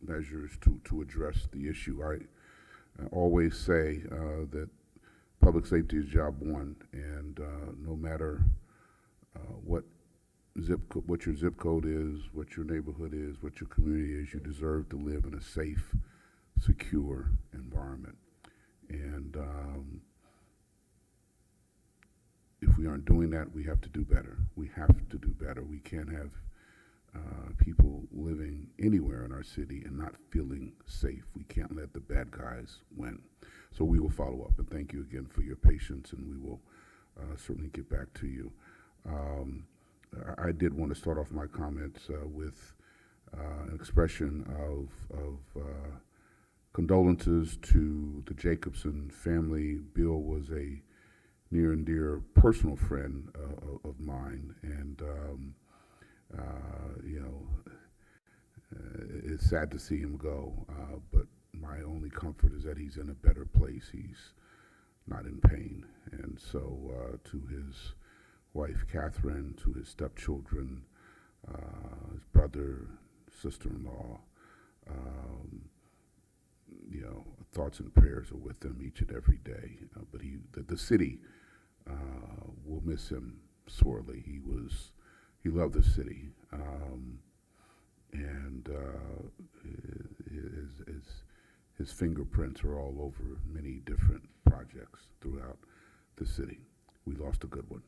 measures to address the issue. I always say that public safety is job one, and no matter what your zip code is, what your neighborhood is, what your community is, you deserve to live in a safe, secure environment. And if we aren't doing that, we have to do better. We have to do better. We can't have people living anywhere in our city and not feeling safe. We can't let the bad guys win. So we will follow up, and thank you again for your patience, and we will certainly get back to you. I did want to start off my comments with an expression of condolences to the Jacobson family. Bill was a near and dear personal friend of mine, and it's sad to see him go, but my only comfort is that he's in a better place. He's not in pain. And so to his wife, Catherine, to his stepchildren, his brother, sister-in-law, thoughts and prayers are with them each and every day. But the city will miss him sorely. He loved the city, and his fingerprints are all over many different projects throughout the city. We lost a good one.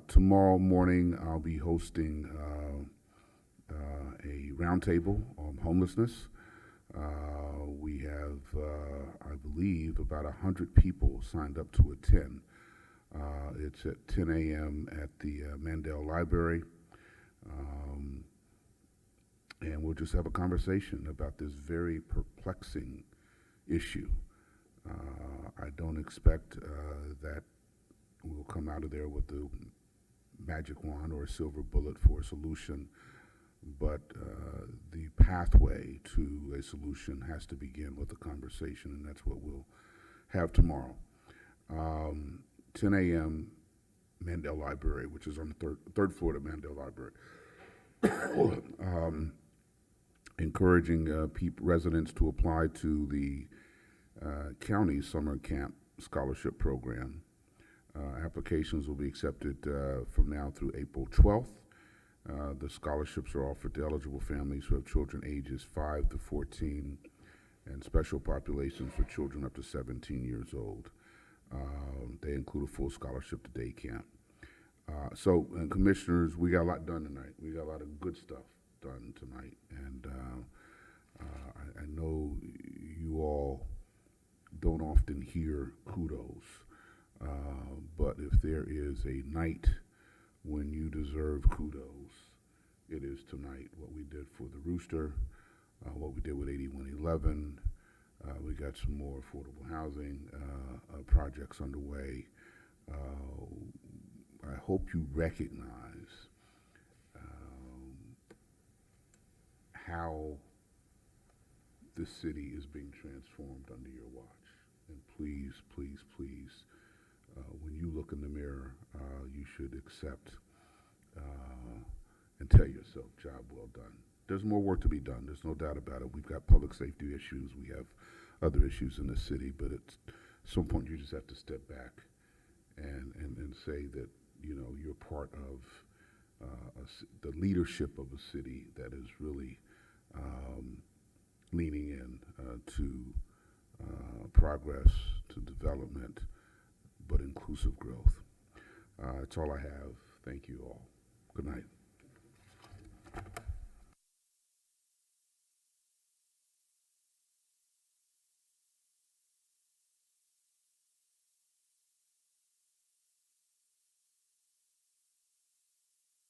Tomorrow morning, I'll be hosting a roundtable on homelessness. We have, I believe, about 100 people signed up to attend. It's at 10 a.m. at the Mandel Library. And we'll just have a conversation about this very perplexing issue. I don't expect that we'll come out of there with the magic wand or a silver bullet for a solution, but the pathway to a solution has to begin with a conversation, and that's what we'll have tomorrow. 10 a.m. Mandel Library, which is on the third floor of Mandel Library. Encouraging residents to apply to the county summer camp scholarship program. Applications will be accepted from now through April 12th. The scholarships are offered to eligible families who have children ages 5 to 14 and special populations for children up to 17 years old. They include a full scholarship to day camp. So, commissioners, we got a lot done tonight. We got a lot of good stuff done tonight, and I know you all don't often hear kudos, but if there is a night when you deserve kudos, it is tonight. What we did for the Rooster, what we did with 8111, we got some more affordable housing projects underway. I hope you recognize how the city is being transformed under your watch. And please, please, please, when you look in the mirror, you should accept and tell yourself, job well done. There's more work to be done. There's no doubt about it. We've got public safety issues. We have other issues in the city, but at some point you just have to step back and say that, you're part of the leadership of a city that is really leaning in to progress, to development, but inclusive growth. That's all I have. Thank you all. Good night.